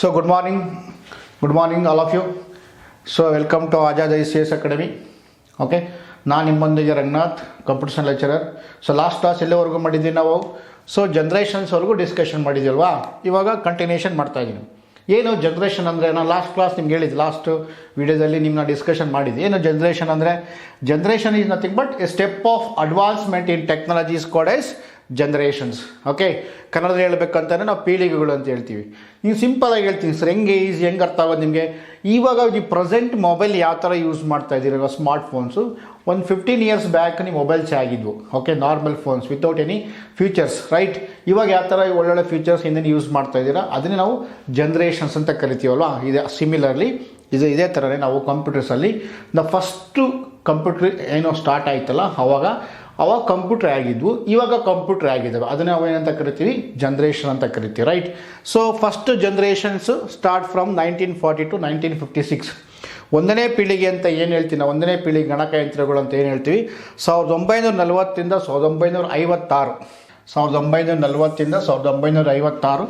So good morning all of you. So welcome to Azad ICS Academy. Okay, ನಾನು ನಿಮ್ಮೊಂದಿಗೆ Ranganath, computer lecturer. So last class ಎಲ್ಲವರೆಗೂ ಮಾಡಿದ್ದೀವಿ ನಾವು. So ಜನ್ರೇಷನ್ಸ್ವರೆಗೂ discussion ಮಾಡಿದ್ದೀವಲ್ವಾ, ಇವಾಗ continuation ಮಾಡ್ತಾಯಿದ್ದೀನಿ. ಏನು ಜನ್ರೇಷನ್ ಅಂದರೆ, ನಾನು ಲಾಸ್ಟ್ ಕ್ಲಾಸ್ ನಿಮ್ಗೆ ಹೇಳಿದ್ದು, ಲಾಸ್ಟ್ ವೀಡಿಯೋದಲ್ಲಿ ನಿಮ್ಮನ್ನ ಡಿಸ್ಕಷನ್ ಮಾಡಿದ್ದೆ. ಏನು ಜನ್ರೇಷನ್ ಅಂದರೆ, generation is nothing but A step of advancement in technologies called as generations. Okay, ಕನ್ನಡದಲ್ಲಿ ಹೇಳ್ಬೇಕಂತಂದರೆ ನಾವು ಪೀಳಿಗೆಗಳು ಅಂತ ಹೇಳ್ತೀವಿ. ನೀವು ಸಿಂಪಲಾಗಿ ಹೇಳ್ತೀನಿ ಸರ್, ಹೆಂಗೆ ಈಸಿ ಹೆಂಗೆ ಅರ್ಥ ಆಗೋದು ನಿಮಗೆ. ಇವಾಗ ಈ ಪ್ರೆಸೆಂಟ್ ಮೊಬೈಲ್ ಯಾವ ಥರ ಯೂಸ್ ಮಾಡ್ತಾ ಇದ್ದೀರಲ್ಲ, ಸ್ಮಾರ್ಟ್ ಫೋನ್ಸು, ಒಂದು 15 years ಬ್ಯಾಕ್ ನೀವು ಮೊಬೈಲ್ಸ್ ಆಗಿದ್ವು. Okay, normal phones without any features, right. ಇವಾಗ ಯಾವ ಥರ ಒಳ್ಳೊಳ್ಳೆ ಫ್ಯೂಚರ್ಸ್ ಹಿಂದೆ ಯೂಸ್ ಮಾಡ್ತಾ ಇದ್ದೀರಾ, ಅದನ್ನೇ ನಾವು ಜನ್ರೇಷನ್ಸ್ ಅಂತ ಕರಿತೀವಲ್ವ. ಇದೆ ಸಿಮಿಲರ್ಲಿ ಇದೇ ಥರನೇ ನಾವು ಕಂಪ್ಯೂಟರ್ಸಲ್ಲಿ ಫಸ್ಟು ಕಂಪ್ಯೂಟ್ರ್ ಏನೋ ಸ್ಟಾರ್ಟ್ ಆಯ್ತಲ್ಲ, ಅವಾಗ ಕಂಪ್ಯೂಟ್ರ್ ಆಗಿದ್ವು, ಇವಾಗ ಕಂಪ್ಯೂಟ್ರ್ ಆಗಿದ್ದಾವೆ. ಅದನ್ನೇ ನಾವು ಏನಂತ ಕರಿತೀವಿ, ಜನ್ರೇಷನ್ ಅಂತ ಕರಿತೀವಿ, right. So first generations start from 1940 to 1956. ಒಂದನೇ ಪೀಳಿಗೆ ಅಂತ ಏನು ಹೇಳ್ತೀವಿ ನಾವು, ಒಂದನೇ ಪೀಳಿಗೆ ಗಣಕಯಂತ್ರಗಳು ಅಂತ ಏನು ಹೇಳ್ತೀವಿ, 1940 1956. 1940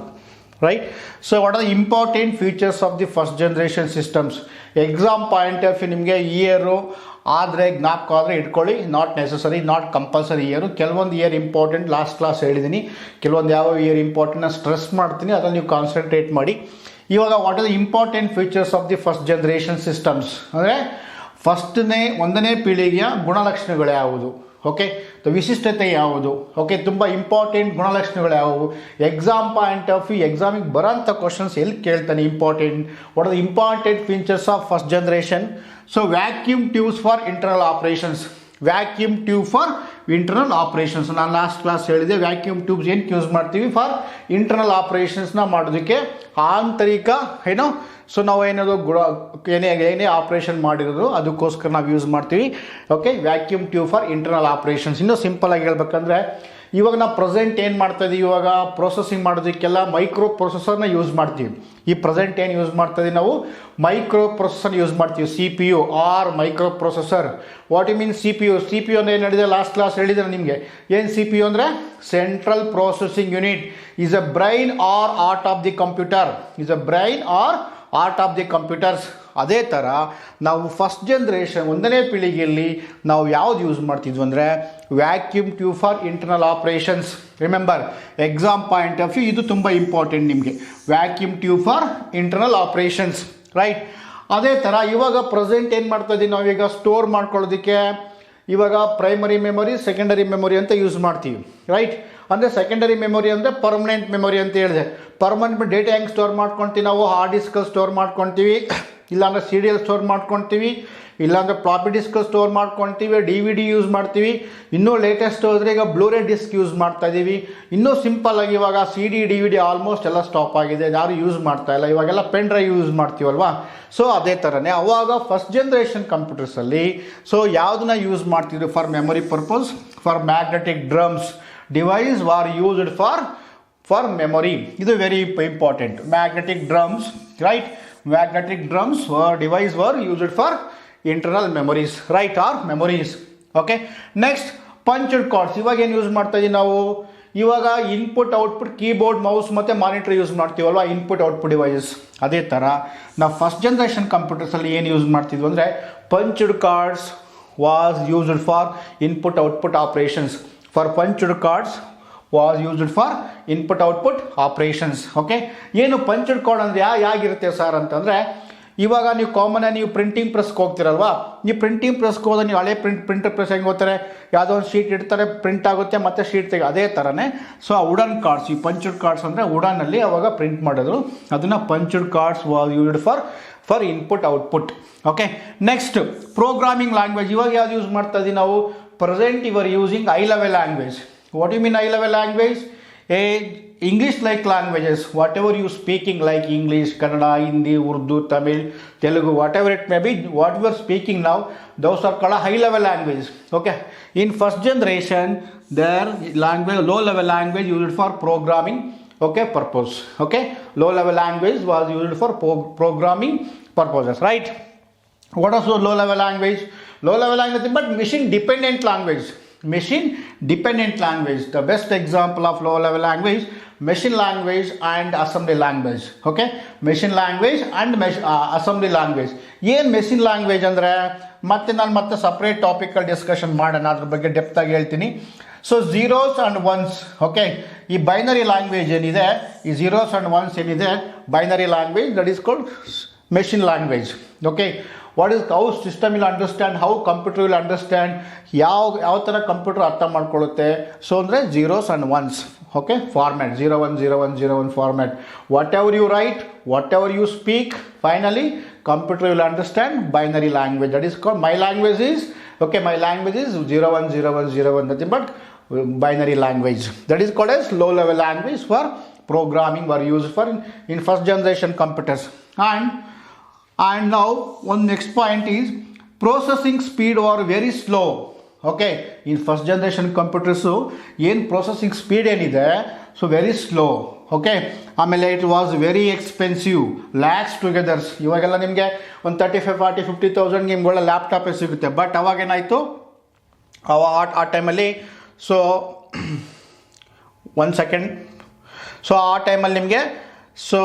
right. So what are the important features of the first generation systems. Exam point of view ನಿಮಗೆ ಇಯರು ಆದರೆ ಜ್ಞಾಪಕ ಆದರೆ ಇಟ್ಕೊಳ್ಳಿ, not necessary, not compulsory year. ಕೆಲವೊಂದು ಇಯರ್ ಇಂಪಾರ್ಟೆಂಟ್, ಲಾಸ್ಟ್ ಕ್ಲಾಸ್ ಹೇಳಿದ್ದೀನಿ. ಕೆಲವೊಂದು ಯಾವ ಇಯರ್ ಇಂಪಾರ್ಟೆಂಟ್ ನಾನು ಸ್ಟ್ರೆಸ್ ಮಾಡ್ತೀನಿ, ಅದನ್ನು ನೀವು ಕಾನ್ಸಂಟ್ರೇಟ್ ಮಾಡಿ. ಇವಾಗ what are the important features of the first generation systems ಅಂದರೆ, ಒಂದನೇ ಪೀಳಿಗೆಯ ಗುಣಲಕ್ಷಣಗಳು ಯಾವುದು, ಓಕೆ, ವಿಶಿಷ್ಟತೆ ಯಾವುದು, ಓಕೆ, ತುಂಬ ಇಂಪಾರ್ಟೆಂಟ್ ಗುಣಲಕ್ಷಣಗಳು ಯಾವುವು. ಎಕ್ಸಾಮ್ ಪಾಯಿಂಟ್ ಆಫ್ ವ್ಯೂ, ಎಕ್ಸಾಮಿಗೆ ಬರೋಂಥ ಕ್ವಶನ್ಸ್ ಎಲ್ಲಿ ಕೇಳ್ತಾನೆ, important. What are the important features of first generation. So vacuum tubes for internal operations. Vacuum tube for internal operations. ನಾನು ಲಾಸ್ಟ್ ಕ್ಲಾಸ್ ಹೇಳಿದೆ, ವ್ಯಾಕ್ಯೂಮ್ ಟ್ಯೂಬ್ಸ್ ಏನಕ್ಕೆ ಯೂಸ್ ಮಾಡ್ತೀವಿ, ಫಾರ್ ಇಂಟರ್ನಲ್ ಆಪ್ರೇಷನ್ಸ್ನ ಮಾಡೋದಕ್ಕೆ. ಆಂತರಿಕ ಏನೋ, ಸೊ ನಾವು ಏನಾದರೂ ಏನೇ ಆಪ್ರೇಷನ್ ಮಾಡಿರೋದು ಅದಕ್ಕೋಸ್ಕರ ನಾವು ಯೂಸ್ ಮಾಡ್ತೀವಿ. Okay, vacuum tube for internal operations. ಇನ್ನೂ ಸಿಂಪಲಾಗಿ ಹೇಳ್ಬೇಕಂದ್ರೆ, ಇವಾಗ ನಾವು ಪ್ರೆಸೆಂಟ್ ಏನು ಮಾಡ್ತಾಯಿದ್ದೀವಿ, ಇವಾಗ ಪ್ರೊಸೆಸಿಂಗ್ ಮಾಡೋದಕ್ಕೆಲ್ಲ ಮೈಕ್ರೋ ಪ್ರೊಸೆಸರ್ನ ಯೂಸ್ ಮಾಡ್ತೀವಿ. ಈ ಪ್ರೆಸೆಂಟ್ ಏನು ಯೂಸ್ ಮಾಡ್ತಾಯಿದ್ದೀವಿ ನಾವು, ಮೈಕ್ರೋ ಪ್ರೊಸೆಸರ್ ಯೂಸ್ ಮಾಡ್ತೀವಿ. CPU or micro processor. What you mean CPU ಅಂದರೆ ಏನು ಹೇಳಿದೆ, ಲಾಸ್ಟ್ ಕ್ಲಾಸ್ ಹೇಳಿದೆ ನಿಮಗೆ. ಏನು CPU ಅಂದರೆ, central processing unit. Is a brain or heart of the computer. Is a brain or heart of the computers. ಅದೇ ಥರ ನಾವು ಫಸ್ಟ್ ಜನ್ರೇಷನ್ ಒಂದನೇ ಪೀಳಿಗೆಯಲ್ಲಿ ನಾವು ಯಾವ್ದು ಯೂಸ್ ಮಾಡ್ತಿದ್ವಿ ಅಂದರೆ, vacuum tube for internal operations. Remember, exam point of view ಇದು ತುಂಬ ಇಂಪಾರ್ಟೆಂಟ್ ನಿಮಗೆ, vacuum tube for internal operations, right. ಅದೇ ಥರ ಇವಾಗ ಪ್ರೆಸೆಂಟ್ ಏನು ಮಾಡ್ತಾ ಇದ್ದೀವಿ ನಾವೀಗ, ಸ್ಟೋರ್ ಮಾಡ್ಕೊಳ್ಳೋದಕ್ಕೆ ಇವಾಗ ಪ್ರೈಮರಿ ಮೆಮೊರಿ, ಸೆಕೆಂಡರಿ ಮೆಮೊರಿ ಅಂತ ಯೂಸ್ ಮಾಡ್ತೀವಿ, ರೈಟ್. ಅಂದರೆ ಸೆಕೆಂಡರಿ ಮೆಮೊರಿ ಅಂದರೆ ಪರ್ಮನೆಂಟ್ ಮೆಮೊರಿ ಅಂತ ಹೇಳಿದೆ. ಪರ್ಮನೆಂಟ್ ಡೇಟಾ ಹೆಂಗೆ ಸ್ಟೋರ್ ಮಾಡ್ಕೊತೀವಿ ನಾವು, ಹಾರ್ಡ್ ಡಿಸ್ಕಲ್ಲಿ ಸ್ಟೋರ್ ಮಾಡ್ಕೊತೀವಿ, ಇಲ್ಲಾಂದರೆ CD ಸ್ಟೋರ್ ಮಾಡ್ಕೊತೀವಿ, ಇಲ್ಲಾಂದರೆ ಫ್ಲಾಪಿ ಡಿಸ್ಕಲ್ಲಿ ಸ್ಟೋರ್ ಮಾಡ್ಕೊತೀವಿ, DVD ಯೂಸ್ ಮಾಡ್ತೀವಿ. ಇನ್ನೂ ಲೇಟೆಸ್ಟ್ ಹೋದರೆ ಈಗ ಬ್ಲೂರೇ ಡಿಸ್ಕ್ ಯೂಸ್ ಮಾಡ್ತಾ ಇದ್ದೀವಿ. ಇನ್ನೂ ಸಿಂಪಲ್ಲಾಗಿ ಇವಾಗ CD DVD ಆಲ್ಮೋಸ್ಟ್ ಎಲ್ಲ ಸ್ಟಾಪ್ ಆಗಿದೆ, ಯಾರು ಯೂಸ್ ಮಾಡ್ತಾ ಇಲ್ಲ. ಇವಾಗೆಲ್ಲ ಪೆನ್ ಡ್ರೈವ್ ಯೂಸ್ ಮಾಡ್ತೀವಲ್ವಾ. ಸೊ ಅದೇ ಥರನೇ ಅವಾಗ ಫಸ್ಟ್ ಜನ್ರೇಷನ್ ಕಂಪ್ಯೂಟರ್ಸಲ್ಲಿ ಸೊ ಯಾವುದನ್ನ ಯೂಸ್ ಮಾಡ್ತಿದ್ರು, for memory purpose, for magnetic drums device were used for memory. ಇದು very important. Magnetic drums, right. Magnetic drums device were used for internal memories, right, or memories. Okay, next punched cards. ಇವಾಗ ಏನು use ಮಾಡ್ತಾ ಇದ್ದೀವಿ ನಾವು, ಇವಾಗ input output keyboard, mouse ಮತ್ತು monitor use ಮಾಡ್ತೀವಲ್ವ, input output devices. ಅದೇ ಥರ ನಾವು ಫಸ್ಟ್ ಜನ್ರೇಷನ್ ಕಂಪ್ಯೂಟರ್ಸಲ್ಲಿ ಏನು ಯೂಸ್ ಮಾಡ್ತಿದ್ವಿ ಅಂದರೆ, punched cards was used for input output operations. For punched cards was used for input output operations. Okay, ಏನು ಪಂಚ್ಡ್ ಕಾರ್ಡ್ ಅಂದರೆ ಹೇಗಿರುತ್ತೆ ಸರ್ ಅಂತಂದರೆ, ಇವಾಗ ನೀವು ಕಾಮನಾಗಿ ನೀವು ಪ್ರಿಂಟಿಂಗ್ ಪ್ರೆಸ್ಗೆ ಹೋಗ್ತಿರಲ್ವಾ, ನೀವು ಪ್ರಿಂಟಿಂಗ್ ಪ್ರೆಸ್ಗೆ ಹೋದ್ರೆ ನೀವು ಹಳೆ ಪ್ರಿಂಟರ್ ಪ್ರೆಸ್ ಹೆಂಗೆ ಹೋಗ್ತಾರೆ, ಯಾವುದೋ ಒಂದು ಶೀಟ್ ಇಡ್ತಾರೆ, ಪ್ರಿಂಟ್ ಆಗುತ್ತೆ, ಮತ್ತು ಶೀಟ್ ತೆಗೆ. ಅದೇ ಥರನೇ ಸೊ ಆ ವುಡನ್ ಕಾರ್ಡ್ಸ್, ಈ ಪಂಚ್ಡ್ ಕಾರ್ಡ್ಸ್ ಅಂದರೆ ವುಡನಲ್ಲಿ ಅವಾಗ ಪ್ರಿಂಟ್ ಮಾಡಿದ್ರು, ಅದನ್ನು punched cards was used for input output. Okay, next programming language. ಇವಾಗ ಯಾವ್ದು ಯೂಸ್ ಮಾಡ್ತಾ ಇದ್ದೀವಿ ನಾವು, present you are using high level language. What do you mean high level language? English like languages, whatever you speaking like English, Kannada, Hindi, Urdu, Tamil, Telugu, whatever it may be, what we are speaking now, those are called high level languages. Okay, in first generation their language, low level language used for programming, okay, purpose. Okay, low level language was used for programming purposes, right. What is low level language? Low level language but machine dependent language. machine dependent language. The best example of low level language, machine language and assembly language. Okay, machine language and assembly language. ಏನು machine language ಅಂದರೆ ಮತ್ತೆ separate tropical discussion ಮಾಡೋಣ, ಅದ್ರ ಬಗ್ಗೆ depth ಆಗಿ ಹೇಳ್ತೀನಿ. So zeros and ones, okay, ಈ binary language ಏನಿದೆ, ಈ ಝೀರೋಸ್ ಆ್ಯಂಡ್ ಒನ್ಸ್ ಏನಿದೆ binary language, that is called machine language. Okay, what is how system will understand, how computer will understand, ಯಾವ ಥರ ಕಂಪ್ಯೂಟರ್ ಅರ್ಥ ಮಾಡ್ಕೊಳ್ಳುತ್ತೆ. ಸೊ ಅಂದರೆ zeros and ones, okay, format 010101 format. Whatever you write, whatever you speak, finally computer will understand binary language. That is called, my language is, okay, my language is 010101, nothing but binary language. That is called as low level language for programming, or used for in first generation computers. And now one next point is processing speed or very slow. Okay, in first generation computers ಏನು processing speed ಏನಿದೆ, so very slow. Okay, ಆಮೇಲೆ it was very expensive, lakhs togethers. ಇವಾಗೆಲ್ಲ ನಿಮಗೆ ಒಂದು 35,000-40,000 ನಿಮ್ಗೆಲ್ಲ ಲ್ಯಾಪ್ಟಾಪೇ ಸಿಗುತ್ತೆ. But ಅವಾಗೇನಾಯಿತು, ಆ ಟೈಮಲ್ಲಿ, ಸೊ 1 ಸೆಕೆಂಡ್, ಸೊ ಆ ಟೈಮಲ್ಲಿ ನಿಮಗೆ, so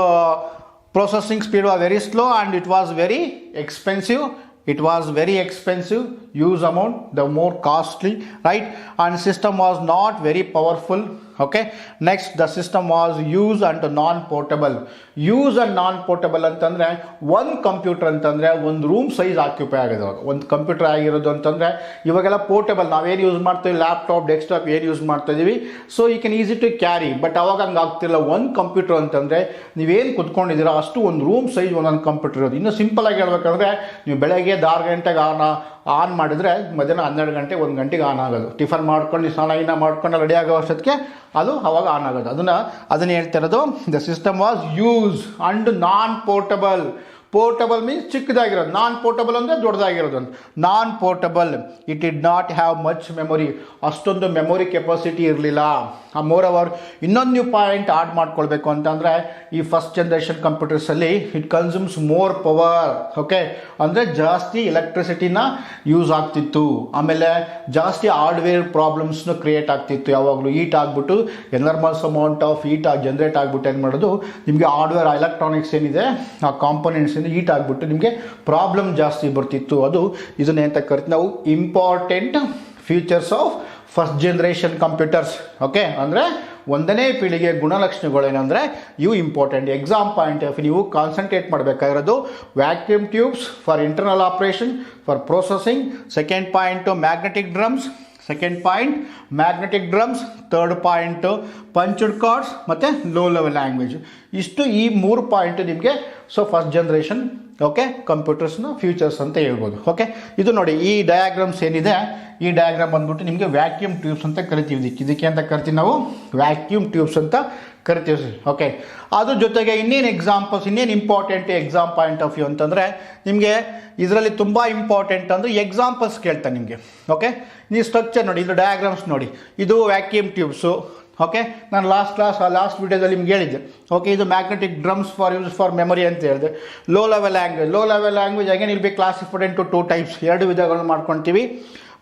processing speed was very slow and it was very expensive. It was very expensive, use amount, the more costly, right? And system was not very powerful. Okay, next the system was used and non-portable. Use and non-portable ಅಂತಂದರೆ, ಒಂದು computer ಅಂತಂದರೆ ಒಂದು room size occupy ಆಗೋದು. ಒಂದು computer ಆಗಿರೋದು ಅಂತಂದರೆ, ಇವಾಗೆಲ್ಲ portable ನಾವೇನು ಯೂಸ್ ಮಾಡ್ತೀವಿ, ಲ್ಯಾಪ್ಟಾಪ್, ಡೆಸ್ಕ್ಟಾಪ್ ಏನು ಯೂಸ್ ಮಾಡ್ತಾ ಇದ್ದೀವಿ, so you can easy to carry. But ಅವಾಗ ಹಂಗೆ ಆಗ್ತಿಲ್ಲ. ಒಂದು ಕಂಪ್ಯೂಟರ್ ಅಂತಂದರೆ ನೀವೇನು ಕುತ್ಕೊಂಡಿದ್ದೀರಾ ಅಷ್ಟು ಒಂದು ರೂಮ್ ಸೈಜ್ ಒಂದೊಂದು ಕಂಪ್ಯೂಟರ್ ಇರೋದು. ಇನ್ನು ಸಿಂಪಲಾಗಿ ಹೇಳ್ಬೇಕಂದ್ರೆ, ನೀವು ಬೆಳಗ್ಗೆ 6 ಗಂಟೆಗೆ ಆನ್ ಮಾಡಿದ್ರೆ ಮಧ್ಯಾಹ್ನ 12 ಗಂಟೆ 1 ಗಂಟೆಗೆ ಆನ್ ಆಗೋದು. ಟಿಫನ್ ಮಾಡ್ಕೊಂಡು ಸ್ನಾನ ಮಾಡ್ಕೊಂಡು ರೆಡಿ ಆಗೋ ಅಷ್ಟೊತ್ತಿಗೆ ಅದು ಅವಾಗ ಆನ್ ಆಗೋದು. ಅದನ್ನು ಹೇಳ್ತಾ ಇರೋದು, the system was use and non portable. Portable means ಚಿಕ್ಕದಾಗಿರೋದು, ನಾನ್ ಪೋರ್ಟಬಲ್ ಅಂದರೆ ದೊಡ್ಡದಾಗಿರೋದು. Non portable, it did not have much memory, ಅಷ್ಟೊಂದು ಮೆಮೊರಿ ಕೆಪಾಸಿಟಿ ಇರಲಿಲ್ಲ. ಮೋರ್ ಓವರ್ ಇನ್ನೊಂದು ನ್ಯೂ ಪಾಯಿಂಟ್ ಆಡ್ ಮಾಡ್ಕೊಳ್ಬೇಕು ಅಂತಂದರೆ, ಈ ಫಸ್ಟ್ ಜನ್ರೇಷನ್ ಕಂಪ್ಯೂಟರ್ಸಲ್ಲಿ it consumes more power. Okay, ಅಂದರೆ ಜಾಸ್ತಿ ಎಲೆಕ್ಟ್ರಿಸಿಟಿನ ಯೂಸ್ ಆಗ್ತಿತ್ತು. ಆಮೇಲೆ ಜಾಸ್ತಿ ಹಾರ್ಡ್ವೇರ್ ಪ್ರಾಬ್ಲಮ್ಸ್ನು ಕ್ರಿಯೇಟ್ ಆಗ್ತಿತ್ತು. ಯಾವಾಗಲೂ ಹೀಟ್ ಆಗಿಬಿಟ್ಟು ಎನರ್ಮಸ್ ಅಮೌಂಟ್ ಆಫ್ ಹೀಟ್ ಜನ್ರೇಟ್ ಆಗಿಬಿಟ್ಟು ಏನು ಮಾಡೋದು, ನಿಮಗೆ ಹಾರ್ಡ್ವೇರ್ ಎಲೆಕ್ಟ್ರಾನಿಕ್ಸ್ ಏನಿದೆ ಆ ಕಾಂಪೊನೆಂಟ್ಸ್ ಹೀಟ್ ಆಗಿಬಿಟ್ಟು ನಿಮಗೆ ಪ್ರಾಬ್ಲಮ್ ಜಾಸ್ತಿ ಬರ್ತಿತ್ತು. ಅದು ಇದನ್ನೇ ಅಂತ ಕರಿತೀವಿ ನಾವು important features of first generation computers. Okay, ಅಂದರೆ 1ನೇ ಪೀಳಿಗೆ ಗುಣಲಕ್ಷಣಗಳೇನೆಂದರೆ ಇವು ಇಂಪಾರ್ಟೆಂಟ್. ಎಕ್ಸಾಮ್ ಪಾಯಿಂಟ್ ಆಫ್ ನೀವು ಕಾನ್ಸಂಟ್ರೇಟ್ ಮಾಡಬೇಕಾಗಿರೋದು vacuum tubes for internal operation, for processing. Second point magnetic drums, third point punched cards ಮತ್ತು ಲೋ ಲೆವೆಲ್ ಲ್ಯಾಂಗ್ವೇಜ್. ಇಷ್ಟು ಈ 3 ಪಾಯಿಂಟು ನಿಮಗೆ ಸೊ ಫಸ್ಟ್ ಜನ್ರೇಷನ್ ಓಕೆ ಕಂಪ್ಯೂಟರ್ಸ್ನ ಫ್ಯೂಚರ್ಸ್ ಅಂತ ಹೇಳ್ಬೋದು. ಓಕೆ, ಇದು ನೋಡಿ ಈ ಡಯಾಗ್ರಾಮ್ಸ್ ಏನಿದೆ, ಈ ಡಯಾಗ್ರಾಮ್ ಬಂದ್ಬಿಟ್ಟು ನಿಮಗೆ ವ್ಯಾಕ್ಯೂಮ್ ಟ್ಯೂಬ್ಸ್ ಅಂತ ಕರಿತೀವಿ. ಇದಕ್ಕೆ ಅಂತ ಕರಿತೀವಿ ನಾವು ವ್ಯಾಕ್ಯೂಮ್ ಟ್ಯೂಬ್ಸ್ ಅಂತ ಕರಿತೀವಿ. ಓಕೆ, ಅದ್ರ ಜೊತೆಗೆ ಇನ್ನೇನು ಎಕ್ಸಾಂಪಲ್ಸ್, ಇನ್ನೇನು important exam point of view ಅಂತಂದರೆ, ನಿಮಗೆ ಇದರಲ್ಲಿ ತುಂಬ ಇಂಪಾರ್ಟೆಂಟ್ ಅಂದರೆ ಎಕ್ಸಾಂಪಲ್ಸ್ ಕೇಳ್ತಾನೆ ನಿಮಗೆ. ಓಕೆ, ನೀವು ಸ್ಟ್ರಕ್ಚರ್ ನೋಡಿ, ಇದು ಡಯಾಗ್ರಾಮ್ಸ್ ನೋಡಿ, ಇದು ವ್ಯಾಕ್ಯೂಮ್ ಟ್ಯೂಬ್ಸು. ಓಕೆ, ನಾನು ಲಾಸ್ಟ್ ವಿಡಿಯೋದಲ್ಲಿ ನಿಮ್ಗೆ ಹೇಳಿದ್ದೆ. ಓಕೆ, ಇದು magnetic drums use for memory ಅಂತ ಹೇಳಿದೆ. Low level language again will be classified into 2 types. 2 ವಿಧಗಳನ್ನು ಮಾಡ್ಕೊತೀವಿ,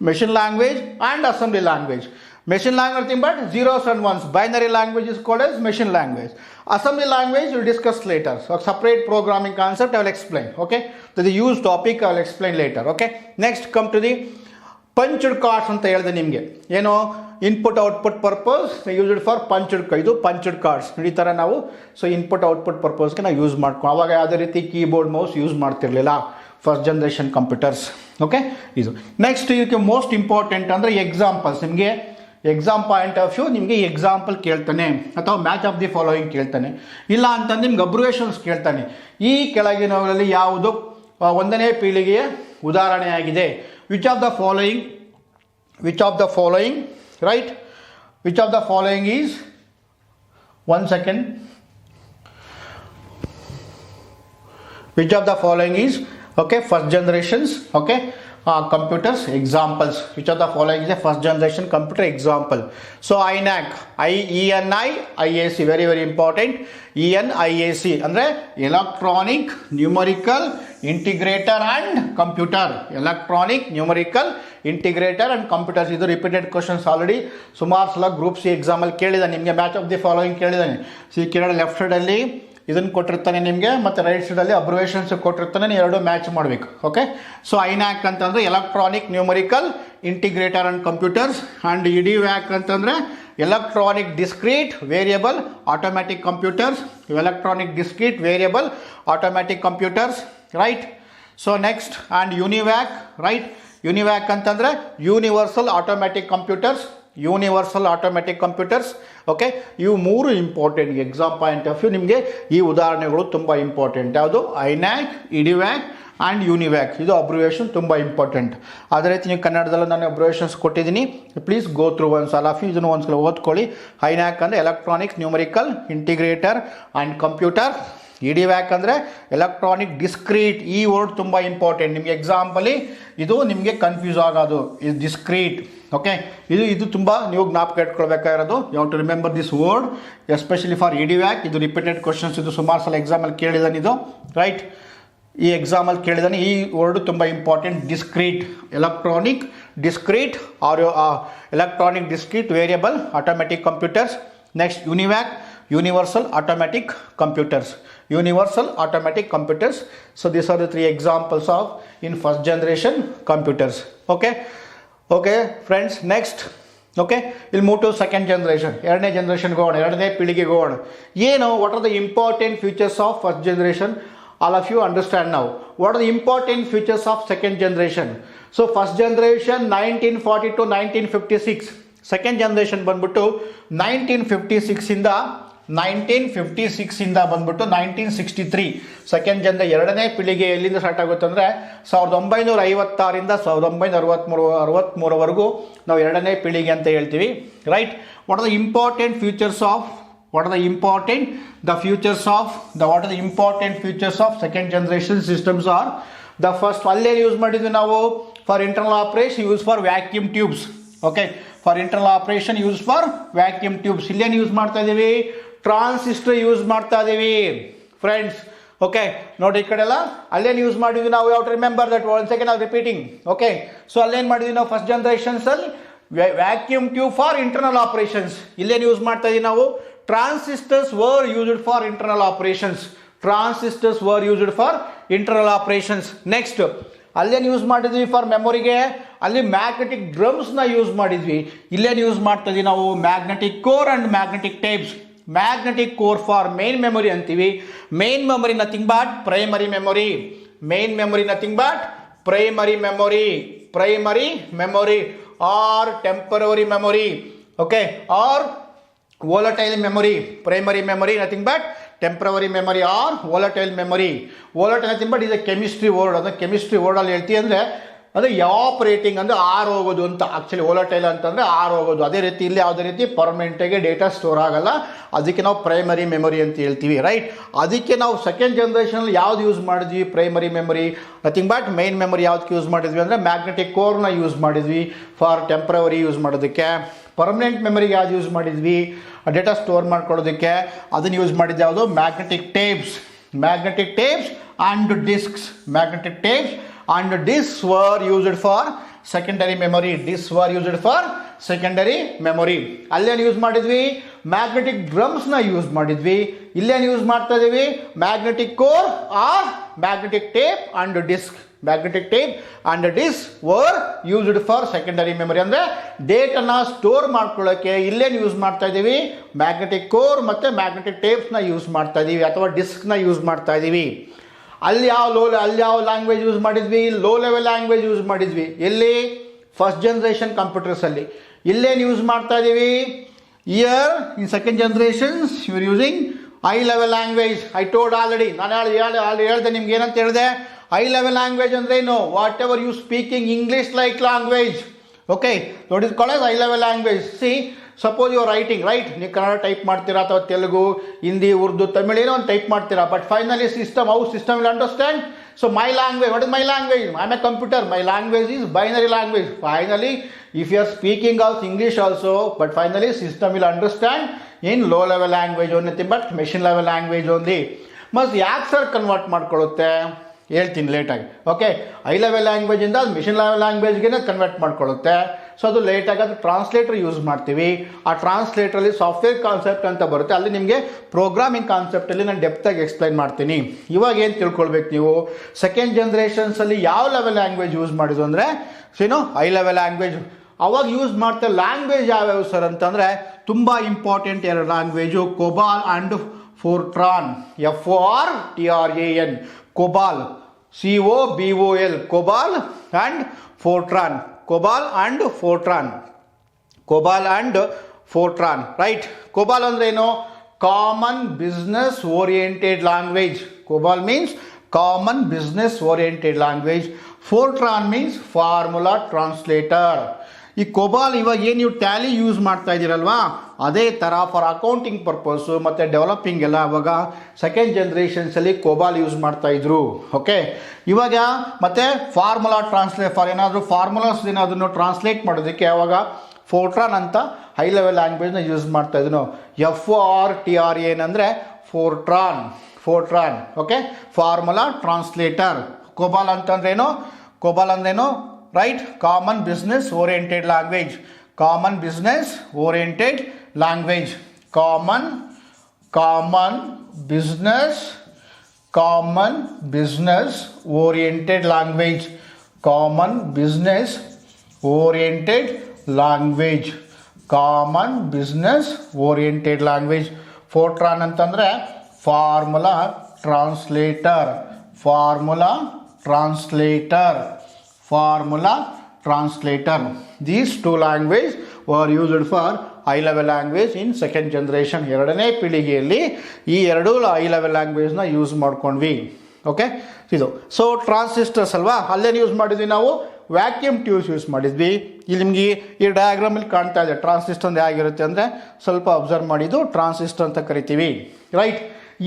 machine language and assembly language. Machine language nothing but zeros and ones. Binary language is called as machine language. Assembly language we'll discuss later. So separate programming concept I will explain. Okay. So the use topic I will explain later. Okay. Next come to the punched cards ಅಂತ ಹೇಳಿದೆ ನಿಮಗೆ. ಏನೋ input output purpose used for ಇದು punched cards. ಈ ಥರ ನಾವು so input output ಪರ್ಪಸ್ಗೆ ನಾವು use ಮಾಡ್ಕೊ. ಅವಾಗ ಯಾವುದೇ ರೀತಿ ಕೀಬೋರ್ಡ್ ಮೌಸ್ ಯೂಸ್ ಮಾಡ್ತಿರ್ಲಿಲ್ಲ ಫಸ್ಟ್ ಜನ್ರೇಷನ್ ಕಂಪ್ಯೂಟರ್ಸ್. ಓಕೆ, ಇದು ನೆಕ್ಸ್ಟ್ ಇದಕ್ಕೆ ಮೋಸ್ಟ್ ಇಂಪಾರ್ಟೆಂಟ್ ಅಂದರೆ ಎಕ್ಸಾಂಪಲ್ಸ್. ನಿಮಗೆ ಎಕ್ಸಾಮ್ ಪಾಯಿಂಟ್ ಆಫ್ ವ್ಯೂ ನಿಮಗೆ ಎಕ್ಸಾಂಪಲ್ ಕೇಳ್ತಾನೆ ಅಥವಾ ಮ್ಯಾಚ್ ಆಫ್ ದಿ ಫಾಲೋಯಿಂಗ್ ಕೇಳ್ತಾನೆ, ಇಲ್ಲ ಅಂತಂದು ನಿಮ್ಗೆ ಅಬ್ರಿವೇಷನ್ಸ್ ಕೇಳ್ತಾನೆ. ಈ ಕೆಳಗಿನವುಗಳಲ್ಲಿ ಯಾವುದು 1ನೇ ಪೀಳಿಗೆಯ ಉದಾಹರಣೆಯಾಗಿದೆ? Which of the following right? Which of the following is 1 second. Which of the following is okay first generations? Okay, computers examples. Which of the following is a first generation computer example? So INAC, ENIAC, very very important. ENIAC ಅಂದ್ರೆ electronic numerical integrator and computer. Electronic numerical integrator and computers. ಇದು repeated questions already ಸುಮಾರು ಸಲ group C ಎಕ್ಸಾಮಲ್ಲಿ ಕೇಳಿದ್ದಾನೆ ನಿಮಗೆ. Match of the following ಕೇಳಿದ್ದಾನೆ. See ಕೆಳಗಡೆ left ಸೈಡಲ್ಲಿ ಇದನ್ನು ಕೊಟ್ಟಿರ್ತಾನೆ ನಿಮಗೆ, ಮತ್ತು ರೈಟ್ ಸೈಡಲ್ಲಿ ಅಬ್ರಿವೇಷನ್ಸ್ ಕೊಟ್ಟಿರ್ತಾನೆ, ನೀವು ಎರಡು ಮ್ಯಾಚ್ ಮಾಡಬೇಕು. ಓಕೆ, ಸೊ ಐನ್ಯಾಕ್ ಅಂತಂದರೆ electronic numerical integrator and computers, and EDVAC ಅಂತಂದರೆ electronic discrete variable automatic computers. Electronic discrete variable automatic computers, right. So next and UNIVAC, right. UNIVAC ಅಂತಂದರೆ universal automatic computers. Universal automatic computers. Okay, ಇವು ಮೂರು important exam point of view. ನಿಮಗೆ ಈ ಉದಾಹರಣೆಗಳು ತುಂಬ important. ಯಾವುದು? ENIAC, EDVAC and UNIVAC. ಇದು abbreviation ತುಂಬ ಇಂಪಾರ್ಟೆಂಟ್. ಅದೇ ರೀತಿ ನೀವು ಕನ್ನಡದಲ್ಲೂ ನಾನು ಅಬ್ರಿವೇಷನ್ಸ್ ಕೊಟ್ಟಿದ್ದೀನಿ. ಪ್ಲೀಸ್ ಗೋ ಥ್ರೂ ಒಂದು ಸಲ ಆಫ್ ಇದನ್ನು ಒಂದು ಸಲ ಓದ್ಕೊಳ್ಳಿ. ಐನ್ಯಾಕ್ ಅಂದರೆ electronic numerical integrator and computer. EDVAC ಅಂದರೆ ಎಲೆಕ್ಟ್ರಾನಿಕ್ ಡಿಸ್ಕ್ರೀಟ್. ಈ ವರ್ಡ್ ತುಂಬ ಇಂಪಾರ್ಟೆಂಟ್ ನಿಮಗೆ ಎಕ್ಸಾಂಪಲಿ. ಇದು ನಿಮಗೆ ಕನ್ಫ್ಯೂಸ್ ಆಗೋದು, ಇದು ಡಿಸ್ಕ್ರೀಟ್. ಓಕೆ, ಇದು ತುಂಬ ನೀವು ಜ್ಞಾಪಕ ಇಟ್ಕೊಳ್ಬೇಕಾಗಿರೋದು. You have to remember this word especially for EDVAC. ಇದು ರಿಪೀಟೆಡ್ ಕ್ವಶನ್ಸ್, ಇದು ಸುಮಾರು ಸಲ ಎಕ್ಸಾಮಲ್ಲಿ ಕೇಳಿದಾನೆ ಇದು, ರೈಟ್. ಈ ಎಕ್ಸಾಮಲ್ಲಿ ಕೇಳಿದಾನೆ. ಈ ವರ್ಡ್ ತುಂಬ important. Discrete, electronic discrete or electronic discrete variable automatic computers. Next UNIVAC, universal automatic computers. Universal automatic computers. So these are the three examples of in first generation computers. Okay friends, next. Okay, we'll move to second generation. ಎರಡನೇ ಜನರೇಷನ್ಗೆ ಹೋಗೋಣ, ಎರಡನೇ ಪೀಳಿಗೆಗೆ ಹೋಗೋಣ. ಏನು, what are the important features of first generation? All of you understand now. What are the important features of second generation? So first generation 1940 to 1956. Second generation ಬಂದ್ಬಿಟ್ಟು 1956 ಇಂದ 1956 ಬಂದ್ಬಿಟ್ಟು 1963. Second ಜನರ ಎರಡನೇ ಪೀಳಿಗೆ ಎಲ್ಲಿಂದ ಸ್ಟಾರ್ಟ್ ಆಗುತ್ತೆ ಅಂದರೆ 1956ರಿಂದ 1963ವರೆಗೂ ನಾವು ಎರಡನೇ ಪೀಳಿಗೆ ಅಂತ ಹೇಳ್ತೀವಿ, right. What are the important futures of second generation systems are the first. ಅಲ್ಲೇ ಯೂಸ್ ಮಾಡಿದ್ವಿ ನಾವು for internal operation use for vacuum tubes. Okay, for internal operation use for vacuum tubes. ಇಲ್ಲೇನು ಯೂಸ್ ಮಾಡ್ತಾ ಇದ್ದೀವಿ? ಟ್ರಾನ್ಸಿಸ್ಟರ್ ಯೂಸ್ ಮಾಡ್ತಾ ಇದ್ದೀವಿ friends. Okay, ನೋಡಿ ಈ ಕಡೆ ಎಲ್ಲ ಅಲ್ಲೇನು ಯೂಸ್ ಮಾಡಿದ್ವಿ ನಾವು. ಯಾವ remember that one second half repeating. Okay, so ಅಲ್ಲೇನು ಮಾಡಿದ್ವಿ ನಾವು ಫಸ್ಟ್ ಜನರೇಷನ್ಸ್ ಅಲ್ಲಿ? Vacuum tube for internal operations. ಇಲ್ಲೇನು ಯೂಸ್ ಮಾಡ್ತಾ ಇದೀವಿ ನಾವು? Transistors var used for internal operations. Next ಅಲ್ಲೇನು ಯೂಸ್ ಮಾಡಿದ್ವಿ ಫಾರ್ ಮೆಮೊರಿಗೆ? ಅಲ್ಲಿ ಮ್ಯಾಗ್ನೆಟಿಕ್ ಡ್ರಮ್ಸ್ನ ಯೂಸ್ ಮಾಡಿದ್ವಿ. ಇಲ್ಲೇನು ಯೂಸ್ ಮಾಡ್ತಾ ಇದೀವಿ ನಾವು? Magnetic core and magnetic tapes. Magnetic core for main memory ಅಂತೀವಿ. Main memory nothing but primary memory. Main memory nothing but primary memory or temporary memory. Okay, or volatile memory. Primary memory nothing but temporary memory or volatile memory. Volatile nothing but is a chemistry word. ಅದು chemistry ವರ್ಡಲ್ಲಿ ಹೇಳ್ತೀವಿ ಅಂದರೆ ಅದು ಎವಾಪರೇಟಿಂಗ್ ಅಂದರೆ ಆರು ಹೋಗೋದು ಅಂತ. Actually volatile ಅಂತಂದರೆ ಆರು ಹೋಗೋದು. ಅದೇ ರೀತಿ ಇಲ್ಲಿ ಯಾವುದೇ ರೀತಿ ಪರ್ಮನೆಂಟಾಗಿ ಡೇಟಾ ಸ್ಟೋರ್ ಆಗಲ್ಲ. ಅದಕ್ಕೆ ನಾವು ಪ್ರೈಮರಿ ಮೆಮೊರಿ ಅಂತ ಹೇಳ್ತೀವಿ, ರೈಟ್. ಅದಕ್ಕೆ ನಾವು ಸೆಕೆಂಡ್ ಜನ್ರೇಷನಲ್ಲಿ ಯಾವ್ದು ಯೂಸ್ ಮಾಡಿದ್ವಿ? Primary memory. Nothing but main memory ಯಾವುದಕ್ಕೆ ಯೂಸ್ ಮಾಡಿದ್ವಿ ಅಂದರೆ ಮ್ಯಾಗ್ನೆಟಿಕ್ ಕೋರ್ನ ಯೂಸ್ ಮಾಡಿದ್ವಿ ಫಾರ್ ಟೆಂಪ್ರವರಿ ಯೂಸ್ ಮಾಡೋದಕ್ಕೆ. ಪರ್ಮನೆಂಟ್ ಮೆಮೊರಿಗೆ ಯಾವ್ದು ಯೂಸ್ ಮಾಡಿದ್ವಿ? ಡೇಟಾ ಸ್ಟೋರ್ ಮಾಡ್ಕೊಳ್ಳೋದಕ್ಕೆ ಅದನ್ನು ಯೂಸ್ ಮಾಡಿದ್ದು ಯಾವುದು? Magnetic tapes and disks. Magnetic tapes and disks were used for secondary memory. ಅಲ್ಲೇನು ಯೂಸ್ ಮಾಡಿದ್ವಿ? ಮ್ಯಾಗ್ನೆಟಿಕ್ ಡ್ರಮ್ಸ್ನ ಯೂಸ್ ಮಾಡಿದ್ವಿ. ಇಲ್ಲೇನು ಯೂಸ್ ಮಾಡ್ತಾ ಇದ್ದೀವಿ? Magnetic core or magnetic tape and disk. Magnetic tape and disk were used for secondary memory. ಅಂದರೆ ಡೇಟನ್ನು store ಮಾಡ್ಕೊಳ್ಳೋಕ್ಕೆ ಇಲ್ಲೇನು ಯೂಸ್ ಮಾಡ್ತಾ ಇದ್ದೀವಿ? ಮ್ಯಾಗ್ನೆಟಿಕ್ ಕೋರ್ ಮತ್ತು ಮ್ಯಾಗ್ನೆಟಿಕ್ ಟೇಪ್ಸ್ನ ಯೂಸ್ ಮಾಡ್ತಾ ಇದ್ದೀವಿ ಅಥವಾ ಡಿಸ್ಕ್ನ ಯೂಸ್ ಮಾಡ್ತಾ ಇದ್ದೀವಿ. ಅಲ್ಲಿ ಯಾವ ಲ್ಯಾಂಗ್ವೇಜ್ ಯೂಸ್ ಮಾಡಿದ್ವಿ? ಲೋ ಲೆವೆಲ್ ಲ್ಯಾಂಗ್ವೇಜ್ ಯೂಸ್ ಮಾಡಿದ್ವಿ. ಎಲ್ಲಿ? ಫಸ್ಟ್ ಜನರೇಷನ್ ಕಂಪ್ಯೂಟರ್ಸಲ್ಲಿ. ಇಲ್ಲೇನು ಯೂಸ್ ಮಾಡ್ತಾ ಇದ್ದೀವಿ? Here in second generations you are using high level language. I told already, ನಾನು ಹೇಳಿದೆ ನಿಮ್ಗೆ. ಏನಂತ ಹೇಳಿದೆ? ಹೈ ಲೆವೆಲ್ ಲ್ಯಾಂಗ್ವೇಜ್ ಅಂದರೆ ಏನು? Whatever you speaking English like language. Okay, that is called high level language. C, suppose you are writing, right, ನೀವು Kannada type ಮಾಡ್ತೀರಾ ಅಥವಾ ತೆಲುಗು, ಹಿಂದಿ, ಉರ್ದು, ತಮಿಳು ಏನೋ ಒಂದು ಟೈಪ್ ಮಾಡ್ತೀರಾ. But finally system will understand. So my language, what is my language? I'm a computer. My language is binary language. Finally, if you are speaking of English also, but finally system will understand in low level language only, but machine level language only. Must ಯಾಕೆ sir convert ಮಾಡ್ಕೊಳ್ಳುತ್ತೆ ಹೇಳ್ತೀನಿ ಲೇಟಾಗಿ. Okay, high level ಲ್ಯಾಂಗ್ವೇಜಿಂದ ಅದು mission level ಲ್ಯಾಂಗ್ವೇಜ್ಗೆ convert ಮಾಡ್ಕೊಳ್ಳುತ್ತೆ. So ಅದು ಲೇಟಾಗಿ ಅದು translator use ಮಾಡ್ತೀವಿ. ಆ ಟ್ರಾನ್ಸ್ಲೇಟರಲ್ಲಿ software concept ಅಂತ ಬರುತ್ತೆ, ಅಲ್ಲಿ ನಿಮಗೆ ಪ್ರೋಗ್ರಾಮಿಂಗ್ ಕಾನ್ಸೆಪ್ಟಲ್ಲಿ ನಾನು ಡೆಪ್ತಾಗಿ ಎಕ್ಸ್ಪ್ಲೈನ್ ಮಾಡ್ತೀನಿ. ಇವಾಗ ಏನು ತಿಳ್ಕೊಳ್ಬೇಕು ನೀವು, ಸೆಕೆಂಡ್ ಜನ್ರೇಷನ್ಸಲ್ಲಿ ಯಾವ ಲೆವೆಲ್ ಲ್ಯಾಂಗ್ವೇಜ್ ಯೂಸ್ ಮಾಡಿದ್ರು ಅಂದರೆ ಹೈ ಲೆವೆಲ್ ಲ್ಯಾಂಗ್ವೇಜ್. ಅವಾಗ ಯೂಸ್ ಮಾಡ್ತಾ ಲ್ಯಾಂಗ್ವೇಜ್ ಯಾವ್ಯಾವ ಸರ್ ಅಂತಂದರೆ ತುಂಬ ಇಂಪಾರ್ಟೆಂಟ್ ಎರಡು language, COBOL and Fortran. FORTRAN, COBOL, COBOL, COBOL and Fortran. COBOL and Fortran, COBOL and Fortran, right. COBOL ಅಂದ್ರೇನು? Common business oriented language. COBOL means common business oriented language. Fortran means formula translator. ಈ COBOL ಇವಾಗ ಏನು ನೀವು Tally use ಮಾಡ್ತಾ ಇದ್ದೀರಲ್ವಾ, ಅದೇ ಥರ for accounting purpose ಮತ್ತು ಡೆವಲಪಿಂಗ್ ಎಲ್ಲ ಅವಾಗ ಸೆಕೆಂಡ್ ಜನ್ರೇಷನ್ಸಲ್ಲಿ ಕೊಬಾಲ್ ಯೂಸ್ ಮಾಡ್ತಾಯಿದ್ರು. ಓಕೆ, ಇವಾಗ ಮತ್ತೆ ಫಾರ್ಮುಲಾ ಫಾರ್ ಏನಾದರೂ ಫಾರ್ಮುಲಾಸ್ ಏನಾದರೂ ಟ್ರಾನ್ಸ್ಲೇಟ್ ಮಾಡೋದಕ್ಕೆ ಅವಾಗ ಫೋರ್ಟ್ರಾನ್ ಅಂತ ಹೈ ಲೆವೆಲ್ ಲ್ಯಾಂಗ್ವೇಜ್ನ ಯೂಸ್ ಮಾಡ್ತಾಯಿದ್ರು. FORTRAN ಅಂದರೆ FORTRAN. Okay, formula translator. COBOL ಅಂತಂದ್ರೇನು? ಕೊಬಾಲ್ ಅಂದ್ರೇನು? Right, common business oriented language. Common business oriented language. Common business oriented language. Common business oriented language. Common business oriented language. FORTRAN ಅಂತಂದರೆ formula translator. These two languages were used for high level language in second generation. ಎರಡನೇ ಪೀಳಿಗೆಯಲ್ಲಿ ಈ ಎರಡು high level ಲ್ಯಾಂಗ್ವೇಜ್ನ use ಮಾಡ್ಕೊಂಡ್ವಿ. Okay, ಇದು so transistors ಅಲ್ವಾ, ಅಲ್ಲೇನು ಯೂಸ್ ಮಾಡಿದ್ವಿ ನಾವು? ವ್ಯಾಕ್ಯೂಮ್ ಟ್ಯೂಬ್ಸ್ ಯೂಸ್ ಮಾಡಿದ್ವಿ. ಇಲ್ಲಿ ನಿಮಗೆ ಈ ಡಯಾಗ್ರಾಮಲ್ಲಿ ಕಾಣ್ತಾ ಇದೆ ಟ್ರಾನ್ಸಿಸ್ಟರ್ ಅಂದರೆ ಹೇಗಿರುತ್ತೆ ಅಂದರೆ ಸ್ವಲ್ಪ ಅಬ್ಸರ್ವ್ ಮಾಡಿದ್ದು ಟ್ರಾನ್ಸಿಸ್ಟರ್ ಅಂತ ಕರಿತೀವಿ, ರೈಟ್.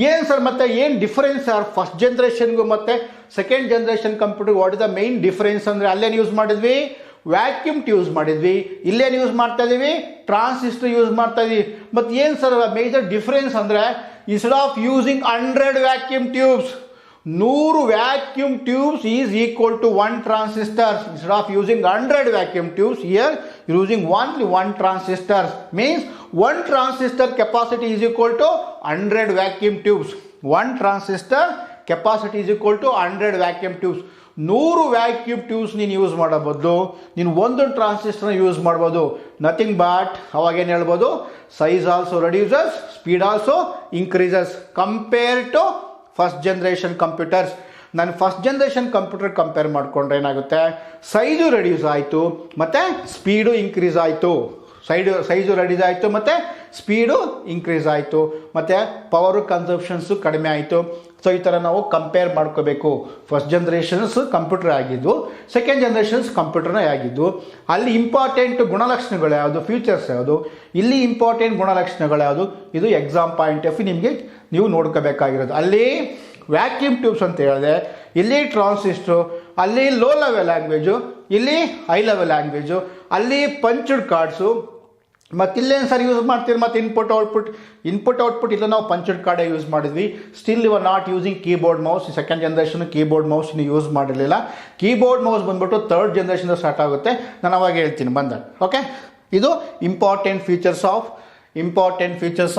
ಏನು ಸರ್ ಮತ್ತೆ ಏನು ಡಿಫರೆನ್ಸ್ ಸರ್ ಫಸ್ಟ್ ಜನ್ರೇಷನ್ಗೂ ಮತ್ತು second generation computer? What is the main difference ಅಂದರೆ ಅಲ್ಲೇನು ಯೂಸ್ ಮಾಡಿದ್ವಿ? ವ್ಯಾಕ್ಯೂಮ್ ಟ್ಯೂಬ್ಸ್ ಮಾಡಿದ್ವಿ. ಇಲ್ಲೇನು ಯೂಸ್ ಮಾಡ್ತಾ ಇದ್ದೀವಿ? ಟ್ರಾನ್ಸಿಸ್ಟರ್ ಯೂಸ್ ಮಾಡ್ತಾ ಇದೀವಿ. ಮತ್ತು ಏನು ಸರ್ ಮೇಜರ್ ಡಿಫರೆನ್ಸ್ ಅಂದರೆ instead of using 100 vacuum tubes, 100 vacuum tubes is equal to 1 transistor. Instead of using 100 vacuum tubes, here using only 1 transistor. Means 1 transistor capacity is equal to 100 vacuum tubes. 1 transistor capacity is equal to 100 vacuum tubes. 100 vacuum tubes ನೀನು use ಮಾಡೋ ಬದಲು ನೀನು ಒಂದು ಟ್ರಾನ್ಸಿಸ್ಟರ್ನ use ಮಾಡ್ಬೋದು. Nothing but ಅವಾಗೇನು ಹೇಳ್ಬೋದು? Size also reduces, speed also increases compare to first generation computers. ನಾನು ಫಸ್ಟ್ ಜನ್ರೇಷನ್ ಕಂಪ್ಯೂಟರ್ ಕಂಪೇರ್ ಮಾಡಿಕೊಂಡ್ರೆ ಏನಾಗುತ್ತೆ? ಸೈಜು ರೆಡ್ಯೂಸ್ ಆಯಿತು ಮತ್ತು ಸ್ಪೀಡು ಇನ್ಕ್ರೀಸ್ ಆಯಿತು. ಸೈಜು ರೆಡ್ಯೂಸ್ ಆಯಿತು ಮತ್ತು ಸ್ಪೀಡು ಇನ್ಕ್ರೀಸ್ ಆಯಿತು ಮತ್ತು ಪವರು ಕನ್ಸಂಪ್ಷನ್ಸು ಕಡಿಮೆ ಆಯಿತು. ಸೊ ಈ ಥರ ನಾವು ಕಂಪೇರ್ ಮಾಡ್ಕೋಬೇಕು. ಫಸ್ಟ್ ಜನ್ರೇಷನ್ಸ್ ಕಂಪ್ಯೂಟರ್ ಆಗಿದ್ದು, ಸೆಕೆಂಡ್ ಜನ್ರೇಷನ್ಸ್ ಕಂಪ್ಯೂಟರ್ನೇ ಆಗಿದ್ದು. ಅಲ್ಲಿ ಇಂಪಾರ್ಟೆಂಟ್ ಗುಣಲಕ್ಷಣಗಳು ಯಾವುದು, ಫೀಚರ್ಸ್ ಯಾವುದು, ಇಲ್ಲಿ ಇಂಪಾರ್ಟೆಂಟ್ ಗುಣಲಕ್ಷಣಗಳು ಯಾವುದು, ಇದು ಎಕ್ಸಾಮ್ ಪಾಯಿಂಟ್ ಆಫ್ ವ್ಯೂ ನಿಮಗೆ ನೀವು ನೋಡ್ಕೋಬೇಕಾಗಿರೋದು. ಅಲ್ಲಿ ವ್ಯಾಕ್ಯೂಮ್ ಟ್ಯೂಬ್ಸ್ ಅಂತ ಹೇಳಿದೆ, ಇಲ್ಲಿ ಟ್ರಾನ್ಸಿಸ್ಟರು, ಅಲ್ಲಿ ಲೋ ಲೆವೆಲ್ ಲ್ಯಾಂಗ್ವೇಜು, ಇಲ್ಲಿ ಹೈ ಲೆವೆಲ್ ಲ್ಯಾಂಗ್ವೇಜು, ಅಲ್ಲಿ ಪಂಚ್ಡ್ ಕಾರ್ಡ್ಸು. ಮತ್ತು ಇಲ್ಲೇನು ಸರ್ ಯೂಸ್ ಮಾಡ್ತೀರಿ? ಮತ್ತು ಇನ್ಪುಟ್ ಔಟ್ಪುಟ್ ಇಲ್ಲ, ನಾವು ಪಂಚ್ಡ್ ಕಾರ್ಡೇ ಯೂಸ್ ಮಾಡಿದ್ವಿ. Still you are not using keyboard mouse. Second generation keyboard mouse ಇನ್ನು ಯೂಸ್ ಮಾಡಿರಲಿಲ್ಲ. ಕೀಬೋರ್ಡ್ ಮೌಸ್ ಬಂದ್ಬಿಟ್ಟು ಥರ್ಡ್ ಜನ್ರೇಷನ್ ಸ್ಟಾರ್ಟ್ ಆಗುತ್ತೆ, ನಾನು ಅವಾಗ ಹೇಳ್ತೀನಿ ಬಂದಾಗ. ಓಕೆ, ಇದು important features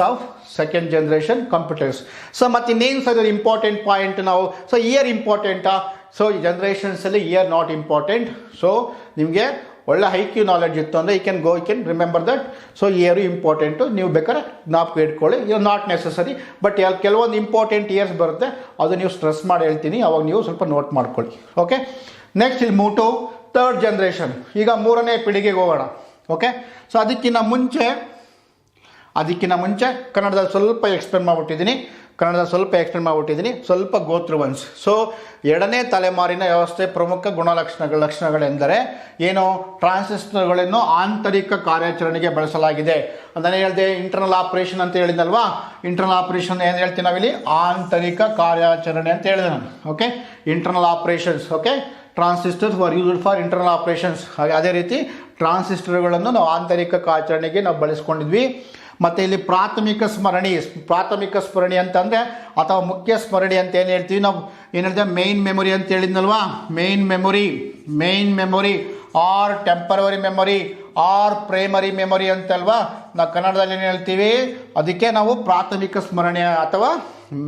of second generation computers. So ಮತ್ತು ಇನ್ನೇನು ಸರ್ ಇಂಪಾರ್ಟೆಂಟ್ ಪಾಯಿಂಟ್ ನಾವು, ಸೊ ಇಯರ್ ಇಂಪಾರ್ಟೆಂಟಾ? ಸೊ ಜನ್ರೇಷನ್ಸಲ್ಲಿ ಇಯರ್ ನಾಟ್ ಇಂಪಾರ್ಟೆಂಟ್. ಸೊ ನಿಮಗೆ ಒಳ್ಳೆ ಹೈಕ್ಯೂ ನಾಲೆಡ್ಜ್ ಇತ್ತು ಅಂದರೆ you can remember that. So year important, ನೀವು ಬೇಕಾದ್ರೆ ಜ್ಞಾಪಕ ಇಟ್ಕೊಳ್ಳಿ. ಇದು ನಾಟ್ ನೆಸಸರಿ, ಬಟ್ ಕೆಲವೊಂದು ಇಂಪಾರ್ಟೆಂಟ್ ಇಯರ್ಸ್ ಬರುತ್ತೆ, ಅದು ನೀವು ಸ್ಟ್ರೆಸ್ ಮಾಡಿ ಹೇಳ್ತೀನಿ, ಅವಾಗ ನೀವು ಸ್ವಲ್ಪ ನೋಟ್ ಮಾಡ್ಕೊಳ್ಳಿ. ಓಕೆ, ನೆಕ್ಸ್ಟ್ ಇಲ್ಲಿ ಮೂವ್ ಟು ಥರ್ಡ್ ಜನ್ರೇಷನ್. ಈಗ ಮೂರನೇ ಪೀಳಿಗೆಗೆ ಹೋಗೋಣ. ಓಕೆ, ಸೊ ಅದಕ್ಕಿಂತ ಮುಂಚೆ ಕನ್ನಡದಲ್ಲಿ ಸ್ವಲ್ಪ ಎಕ್ಸ್ಪ್ಲೇನ್ ಮಾಡಿಬಿಟ್ಟಿದ್ದೀನಿ. ಕನ್ನಡದ ಸ್ವಲ್ಪ ಎಕ್ಸ್ಪ್ಲೇನ್ ಮಾಡಿಬಿಟ್ಟಿದ್ದೀನಿ, ಸ್ವಲ್ಪ ಗೋತ್ರ ಒನ್ಸ್. ಸೊ ಎರಡನೇ ತಲೆಮಾರಿನ ವ್ಯವಸ್ಥೆ ಪ್ರಮುಖ ಲಕ್ಷಣಗಳೆಂದರೆ ಏನು? ಟ್ರಾನ್ಸಿಸ್ಟರ್ಗಳನ್ನು ಆಂತರಿಕ ಕಾರ್ಯಾಚರಣೆಗೆ ಬಳಸಲಾಗಿದೆ. ನಾನು ಹೇಳಿದೆ ಇಂಟರ್ನಲ್ ಆಪರೇಷನ್ ಅಂತ ಹೇಳಿದಲ್ವಾ, ಇಂಟರ್ನಲ್ ಆಪರೇಷನ್ ಏನು ಹೇಳ್ತೀನಿ ನಾವಿಲ್ಲಿ? ಆಂತರಿಕ ಕಾರ್ಯಾಚರಣೆ ಅಂತ ಹೇಳಿದೆ ನಾನು. Okay, internal operations. Okay, transistors var used for internal operations. ಹಾಗೆ ಅದೇ ರೀತಿ ಟ್ರಾನ್ಸಿಸ್ಟರ್ಗಳನ್ನು ನಾವು ಆಂತರಿಕ ಕಾರ್ಯಾಚರಣೆಗೆ ನಾವು ಬಳಸ್ಕೊಂಡಿದ್ವಿ. ಮತ್ತು ಇಲ್ಲಿ ಪ್ರಾಥಮಿಕ ಸ್ಮರಣಿ ಅಂತಂದರೆ ಅಥವಾ ಮುಖ್ಯ ಸ್ಮರಣಿ ಅಂತ ಏನು ಹೇಳ್ತೀವಿ ನಾವು? ಏನು ಹೇಳ್ತೀವಿ? ಮೇನ್ ಮೆಮೊರಿ ಅಂತ ಹೇಳಿದ್ನಲ್ವಾ? Main memory or temporary memory or primary memory ಅಂತಲ್ವಾ ನಾವು ಕನ್ನಡದಲ್ಲಿ ಏನು ಹೇಳ್ತೀವಿ? ಅದಕ್ಕೆ ನಾವು ಪ್ರಾಥಮಿಕ ಸ್ಮರಣೆ ಅಥವಾ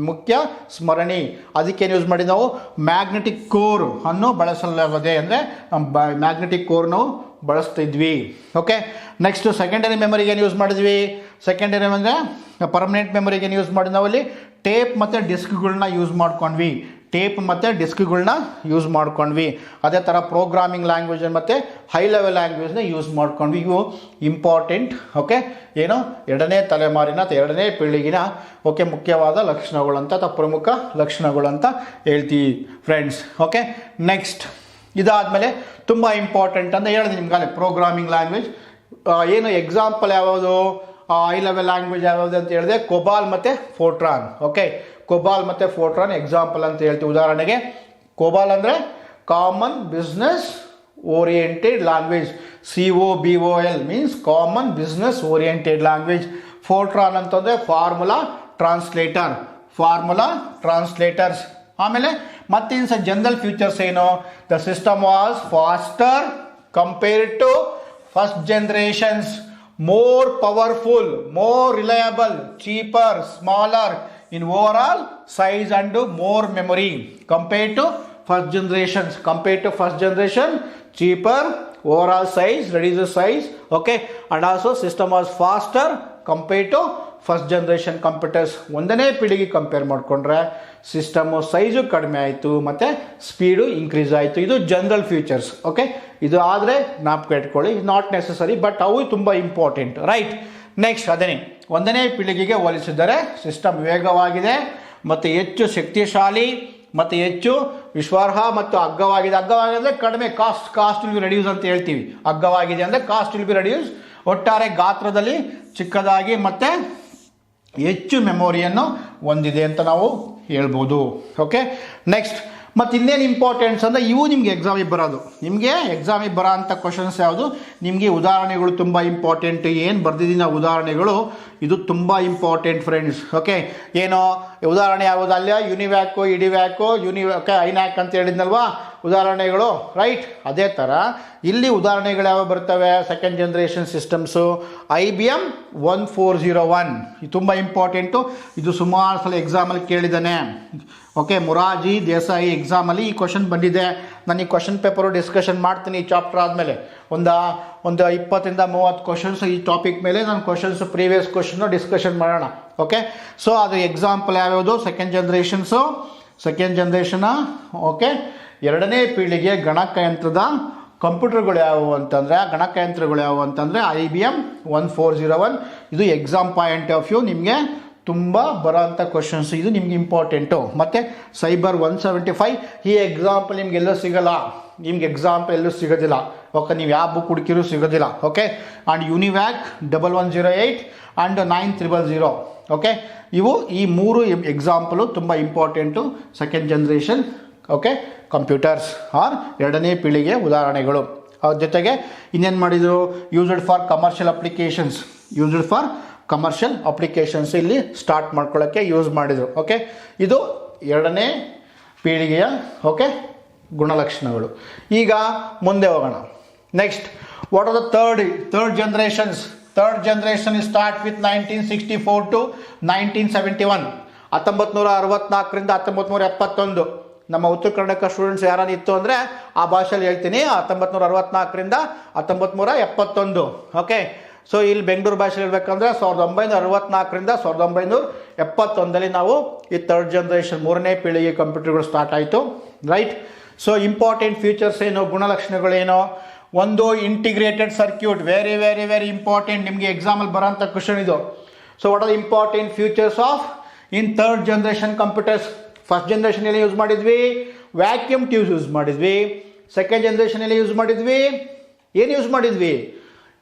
ಮುಖ್ಯ ಸ್ಮರಣಿ. ಅದಕ್ಕೇನು ಯೂಸ್ ಮಾಡಿ ನಾವು ಮ್ಯಾಗ್ನೆಟಿಕ್ ಕೋರ್ ಅನ್ನು ಬಳಸಲಾಗಿದೆ. ಅಂದರೆ ಮ್ಯಾಗ್ನೆಟಿಕ್ ಕೋರ್ ನಾವು ಬಳಸ್ತಿದ್ವಿ. ಓಕೆ, ನೆಕ್ಸ್ಟ್ ಸೆಕೆಂಡರಿ ಮೆಮೊರಿಗೆ ಏನು ಯೂಸ್ ಮಾಡಿದ್ವಿ? ಸೆಕೆಂಡರಿ ಅಂದರೆ ಪರ್ಮನೆಂಟ್ ಮೆಮೊರಿಗೆ ಏನು ಯೂಸ್ ಮಾಡಿದ್ವಿ? ನಾವಲ್ಲಿ ಟೇಪ್ ಮತ್ತು ಡಿಸ್ಕ್ಗಳನ್ನ ಯೂಸ್ ಮಾಡ್ಕೊಂಡ್ವಿ. ಅದೇ ಥರ ಪ್ರೋಗ್ರಾಮಿಂಗ್ ಲ್ಯಾಂಗ್ವೇಜ್ ಮತ್ತು ಹೈ ಲೆವೆಲ್ ಲ್ಯಾಂಗ್ವೇಜ್ನ ಯೂಸ್ ಮಾಡ್ಕೊಂಡ್ವಿ. ಇವು ಇಂಪಾರ್ಟೆಂಟ್. ಓಕೆ, ಏನು? ಎರಡನೇ ತಲೆಮಾರಿನ ಅಥವಾ ಎರಡನೇ ಪೀಳಿಗಿನ ಓಕೆ ಮುಖ್ಯವಾದ ಲಕ್ಷಣಗಳಂತ ಅಥವಾ ಪ್ರಮುಖ ಲಕ್ಷಣಗಳಂತ ಹೇಳ್ತೀವಿ ಫ್ರೆಂಡ್ಸ್. ಓಕೆ, ನೆಕ್ಸ್ಟ್ ಇದಾದಮೇಲೆ ತುಂಬ ಇಂಪಾರ್ಟೆಂಟ್ ಅಂತ ಹೇಳಿದೆ ನಿಮ್ಗಾಲೆ ಪ್ರೋಗ್ರಾಮಿಂಗ್ ಲ್ಯಾಂಗ್ವೇಜ್. ಏನು ಎಕ್ಸಾಂಪಲ್ ಯಾವುದು? ಹೈ ಲೆವೆಲ್ ಲ್ಯಾಂಗ್ವೇಜ್ ಯಾವುದು ಅಂತ ಹೇಳಿದೆ? ಕೊಬಾಲ್ ಮತ್ತು ಫೋರ್ಟ್ರಾನ್. ಓಕೆ, ಕೊಬಾಲ್ ಮತ್ತು ಫೋರ್ಟ್ರಾನ್ ಎಕ್ಸಾಂಪಲ್ ಅಂತ ಹೇಳ್ತೀವಿ. ಉದಾಹರಣೆಗೆ ಕೊಬಾಲ್ ಅಂದರೆ common business oriented language. COBOL means common business oriented language. FORTRAN ಅಂತಂದರೆ ಫಾರ್ಮುಲಾ ಟ್ರಾನ್ಸ್ಲೇಟರ್ಸ್. ಆಮೇಲೆ ಮತ್ತೇನು ಸರ್ ಜನರಲ್ ಫೀಚರ್ಸ್ ಏನು? The system was faster compared to first generations, more powerful, more reliable, cheaper, smaller in overall size and more memory compared to first generation, cheaper, overall size, reduced size. Okay, and also system was faster compared to first generation computers. ಒಂದನೇ ಪೀಳಿಗೆ compare ಮಾಡಿಕೊಂಡ್ರೆ system size ಕಡಿಮೆ ಆಯಿತು ಮತ್ತು speed increase ಆಯಿತು. ಇದು general features. Okay, ಇದು ಆದರೆ ಜ್ಞಾಪಕ ಇಟ್ಕೊಳ್ಳಿ, ನಾಟ್ ನೆಸಸರಿ, ಬಟ್ ಅವು ತುಂಬ ಇಂಪಾರ್ಟೆಂಟ್. ರೈಟ್, ನೆಕ್ಸ್ಟ್ ಅದೇ ಒಂದನೇ ಪೀಳಿಗೆಗೆ ಹೋಲಿಸಿದರೆ ಸಿಸ್ಟಮ್ ವೇಗವಾಗಿದೆ ಮತ್ತು ಹೆಚ್ಚು ಶಕ್ತಿಶಾಲಿ ಮತ್ತು ಹೆಚ್ಚು ವಿಶ್ವಾರ್ಹ ಮತ್ತು ಅಗ್ಗವಾಗಿದೆ. ಅಂದರೆ ಕಡಿಮೆ ಕಾಸ್ಟ್ ವಿಲ್ ಬಿ ರೆಡ್ಯೂಸ್ ಅಂತ ಹೇಳ್ತೀವಿ. ಅಗ್ಗವಾಗಿದೆ ಅಂದರೆ ಕಾಸ್ಟ್ ವಿಲ್ ಬಿ ರೆಡ್ಯೂಸ್. ಒಟ್ಟಾರೆ ಗಾತ್ರದಲ್ಲಿ ಚಿಕ್ಕದಾಗಿ ಮತ್ತು ಹೆಚ್ಚು ಮೆಮೊರಿಯನ್ನು ಹೊಂದಿದೆ ಅಂತ ನಾವು ಹೇಳ್ಬೋದು. ಓಕೆ, ನೆಕ್ಸ್ಟ್ ಮತ್ತು ಇನ್ನೇನು ಇಂಪಾರ್ಟೆಂಟ್ಸ್ ಅಂದರೆ ಇವು ನಿಮಗೆ ಎಕ್ಸಾಮಿಗೆ ಬರೋ ಅಂಥ ಕ್ವಶನ್ಸ್ ಯಾವುದು? ನಿಮಗೆ ಉದಾಹರಣೆಗಳು ತುಂಬ ಇಂಪಾರ್ಟೆಂಟ್. ಏನು ಬರ್ದಿದ್ದೀನಿ ಆ ಉದಾಹರಣೆಗಳು, ಇದು ತುಂಬ ಇಂಪಾರ್ಟೆಂಟ್ ಫ್ರೆಂಡ್ಸ್. ಓಕೆ, ಏನೋ ಉದಾಹರಣೆ ಯಾವುದು? ಅಲ್ಲೇ ಯುನಿವ್ಯಾಕು, ಇಡಿವ್ಯಾಕು, ಐನ್ಯಾಕ್ ಅಂತ ಹೇಳಿದ್ನಲ್ವಾ ಉದಾಹರಣೆಗಳು. ರೈಟ್, ಅದೇ ಥರ ಇಲ್ಲಿ ಉದಾಹರಣೆಗಳು ಯಾವ ಬರ್ತವೆ? ಸೆಕೆಂಡ್ ಜನರೇಷನ್ ಸಿಸ್ಟಮ್ಸು, IBM 1401 ಇದು ತುಂಬ ಇಂಪಾರ್ಟೆಂಟು. ಇದು ಸುಮಾರು ಸಲ ಎಕ್ಸಾಮಲ್ಲಿ ಕೇಳಿದ್ದಾನೆ. ಓಕೆ, ಮೊರಾರ್ಜಿ ದೇಸಾಯಿ ಎಕ್ಸಾಮಲ್ಲಿ ಈ ಕ್ವಶನ್ ಬಂದಿದೆ. ನಾನು ಈ ಕ್ವಶನ್ ಪೇಪರು ಡಿಸ್ಕಷನ್ ಮಾಡ್ತೀನಿ ಈ ಚಾಪ್ಟರ್ ಆದಮೇಲೆ. ಒಂದು 20-30 ಕ್ವಶನ್ಸ್ ಈ ಟಾಪಿಕ್ ಮೇಲೆ ನಾನು ಪ್ರೀವಿಯಸ್ ಕ್ವಶನ್ನು ಡಿಸ್ಕಷನ್ ಮಾಡೋಣ. ಓಕೆ, ಸೊ ಅದು ಎಕ್ಸಾಂಪಲ್ ಯಾವ್ಯಾವುದು? Second generation. ಓಕೆ, ಎರಡನೇ ಪೀಳಿಗೆ ಗಣಕಯಂತ್ರದ ಕಂಪ್ಯೂಟರ್ಗಳು ಯಾವುವು ಅಂತಂದರೆ IBM 1401. ಇದು ಎಕ್ಸಾಮ್ ಪಾಯಿಂಟ್ ಆಫ್ ವ್ಯೂ ನಿಮಗೆ ತುಂಬ ಬರೋಂಥ ಕ್ವಶನ್ಸ್, ಇದು ನಿಮ್ಗೆ ಇಂಪಾರ್ಟೆಂಟು. ಮತ್ತು ಸೈಬರ್ 175 ಈ ಎಕ್ಸಾಂಪಲ್ ನಿಮ್ಗೆ ಎಲ್ಲೂ ಸಿಗೋದಿಲ್ಲ. ಓಕೆ, ನೀವು ಯಾವ ಬುಕ್ ಹುಡುಕಿರೂ ಸಿಗೋದಿಲ್ಲ. Okay, and ಯುನಿವ್ಯಾಕ್ 1108 and 9000. ಓಕೆ, ಈ ಮೂರು ಎಕ್ಸಾಂಪಲು ತುಂಬ important second generation okay computers are ಎರಡನೇ ಪೀಳಿಗೆ ಉದಾಹರಣೆಗಳು. ಅದ್ರ ಜೊತೆಗೆ ಇನ್ನೇನು ಮಾಡಿದರು? ಯೂಸ್ಡ್ ಫಾರ್ ಕಮರ್ಷಿಯಲ್ ಅಪ್ಲಿಕೇಶನ್ಸ್ ಇಲ್ಲಿ ಸ್ಟಾರ್ಟ್ ಮಾಡ್ಕೊಳ್ಳೋಕ್ಕೆ ಯೂಸ್ ಮಾಡಿದರು. ಓಕೆ, ಇದು ಎರಡನೇ ಪೀಳಿಗೆಯ ಓಕೆ ಗುಣಲಕ್ಷಣಗಳು. ಈಗ ಮುಂದೆ ಹೋಗೋಣ. Next, what are the third generations? Third generation start with 1964 to 1971. 1964ರಿಂದ 1971. ನಮ್ಮ ಉತ್ತರ ಕರ್ನಾಟಕ ಸ್ಟೂಡೆಂಟ್ಸ್ ಯಾರು ಇತ್ತು ಅಂದರೆ ಆ ಭಾಷೆಯಲ್ಲಿ ಹೇಳ್ತೀನಿ. 1964ರಿಂದ 1971. ಓಕೆ, ಸೊ ಇಲ್ಲಿ ಬೆಂಗಳೂರು ಭಾಷೆಯಲ್ಲಿ ಹೇಳ್ಬೇಕಂದ್ರೆ 1964ರಿಂದ 1971 ನಾವು ಈ ಥರ್ಡ್ ಜನರೇಷನ್ ಮೂರನೇ ಪೀಳಿಗೆ ಕಂಪ್ಯೂಟರ್ಗಳು ಸ್ಟಾರ್ಟ್ ಆಯಿತು. ರೈಟ್, ಸೊ ಇಂಪಾರ್ಟೆಂಟ್ ಫೀಚರ್ಸ್ ಏನು, ಗುಣಲಕ್ಷಣಗಳೇನು? ಒಂದು integrated circuit, very very very important, ನಿಮಗೆ ಎಕ್ಸಾಮಲ್ಲಿ ಬರೋಂಥ ಕ್ವಶನ್ ಇದು. So what are the important features of in third generation computers. First generation ಎಲ್ಲ ಯೂಸ್ ಮಾಡಿದ್ವಿ, ವ್ಯಾಕ್ಯೂಮ್ ಟ್ಯೂಬ್ಸ್ ಯೂಸ್ ಮಾಡಿದ್ವಿ. ಸೆಕೆಂಡ್ ಜನರೇಷನ್ ಎಲ್ಲ ಯೂಸ್ ಮಾಡಿದ್ವಿ, ಏನು ಯೂಸ್ ಮಾಡಿದ್ವಿ,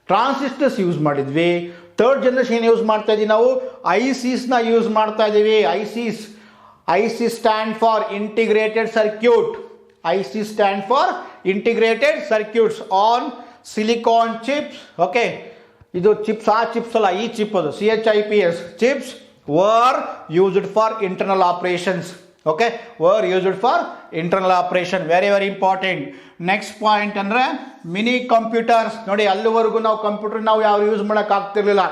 ಟ್ರಾನ್ಸಿಸ್ಟರ್ಸ್ ಯೂಸ್ ಮಾಡಿದ್ವಿ. ಥರ್ಡ್ ಜನರೇಷನ್ ಏನು ಯೂಸ್ ಮಾಡ್ತಾ ಇದ್ದೀವಿ ನಾವು, ಐಸಿಸ್ನ ಯೂಸ್ ಮಾಡ್ತಾ ಇದ್ದೀವಿ. IC stand for integrated circuit. IC stand for integrated circuits on silicon chips. Okay, ಇದು ಚಿಪ್ಸ್, ಆ ಚಿಪ್ಸ್ ಅಲ್ಲ, ಈ ಚಿಪ್ ಅದು CHIPS chips were used for internal operations. Okay, were used for internal operation. Very very important. Next point ಅಂದ್ರೆ mini computers. ನೋಡಿ, ಅಲ್ಲಿವರೆಗೂ ನಾವು computer ನಾವು ಯಾವ ಯೂಸ್ ಮಾಡಕ್ ಆಗ್ತಿರ್ಲಿಲ್ಲ.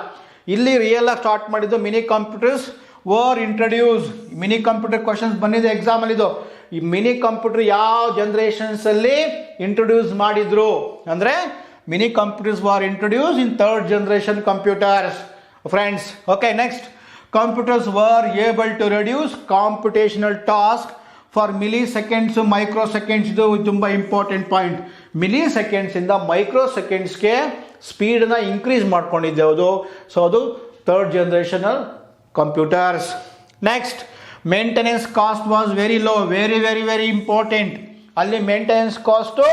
ಇಲ್ಲಿ ರಿಯಲ್ ಆಗಿ ಸ್ಟಾರ್ಟ್ ಮಾಡಿದ್ದು mini computers var introduce. Mini computer questions ಬಂದಿದೆ ಎಕ್ಸಾಮ್ ಅಲ್ಲಿ. ಇದು ಈ ಮಿನಿ ಕಂಪ್ಯೂಟರ್ ಯಾವ ಜನರೇಷನ್ಸ್ ಅಲ್ಲಿ ಇಂಟ್ರೊಡ್ಯೂಸ್ ಮಾಡಿದ್ರು ಅಂದ್ರೆ mini computers var introduce in third generation computers friends. Okay, next computers were able to reduce computational task for milliseconds to microseconds. ಇದು ತುಂಬಾ ಇಂಪಾರ್ಟೆಂಟ್ ಪಾಯಿಂಟ್. ಮಿಲಿಸೆಕೆಂಡ್ಸ್ ಇಂದ ಮೈಕ್ರೋಸೆಕೆಂಡ್ಸ್ಗೆ ಸ್ಪೀಡ್ನ ಇನ್ಕ್ರೀಸ್ ಮಾಡ್ಕೊಂಡಿದ್ದೆ ಅದು. ಸೊ ಅದು third generational computers. Next, maintenance cost was very low. Very very very important. ಅಲ್ಲಿ maintenance cost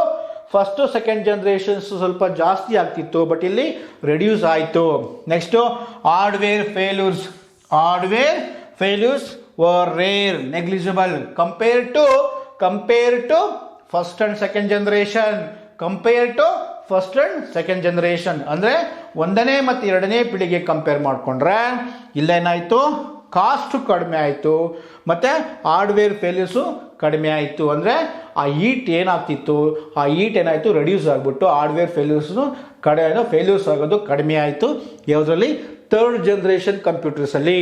first second generations ಸ್ವಲ್ಪ ಜಾಸ್ತಿ ಆಗ್ತಿತ್ತು, ಬಟ್ ಇಲ್ಲಿ ರೆಡ್ಯೂಸ್ ಆಯಿತು. Next, hardware failures. Hardware failures were rare, negligible compared to first and second generation. Compared to first and second generation ಅಂದ್ರೆ ಒಂದನೇ ಮತ್ತು ಎರಡನೇ ಪೀಳಿಗೆ ಕಂಪೇರ್ ಮಾಡಿಕೊಂಡ್ರೆ ಇಲ್ಲೇನಾಯಿತು, ಕಾಸ್ಟ್ ಕಡಿಮೆ ಆಯಿತು ಮತ್ತು ಹಾರ್ಡ್ವೇರ್ ಫೇಲ್ಯೂರ್ಸು ಕಡಿಮೆ ಆಯಿತು. ಅಂದರೆ ಆ ಈಟ್ ಏನಾಗ್ತಿತ್ತು, ಆ ಈಟ್ ಏನಾಯಿತು, ರೆಡ್ಯೂಸ್ ಆಗಿಬಿಟ್ಟು ಹಾರ್ಡ್ವೇರ್ ಫೇಲ್ಯೂರ್ಸ್ನು ಫೇಲ್ಯೂರ್ಸ್ ಆಗೋದು ಕಡಿಮೆ ಆಯಿತು. ಯಾವುದರಲ್ಲಿ, ಥರ್ಡ್ ಜನರೇಷನ್ ಕಂಪ್ಯೂಟರ್ಸಲ್ಲಿ.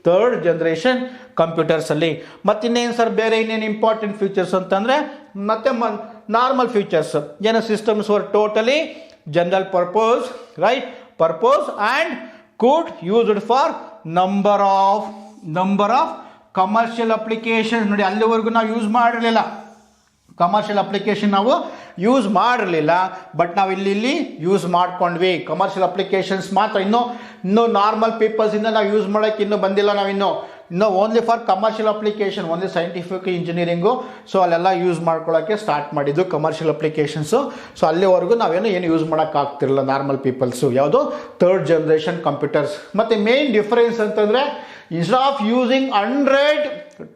ಥರ್ಡ್ ಜನರೇಷನ್ ಕಂಪ್ಯೂಟರ್ಸಲ್ಲಿ. ಮತ್ತು ಇನ್ನೇನು ಸರ್ ಬೇರೆ ಇನ್ನೇನು ಇಂಪಾರ್ಟೆಂಟ್ ಫೀಚರ್ಸ್ ಅಂತಂದರೆ ಮತ್ತೆ ನಾರ್ಮಲ್ ಫೀಚರ್ಸ್ ಏನು, systems were totally general purpose, right, purpose and could used for number of commercial application. ನೋಡಿ, ಅಲ್ಲಿವರೆಗೂ ನಾವು ಯೂಸ್ ಮಾಡಿರಲಿಲ್ಲ, ಕಮರ್ಷಿಯಲ್ ಅಪ್ಲಿಕೇಶನ್ ನಾವು ಯೂಸ್ ಮಾಡಿರಲಿಲ್ಲ, ಬಟ್ ನಾವು ಇಲ್ಲಿ ಯೂಸ್ ಮಾಡ್ಕೊಂಡ್ವಿ. ಕಮರ್ಷಿಯಲ್ ಅಪ್ಲಿಕೇಶನ್ಸ್ ಮಾತ್ರ ಇನ್ನೂ ನಾರ್ಮಲ್ ಪೀಪಲ್ಸಿಂದ ನಾವು ಯೂಸ್ ಮಾಡೋಕ್ಕೆ ಇನ್ನೂ ಬಂದಿಲ್ಲ. ನಾವಿನ್ನೂ only for commercial application, only scientific engineering. So ಅಲ್ಲೆಲ್ಲ ಯೂಸ್ ಮಾಡ್ಕೊಳ್ಳೋಕ್ಕೆ ಸ್ಟಾರ್ಟ್ ಮಾಡಿದ್ದು ಕಮರ್ಷಿಯಲ್ ಅಪ್ಲಿಕೇಶನ್ಸು. ಸೊ ಅಲ್ಲಿವರೆಗೂ ನಾವೇನು ಯೂಸ್ ಮಾಡೋಕ್ಕಾಗ್ತಿರಲಿಲ್ಲ ನಾರ್ಮಲ್ ಪೀಪಲ್ಸು. ಯಾವುದು, ಥರ್ಡ್ ಜನರೇಷನ್ ಕಂಪ್ಯೂಟರ್ಸ್. ಮತ್ತು ಮೇನ್ ಡಿಫರೆನ್ಸ್ ಅಂತಂದರೆ, instead of using 100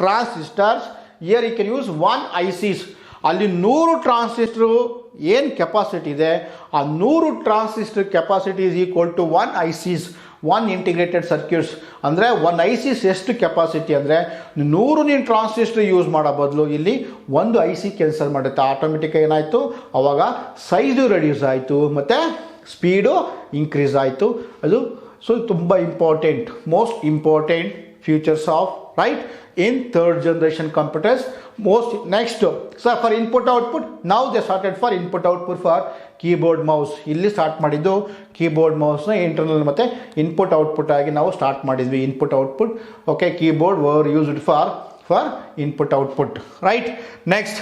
transistors, here you can use 1 ICs. ಅಲ್ಲಿ 100 ಟ್ರಾನ್ಸಿಸ್ಟರು ಏನು ಕೆಪಾಸಿಟಿ ಇದೆ, ಆ 100 transistor capacity is equal to 1 ICs, 1 integrated circuits. ಅಂದರೆ 1 ICs ಎಷ್ಟು ಕೆಪಾಸಿಟಿ ಅಂದರೆ 100 ನೀನು ಟ್ರಾನ್ಸಿಸ್ಟರ್ ಯೂಸ್ ಮಾಡೋ ಬದಲು ಇಲ್ಲಿ 1 IC ಕೆಲಸ ಮಾಡುತ್ತೆ. ಆಟೋಮೆಟಿಕ್ ಏನಾಯಿತು, ಅವಾಗ ಸೈಜು ರೆಡ್ಯೂಸ್ ಆಯಿತು ಮತ್ತು ಸ್ಪೀಡು ಇನ್ಕ್ರೀಸ್ ಆಯಿತು. ಅದು ಸೊ ತುಂಬ important, most important features of right in third generation computers. Most next, sir, for input output, now they started for input output for keyboard mouse. ಇಲ್ಲಿ start ಮಾಡಿದ್ದು keyboard ಮೌಸ್ನ internal ಮತ್ತು input output ಆಗಿ ನಾವು start ಮಾಡಿದ್ವಿ. Input output, okay, keyboard var used for input output, right. Next,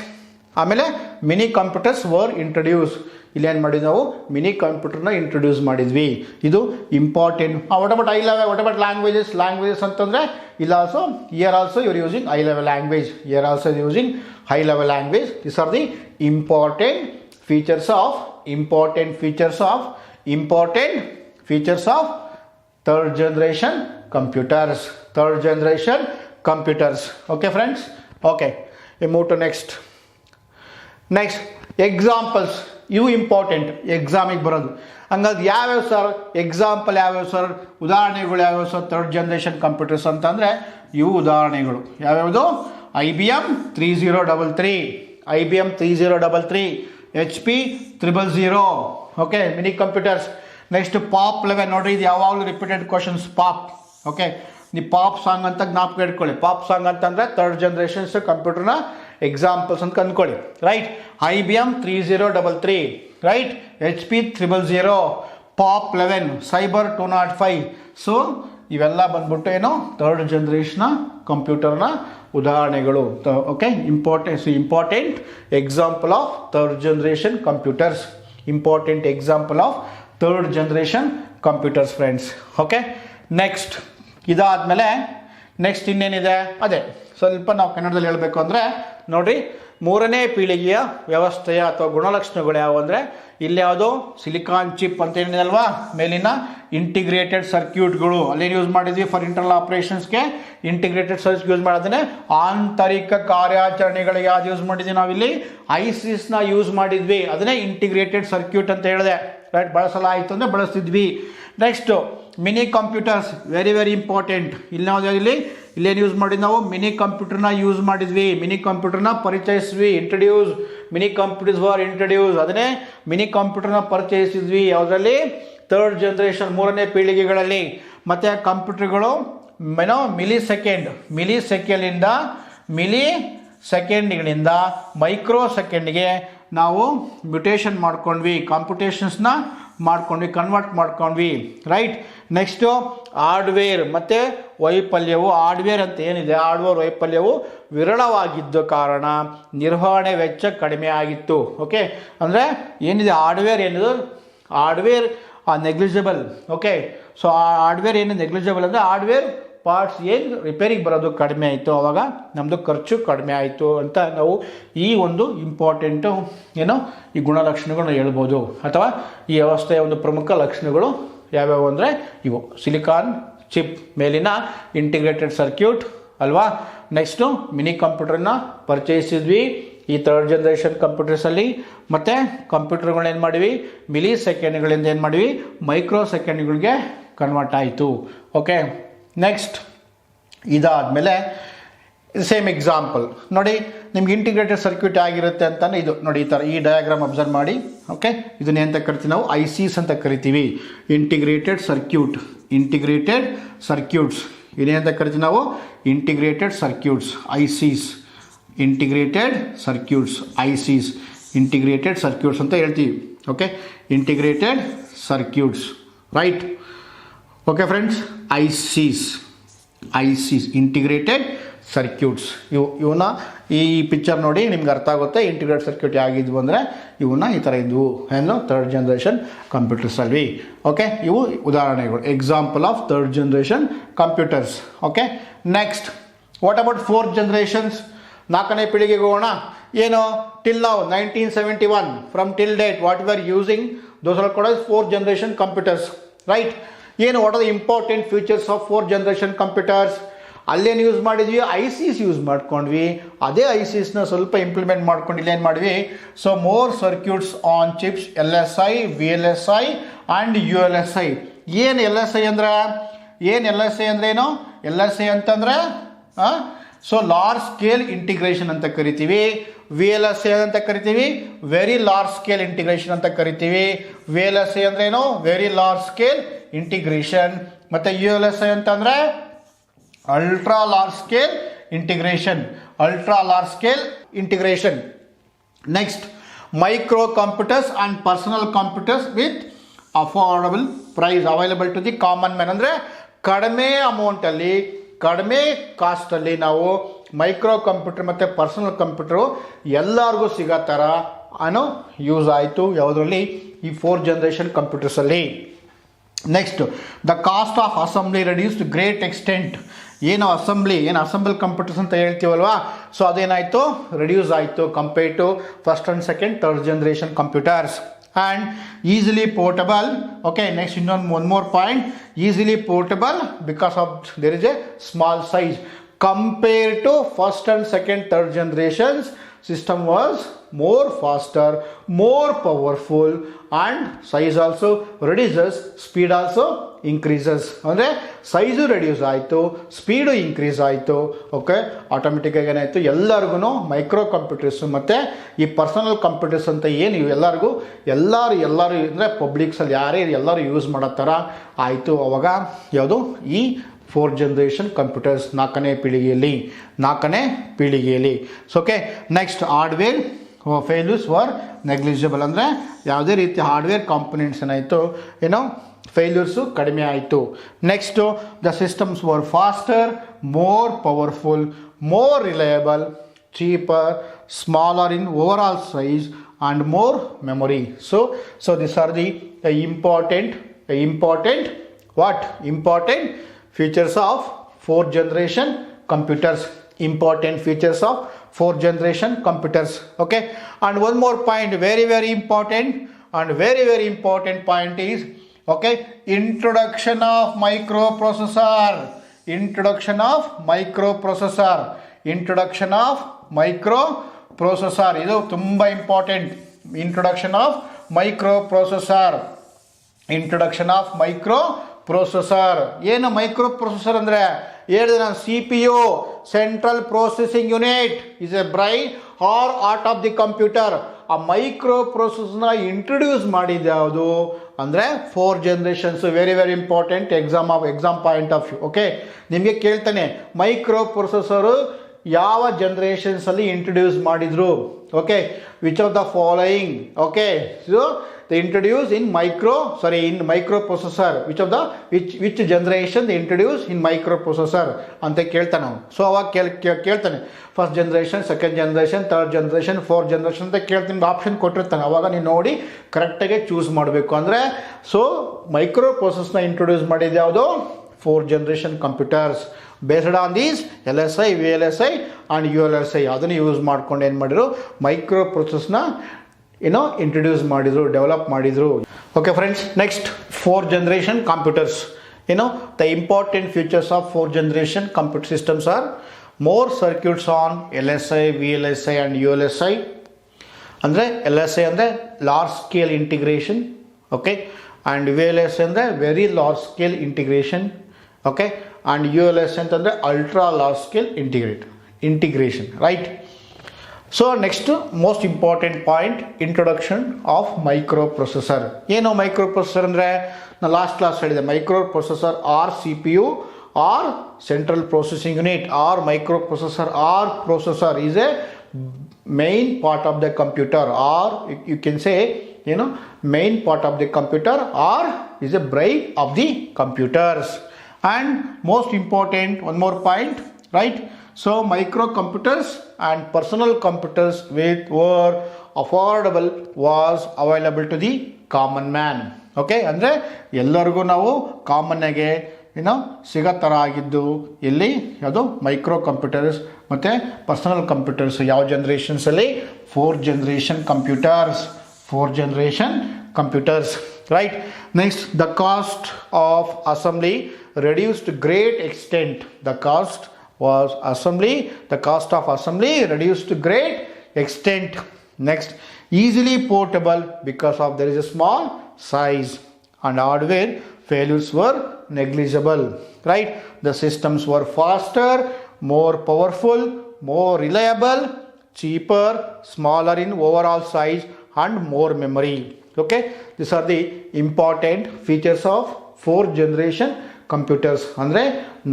ಆಮೇಲೆ mini computers var introduce. ಇಲ್ಲಿ ಏನು ಮಾಡಿದ್ವಿ ನಾವು, ಮಿನಿ ಕಂಪ್ಯೂಟರ್ನ ಇಂಟ್ರೊಡ್ಯೂಸ್ ಮಾಡಿದ್ವಿ. ಇದು important. What about I level, what about languages ಅಂತಂದರೆ ಇಲ್ಲಿ also, year also your using I level language, year also using high level language. This are the important features of third generation computers. Okay friends, okay, we move to next examples. ಇವು important, ಎಕ್ಸಾಮಿಗೆ ಬರೋದು. ಹಂಗಾಗಿ ಯಾವ್ಯಾವ sir example, ಯಾವ್ಯಾವ sir ಉದಾಹರಣೆಗಳು, ಯಾವ್ಯಾವ sir third generation computers ಅಂತಂದರೆ ಇವು ಉದಾಹರಣೆಗಳು ಯಾವ್ಯಾವುದು, IBM 3033, HP 000, okay, mini computers. Next pop 11. ನೋಡಿರಿ, ಇದು ಯಾವಾಗಲೂ ರಿಪೀಟೆಡ್ ಕ್ವಶನ್ಸ್. ಪಾಪ್, ಓಕೆ, ನೀವು ಪಾಪ್ ಸಾಂಗ್ ಅಂತ ಜ್ಞಾಪಕ ಇಟ್ಕೊಳ್ಳಿ. ಪಾಪ್ ಸಾಂಗ್ ಅಂತಂದರೆ ಥರ್ಡ್ ಜನರೇಷನ್ಸ್ ಕಂಪ್ಯೂಟರ್ನ ಎಕ್ಸಾಂಪಲ್ಸ್ ಅಂತ ಅಂದ್ಕೊಳ್ಳಿ, right. IBM 3033, right. HP 000, pop 11, cyber 205. So ಇವೆಲ್ಲ ಬಂದ್ಬಿಟ್ಟು ಏನು, ಥರ್ಡ್ ಜನರೇಷನ್ನ ಕಂಪ್ಯೂಟರ್ನ ಉದಾಹರಣೆಗಳು. Okay, important example of third generation computers. Friends. Okay, next ಇದಾದಮೇಲೆ ನೆಕ್ಸ್ಟ್ ಇನ್ನೇನಿದೆ ಅದೇ ಸ್ವಲ್ಪ ನಾವು ಕನ್ನಡದಲ್ಲಿ ಹೇಳಬೇಕು ಅಂದರೆ ನೋಡಿರಿ, ಮೂರನೇ ಪೀಳಿಗೆಯ ವ್ಯವಸ್ಥೆಯ ಅಥವಾ ಗುಣಲಕ್ಷಣಗಳು ಯಾವುವು ಅಂದರೆ ಇಲ್ಲಿ ಯಾವುದು ಸಿಲಿಕಾನ್ ಚಿಪ್ ಅಂತ ಏನಿದೆ ಅಲ್ವಾ, ಮೇಲಿನ ಇಂಟಿಗ್ರೇಟೆಡ್ ಸರ್ಕ್ಯೂಟ್ಗಳು ಅಲ್ಲೇನು ಯೂಸ್ ಮಾಡಿದ್ವಿ ಫಾರ್ ಇಂಟರ್ನಲ್ ಆಪರೇಷನ್ಸ್ಗೆ, ಇಂಟಿಗ್ರೇಟೆಡ್ ಸರ್ಕ್ಯೂಟ್ ಯೂಸ್ ಮಾಡೋದನ್ನೇ. ಆಂತರಿಕ ಕಾರ್ಯಾಚರಣೆಗಳಿಗೆ ಯಾವ್ದು ಯೂಸ್ ಮಾಡಿದ್ವಿ ನಾವಿಲ್ಲಿ, ಐಸಿಸ್ನ ಯೂಸ್ ಮಾಡಿದ್ವಿ, ಅದನ್ನೇ ಇಂಟಿಗ್ರೇಟೆಡ್ ಸರ್ಕ್ಯೂಟ್ ಅಂತ ಹೇಳಿದೆ. ರೈಟ್, ಬಳಸಲಾಯಿತು ಅಂದರೆ ಬಳಸ್ತಿದ್ವಿ. Next mini computers, very very important. ಇಲ್ಲಿ ನಾವು ಇಲ್ಲೇನು ಯೂಸ್ ಮಾಡಿದ್ವಿ ನಾವು, ಮಿನಿ ಕಂಪ್ಯೂಟರ್ನ ಯೂಸ್ ಮಾಡಿದ್ವಿ, ಮಿನಿ ಕಂಪ್ಯೂಟರ್ನ ಪರಿಚಯಿಸಿದ್ವಿ, introduce, mini computers for introduce, ಅದನ್ನೇ ಮಿನಿ ಕಂಪ್ಯೂಟರ್ನ ಪರಿಚಯಿಸಿದ್ವಿ. ಯಾವುದರಲ್ಲಿ, ಥರ್ಡ್ ಜನರೇಷನ್, ಮೂರನೇ ಪೀಳಿಗೆಗಳಲ್ಲಿ. ಮತ್ತು ಕಂಪ್ಯೂಟರ್ಗಳು ಮಿಲಿ ಸೆಕೆಂಡ್ಗಳಿಂದ ಮೈಕ್ರೋ ಸೆಕೆಂಡ್ಗೆ ನಾವು ಮ್ಯುಟೇಷನ್ ಮಾಡ್ಕೊಂಡ್ವಿ, ಕಾಂಪ್ಯೂಟೇಷನ್ಸ್ನ ಮಾಡ್ಕೊಂಡ್ವಿ, ಕನ್ವರ್ಟ್ ಮಾಡ್ಕೊಂಡ್ವಿ. ರೈಟ್, ನೆಕ್ಸ್ಟು ಹಾರ್ಡ್ವೇರ್ ಮತ್ತು ವೈಫಲ್ಯವು, ಹಾರ್ಡ್ವೇರ್ ಅಂತ ಏನಿದೆ, ಹಾರ್ಡ್ವೇರ್ ವೈಫಲ್ಯವು ವಿರಳವಾಗಿದ್ದ ಕಾರಣ ನಿರ್ವಹಣೆ ವೆಚ್ಚ ಕಡಿಮೆ ಆಗಿತ್ತು. ಓಕೆ, ಅಂದರೆ ಏನಿದೆ ಹಾರ್ಡ್ವೇರ್ ಏನಿದೆ, ಹಾರ್ಡ್ವೇರ್ ನೆಗ್ಲಿಜಿಬಲ್. ಓಕೆ, ಸೊ ಆ ಹಾರ್ಡ್ವೇರ್ ಏನು ನೆಗ್ಲಿಜಿಬಲ್ ಅಂದರೆ ಹಾರ್ಡ್ವೇರ್ ಪಾರ್ಟ್ಸ್ ಏನು ರಿಪೇರಿಗೆ ಬರೋದು ಕಡಿಮೆ ಆಯಿತು, ಆವಾಗ ನಮ್ಮದು ಖರ್ಚು ಕಡಿಮೆ ಆಯಿತು ಅಂತ ನಾವು ಈ ಒಂದು ಇಂಪಾರ್ಟೆಂಟು ಏನೋ ಈ ಗುಣಲಕ್ಷಣಗಳನ್ನ ಹೇಳ್ಬೋದು. ಅಥವಾ ಈ ವ್ಯವಸ್ಥೆಯ ಒಂದು ಪ್ರಮುಖ ಲಕ್ಷಣಗಳು ಯಾವ್ಯಾವು ಅಂದರೆ ಇವು, ಸಿಲಿಕಾನ್ ಚಿಪ್ ಮೇಲಿನ ಇಂಟಿಗ್ರೇಟೆಡ್ ಸರ್ಕ್ಯೂಟ್ ಅಲ್ವಾ. ನೆಕ್ಸ್ಟು ಮಿನಿ ಕಂಪ್ಯೂಟರ್ನ ಪರಿಚಯಿಸಿದ್ವಿ ಈ ಥರ್ಡ್ ಜನರೇಷನ್ ಕಂಪ್ಯೂಟರ್ಸಲ್ಲಿ. ಮತ್ತು ಕಂಪ್ಯೂಟರ್ಗಳನ್ನ ಏನು ಮಾಡಿವಿ, ಮಿಲಿ ಸೆಕೆಂಡ್ಗಳಿಂದ ಏನು ಮಾಡಿವಿ, ಮೈಕ್ರೋ ಸೆಕೆಂಡ್ಗಳಿಗೆ ಕನ್ವರ್ಟ್ ಆಯಿತು. ಓಕೆ, ನೆಕ್ಸ್ಟ್ ಇದಾದಮೇಲೆ ಸೇಮ್ ಎಕ್ಸಾಂಪಲ್ ನೋಡಿ, ನಿಮ್ಗೆ ಇಂಟಿಗ್ರೇಟೆಡ್ ಸರ್ಕ್ಯೂಟ್ ಆಗಿರುತ್ತೆ ಅಂತಲೇ ಇದು ನೋಡಿ, ಈ ಥರ ಈ ಡಯಾಗ್ರಾಮ್ ಅಬ್ಸರ್ವ್ ಮಾಡಿ. ಓಕೆ, ಇದನ್ನೇ ಅಂತ ಕರಿತೀವಿ ನಾವು, ಐಸಿಸ್ ಅಂತ ಕರಿತೀವಿ, ಇಂಟಿಗ್ರೇಟೆಡ್ ಸರ್ಕ್ಯೂಟ್ಸ್. ಇದೇ ಅಂತ ಕರಿತೀವಿ ನಾವು, integrated circuits, ISIS, integrated circuits ಅಂತ ಹೇಳ್ತೀವಿ. Okay, integrated circuits. Right, okay friends, ISIS integrated circuits. ಇವನ್ನ ಈ ಪಿಕ್ಚರ್ ನೋಡಿ ನಿಮ್ಗೆ ಅರ್ಥ ಆಗುತ್ತೆ, ಇಂಟಿಗ್ರೇಟೆಡ್ ಸರ್ಕ್ಯೂಟ್ ಆಗಿದ್ವು ಅಂದರೆ ಇವನ್ನ ಈ ಥರ ಇದ್ವು ಏನು ಥರ್ಡ್ ಜನರೇಷನ್ ಕಂಪ್ಯೂಟರ್ಸಲ್ಲಿ. ಓಕೆ, ಇವು ಉದಾಹರಣೆಗಳು, example of third generation computers. Okay, next what about fourth generations, ನಾಲ್ಕನೇ ಪೀಳಿಗೆಗೆ ಹೋಗೋಣ. ಏನು, ಟಿಲ್ ನಾವು 1971 from till date what we are using, those are called fourth generation computers. Right, ಏನು, what are the important features of fourth generation computers, ಅಲ್ಲೇನು use ಮಾಡಿದ್ವಿ, ICs use ಮಾಡ್ಕೊಂಡ್ವಿ. ಅದೇ ಐಸಿಸ್ನ ಸ್ವಲ್ಪ ಇಂಪ್ಲಿಮೆಂಟ್ ಮಾಡ್ಕೊಂಡು ಇಲ್ಲೇನು ಮಾಡಿದ್ವಿ, so more circuits on chips, LSI, VLSI and ULSI. ಏನು LSI ಅಂದ್ರೆ ಏನು, LSI ಅಂತಂದರೆ ಸೊ ಲಾರ್ಜ್ ಸ್ಕೇಲ್ ಇಂಟಿಗ್ರೇಷನ್ ಅಂತ ಕರಿತೀವಿ. VLSI ಅಂತ ಕರಿತೀವಿ, ವೆರಿ ಲಾರ್ಜ್ ಸ್ಕೇಲ್ ಇಂಟಿಗ್ರೇಷನ್ ಅಂತ ಕರಿತೀವಿ. VLSI ಅಂದ್ರೆ ಏನು, ವೆರಿ ಲಾರ್ಜ್ ಸ್ಕೇಲ್ ಇಂಟಿಗ್ರೇಷನ್. ಮತ್ತು ULSI ಅಂತಂದರೆ ultra large scale integration. Next, micro computers and personal computers with affordable price available to the common man. ಅಂದರೆ ಕಡಿಮೆ ಅಮೌಂಟಲ್ಲಿ, ಕಡಿಮೆ ಕಾಸ್ಟಲ್ಲಿ ನಾವು ಮೈಕ್ರೋ ಕಂಪ್ಯೂಟರ್ ಮತ್ತು ಪರ್ಸನಲ್ ಕಂಪ್ಯೂಟರು ಎಲ್ಲರಿಗೂ ಸಿಗೋ ಥರ ಯೂಸ್ ಆಯಿತು ಯಾವುದರಲ್ಲಿ, ಈ ಫೋರ್ತ್ ಜನರೇಷನ್ ಕಂಪ್ಯೂಟರ್ಸಲ್ಲಿ. Next, the cost of assembly reduced great extent. Assemble computers ಅಂತ ಹೇಳ್ತೀವಲ್ವಾ, ಸೊ ಅದೇನಾಯಿತು, ರೆಡ್ಯೂಸ್ ಆಯಿತು compare to first and second third generation computers. And easily portable. Okay, next one more point, easily portable because of there is a small size compared to first and second third generations. System was more faster, more powerful, and size also reduces, speed also increases. ಅಂದರೆ size reduce ಆಯಿತು, speed increase ಆಯಿತು. Okay, ಆಟೋಮೆಟಿಕ್ಕಾಗಿ ಏನಾಯಿತು, ಎಲ್ಲರಿಗೂ micro computers ಮತ್ತು ಈ personal computers ಅಂತ ಏನು ಎಲ್ಲರೂ ಅಂದರೆ ಪಬ್ಲಿಕ್ಸಲ್ಲಿ ಯಾರೇ ಎಲ್ಲರೂ ಯೂಸ್ ಮಾಡೋ ಥರ ಆಯಿತು. ಅವಾಗ ಯಾವುದು, ಈ ಫೋರ್ತ್ ಜನರೇಷನ್ ಕಂಪ್ಯೂಟರ್ಸ್ ನಾಲ್ಕನೇ ಪೀಳಿಗೆಯಲ್ಲಿ. So okay, next, hardware failures var negligible. ಅಂದರೆ ಯಾವುದೇ ರೀತಿ ಹಾರ್ಡ್ವೇರ್ ಕಾಂಪೊನೆಂಟ್ಸ್ ಏನಾಯಿತು, ಫೇಲ್ಯೂರ್ಸು ಕಡಿಮೆ ಆಯಿತು. Next, the systems var faster, more powerful, more reliable, cheaper, smaller in overall size and more memory. So this are the important features of fourth generation computers. Important features of fourth generation computers. Okay, and one more point, very important and very important point is, okay, introduction of microprocessor. Introduction of microprocessor. Introduction of microprocessor. ಇದು ತುಂಬ important. Introduction of microprocessor. Introduction of microprocessor. ಏನು microprocessor ಅಂದರೆ ಹೇಳಿದೆ ನಾನು, C P U, central processing unit, is a brain or heart of the computer. ಆ micro ಪ್ರೊಸೆಸ್ನ introduce ಮಾಡಿದ್ದು ಯಾವುದು ಅಂದರೆ four generations. Very important exam point of view. Okay, ನಿಮಗೆ ಕೇಳ್ತಾನೆ ಮೈಕ್ರೋ ಪ್ರೊಸೆಸರು ಯಾವ ಜನರೇಷನ್ಸಲ್ಲಿ ಇಂಟ್ರೊಡ್ಯೂಸ್ ಮಾಡಿದ್ರು. Okay, which of the following. Okay, so they introduce in microprocessor, which generation they introduce in microprocessor ಅಂತ ಕೇಳ್ತಾನೆ ನಾವು. ಸೊ ಅವಾಗ ಕೇಳ್ತಾನೆ first generation, second generation, third generation, fourth generation ಅಂತ ಕೇಳ್ತೀನಿ. ಆಪ್ಷನ್ ಕೊಟ್ಟಿರ್ತಾನೆ, ಅವಾಗ ನೀವು ನೋಡಿ ಕರೆಕ್ಟಾಗಿ ಚೂಸ್ ಮಾಡಬೇಕು. ಅಂದರೆ ಸೊ ಮೈಕ್ರೋಪ್ರೊಸೆಸ್ನ ಇಂಟ್ರೊಡ್ಯೂಸ್ ಮಾಡಿದ್ದು ಯಾವುದು, fourth generation computers based on these LSI, VLSI and ULSI. ಅದನ್ನು ಯೂಸ್ ಮಾಡ್ಕೊಂಡು ಏನು ಮಾಡಿದ್ರು, ಮೈಕ್ರೋಪ್ರೊಸೆಸ್ನ ಇಂಟ್ರೊಡ್ಯೂಸ್ ಮಾಡಿದ್ರು, ಡೆವಲಪ್ ಮಾಡಿದ್ರು. Okay friends, next fourth generation computers. The important features of fourth generation computer systems are more circuits on LSI, VLSI and ULSI. ಅಂದರೆ LSI ಅಂದರೆ large scale integration. Okay, and VLSI ಅಂದರೆ very large scale integration. Okay, and ULSI ಅಂತಂದರೆ ultra large scale integration. Right. So next most important point, introduction of microprocessor. ಏನು microprocessor ಅಂದರೆ, ನಾನು last class ಹೇಳಿದೆ, microprocessor or CPU or central processing unit or microprocessor or processor is a main part of the computer, or you can say main part of the computer, or is a brain of the computers. And most important, one more point, right? So microcomputers and personal computers were affordable, was available to the common man. Okay, ಅಂದರೆ ಎಲ್ಲರಿಗೂ ನಾವು common ಆಗಿ ಸಿಗೋ ಥರ ಆಗಿದ್ದು ಇಲ್ಲಿ ಯಾವುದು micro computers ಮತ್ತು ಪರ್ಸನಲ್ ಕಂಪ್ಯೂಟರ್ಸ್. ಯಾವ ಜನರೇಷನ್ಸಲ್ಲಿ, fourth generation computers. Fourth generation computers. Right. Next, the cost of assembly reduced to great extent. The cost of assembly reduced to great extent. Next, easily portable because of there is a small size, and hardware failures were negligible. Right. The systems were faster, more powerful, more reliable, cheaper, smaller in overall size and more memory. Okay, these are the important features of fourth generation computers. ಅಂದರೆ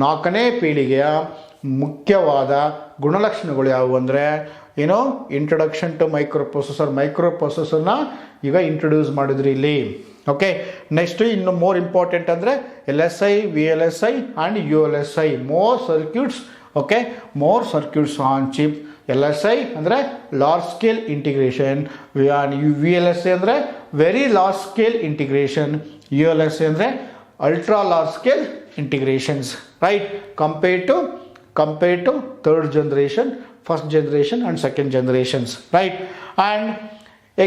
ನಾಲ್ಕನೇ ಪೀಳಿಗೆಯ ಮುಖ್ಯವಾದ ಗುಣಲಕ್ಷಣಗಳು ಯಾವುವು ಅಂದರೆ introduction to ಮೈಕ್ರೋಪ್ರೊಸೆಸರ್ನ ಈಗ introduce ಮಾಡಿದ್ರಿ ಇಲ್ಲಿ. ಓಕೆ, ನೆಕ್ಸ್ಟ್ ಇನ್ನು ಮೋರ್ ಇಂಪಾರ್ಟೆಂಟ್ ಅಂದರೆ LSI, VLSI and ULSI. More circuits. Okay, more circuits on chip. LSI ಅಂದರೆ ಲಾರ್ಜ್ ಸ್ಕೇಲ್ ಇಂಟಿಗ್ರೇಷನ್, VLSI ಅಂದರೆ very large scale integration, ULSI ಅಂದರೆ ultra large scale integrations. Right. Compared to third generation, first generation and second generations. Right. And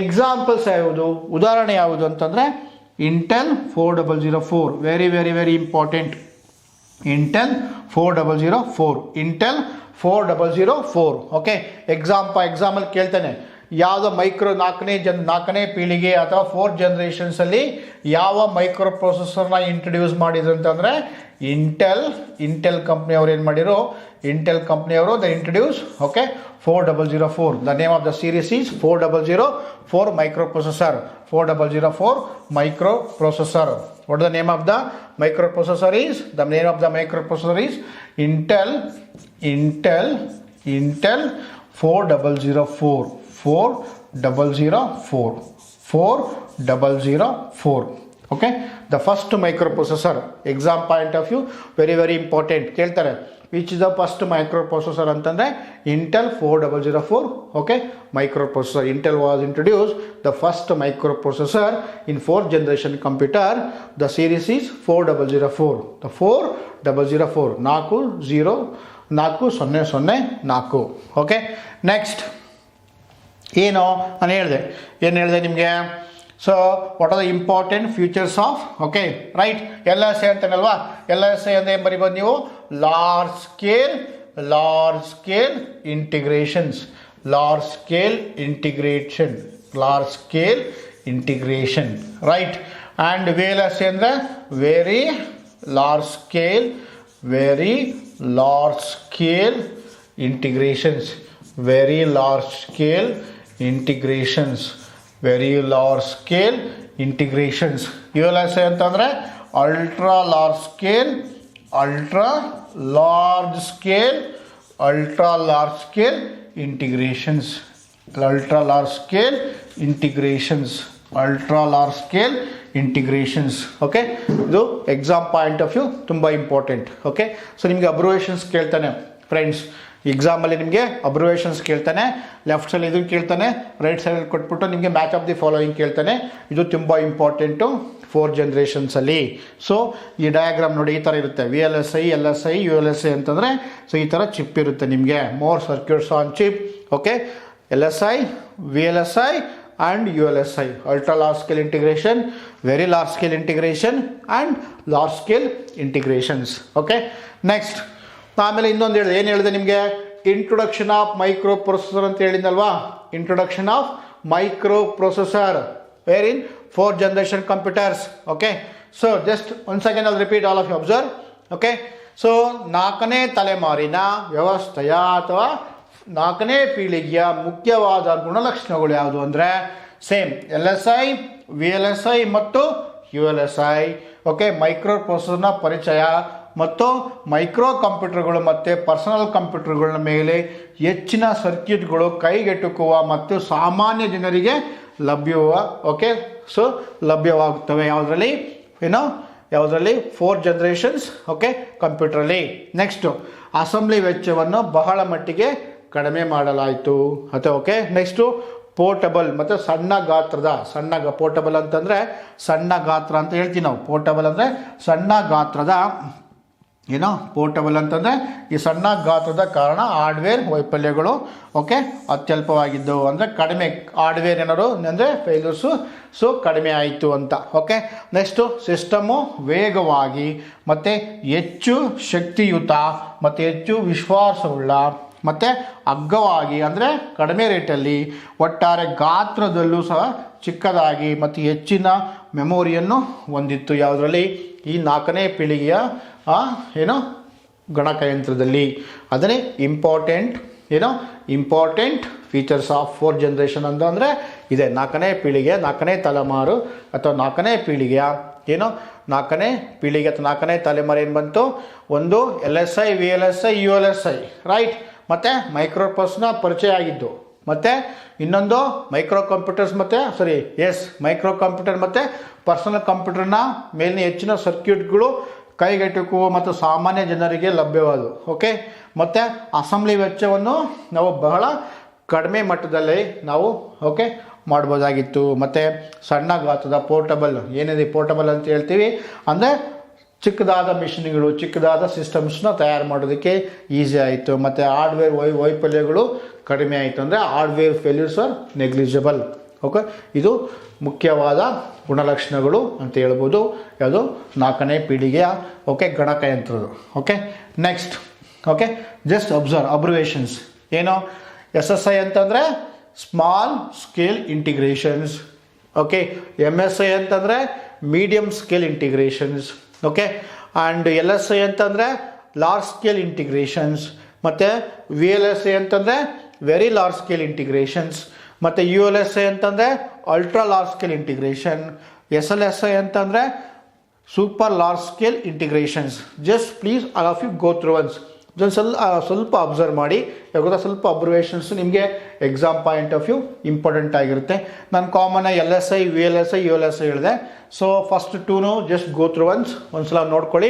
examples ಯಾವುದು, ಉದಾಹರಣೆ ಯಾವುದು ಅಂತಂದರೆ Intel 4004. Very important. Intel 4004. Okay, example ಕೇಳ್ತಾನೆ, ಯಾವುದೋ ನಾಲ್ಕನೇ ಪೀಳಿಗೆ ಅಥವಾ ಫೋರ್ತ್ ಜನರೇಷನ್ಸಲ್ಲಿ ಯಾವ ಮೈಕ್ರೋ ಪ್ರೊಸೆಸರ್ನ ಇಂಟ್ರೊಡ್ಯೂಸ್ ಮಾಡಿದ್ರು ಅಂತಂದರೆ ಇಂಟೆಲ್ ಕಂಪ್ನಿಯವರು ಏನು ಮಾಡಿರೋ, ಇಂಟೆಲ್ ಕಂಪ್ನಿಯವರು the introduce. Okay, 4004. The name of the series is 4004 microprocessor. 4004 microprocessor. What the name of the microprocessor is? The name of the microprocessor is Intel 4004. Okay, the first microprocessor exam point of view very important ಕೇಳ್ತಾರೆ. Which is the first microprocessor ಅಂತಂದರೆ Intel 4004. Okay, microprocessor. Intel was introduce the first microprocessor in 4th generation computer. The series is 4004. The 4004 4004. Okay, next ಏನು ನಾನು ಹೇಳಿದೆ ನಿಮಗೆ. So what are the important futures of, okay right, L S A ಅಂತಾನಲ್ವಾ. L S A ಅಂದರೆ ಏನು ಬರಿಬೋದು ನೀವು, large scale integrations. Right. And V L S A ಅಂದರೆ very large scale integrations. U L S A ಅಂತಂದರೆ ultra large scale integrations. Okay, ಇದು exam point of view ತುಂಬ important. Okay, so ನಿಮಗೆ abbreviations ಕೇಳ್ತಾನೆ ಫ್ರೆಂಡ್ಸ್. ಎಕ್ಸಾಮಲ್ಲಿ ನಿಮಗೆ abbreviations ಕೇಳ್ತಾನೆ. Left side ಇದು ಕೇಳ್ತಾನೆ, ರೈಟ್ ಸೈಡಲ್ಲಿ ಕೊಟ್ಬಿಟ್ಟು ನಿಮಗೆ ಮ್ಯಾಚ್ ಆಫ್ ದಿ ಫಾಲೋಯಿಂಗ್ ಕೇಳ್ತಾನೆ. ಇದು ತುಂಬ ಇಂಪಾರ್ಟೆಂಟು 4 generations-ಅಲ್ಲಿ. ಸೊ ಈ ಡಯಾಗ್ರಾಮ್ ನೋಡಿ, ಈ ಥರ ಇರುತ್ತೆ. V L S I, L S I, U L S I ಅಂತಂದರೆ ಸೊ ಈ ಥರ ಚಿಪ್ ಇರುತ್ತೆ ನಿಮಗೆ. More circuits on chip. Okay, L S I, V L S I and U L S I. Ultra large scale integration, very large scale integration and large scale integrations. Okay, next ಆಮೇಲೆ ಇನ್ನೊಂದು ಏನು ಹೇಳಿದೆ ನಿಮಗೆ, introduction of micro processor ಅಂತ ಹೇಳಿದ್ನಲ್ವಾ. Introduction of micro processor where in 4th generation computers. Okay, so just once again I'll repeat, all of you observe. Okay, so 4ನೇ ತಲೆಮಾರಿನ ವ್ಯವಸ್ಥೆಯ ಅಥವಾ 4ನೇ ಪೀಳಿಗೆಯ ಮುಖ್ಯವಾದ ಗುಣಲಕ್ಷಣಗಳು ಯಾವುದು ಅಂದರೆ same L S I, V L S I ಮತ್ತು U L S I. Okay, micro ಪ್ರೊಸೆಸರ್ನ ಪರಿಚಯ ಮತ್ತು ಮೈಕ್ರೋ ಕಂಪ್ಯೂಟರ್ಗಳು ಮತ್ತು ಪರ್ಸನಲ್ ಕಂಪ್ಯೂಟರ್ಗಳ ಮೇಲೆ ಹೆಚ್ಚಿನ ಸರ್ಕ್ಯೂಟ್ಗಳು ಕೈಗೆಟುಕುವ ಮತ್ತು ಸಾಮಾನ್ಯ ಜನರಿಗೆ ಲಭ್ಯವಾಗುತ್ತವೆ. ಯಾವುದರಲ್ಲಿ 4 generations. ಓಕೆ, ಕಂಪ್ಯೂಟ್ರಲ್ಲಿ. ನೆಕ್ಸ್ಟು ಅಸೆಂಬ್ಲಿ ವೆಚ್ಚವನ್ನು ಬಹಳ ಮಟ್ಟಿಗೆ ಕಡಿಮೆ ಮಾಡಲಾಯಿತು. ಓಕೆ, ನೆಕ್ಸ್ಟು ಪೋರ್ಟಬಲ್ ಮತ್ತು ಪೋರ್ಟಬಲ್ ಅಂತಂದರೆ ಸಣ್ಣ ಗಾತ್ರ ಅಂತ ಹೇಳ್ತೀವಿ ನಾವು. ಪೋರ್ಟಬಲ್ ಅಂದರೆ ಸಣ್ಣ ಗಾತ್ರದ, ಪೋರ್ಟಬಲ್ ಅಂತಂದರೆ ಈ ಸಣ್ಣ ಗಾತ್ರದ ಕಾರಣ ಹಾರ್ಡ್ವೇರ್ ವೈಫಲ್ಯಗಳು ಓಕೆ ಅತ್ಯಲ್ಪವಾಗಿದ್ದವು. ಅಂದರೆ ಕಡಿಮೆ ಹಾರ್ಡ್ವೇರ್ ಏನಾದ್ರು ಅಂದರೆ ಫೇಲ್ಯೂರ್ಸು ಕಡಿಮೆ ಆಯಿತು ಅಂತ. ಓಕೆ, ನೆಕ್ಸ್ಟು ಸಿಸ್ಟಮು ವೇಗವಾಗಿ ಮತ್ತು ಹೆಚ್ಚು ಶಕ್ತಿಯುತ ಮತ್ತು ಹೆಚ್ಚು ವಿಶ್ವಾಸವುಳ್ಳ ಮತ್ತು ಅಗ್ಗವಾಗಿ ಅಂದರೆ ಕಡಿಮೆ ರೇಟಲ್ಲಿ, ಒಟ್ಟಾರೆ ಗಾತ್ರದಲ್ಲೂ ಸಹ ಚಿಕ್ಕದಾಗಿ ಮತ್ತು ಹೆಚ್ಚಿನ ಮೆಮೊರಿಯನ್ನು ಹೊಂದಿತ್ತು. ಯಾವುದರಲ್ಲಿ? ಈ 4ನೇ ಪೀಳಿಗೆಯ ಗಣಕಯಂತ್ರದಲ್ಲಿ. ಅದನ್ನೇ important features of 4th generation ಅಂದರೆ ಇದೆ. 4ನೇ ಪೀಳಿಗೆ, 4ನೇ ತಲೆಮಾರು ಅಥವಾ 4ನೇ ಪೀಳಿಗೆಯ 4ನೇ ಪೀಳಿಗೆ ಅಥವಾ 4ನೇ ತಲೆಮಾರು ಏನು ಬಂತು? ಒಂದು LSI, VLSI, ULSI ರೈಟ್, ಮತ್ತು ಮೈಕ್ರೋಪ್ರೊಸೆಸರ್ನ ಪರಿಚಯ ಆಗಿದ್ದು, ಮತ್ತು ಇನ್ನೊಂದು ಮೈಕ್ರೋ ಕಂಪ್ಯೂಟರ್ಸ್ ಮೈಕ್ರೋ ಕಂಪ್ಯೂಟರ್ ಮತ್ತು ಪರ್ಸನಲ್ ಕಂಪ್ಯೂಟರ್ನ ಮೇಲಿನ ಹೆಚ್ಚಿನ ಸರ್ಕ್ಯೂಟ್ಗಳು ಕೈಗೆಟುಕುವ ಮತ್ತು ಸಾಮಾನ್ಯ ಜನರಿಗೆ ಲಭ್ಯವಾದವು. ಓಕೆ, ಮತ್ತು ಅಸೆಂಬ್ಲಿ ವೆಚ್ಚವನ್ನು ನಾವು ಬಹಳ ಕಡಿಮೆ ಮಟ್ಟದಲ್ಲಿ ನಾವು ಮಾಡ್ಬೋದಾಗಿತ್ತು. ಮತ್ತು ಸಣ್ಣ ಗಾತ್ರದ ಪೋರ್ಟಬಲ್, ಏನಿದೆ ಪೋರ್ಟಬಲ್ ಅಂತ ಹೇಳ್ತೀವಿ ಅಂದರೆ ಚಿಕ್ಕದಾದ ಮಿಷಿನ್ಗಳು, ಚಿಕ್ಕದಾದ ಸಿಸ್ಟಮ್ಸ್ನ ತಯಾರು ಮಾಡೋದಕ್ಕೆ ಈಸಿ ಆಯಿತು. ಮತ್ತು ಹಾರ್ಡ್ವೇರ್ ವೈಫಲ್ಯಗಳು ಕಡಿಮೆ ಆಯಿತು. ಅಂದರೆ hardware failures are negligible. Okay, ಇದು ಮುಖ್ಯವಾದ ಗುಣಲಕ್ಷಣಗಳು ಅಂತ ಹೇಳ್ಬೋದು. ಯಾವುದು? 4ನೇ ಪೀಳಿಗೆಯ ಗಣಕಯಂತ್ರದ್ದು. Okay, next just observations. ಏನು? SSI ಅಂತಂದರೆ small scale integrations. Okay, MSI ಅಂತಂದರೆ medium scale integrations. Okay, and LSI ಅಂತಂದರೆ ಲಾರ್ಜ್ ಸ್ಕೇಲ್ ಇಂಟಿಗ್ರೇಷನ್ಸ್. ಮತ್ತು VLSI ಅಂತಂದರೆ ವೆರಿ ಲಾರ್ಜ್ ಸ್ಕೇಲ್ ಇಂಟಿಗ್ರೇಷನ್ಸ್. ಮತ್ತು ULSI ಅಂತಂದರೆ ultra large scale integration. SLSI ಅಂತಂದರೆ super large scale integrations. Just please all of you go through once. ಸ್ವಲ್ಪ observe ಮಾಡಿ, ಯಾಕಂದರೆ ಸ್ವಲ್ಪ ಅಬ್ಸರ್ವೇಷನ್ಸ್ ನಿಮಗೆ exam point of view important ಆಗಿರುತ್ತೆ. ನಾನು ಕಾಮನಾಗಿ LSI VLSI ULSI ಹೇಳಿದೆ. ಸೊ ಫಸ್ಟ್ ಟೂನು ಜಸ್ಟ್ ಗೋ ಥ್ರೂ ಒಂದ್ಸಲ ನೋಡ್ಕೊಳ್ಳಿ.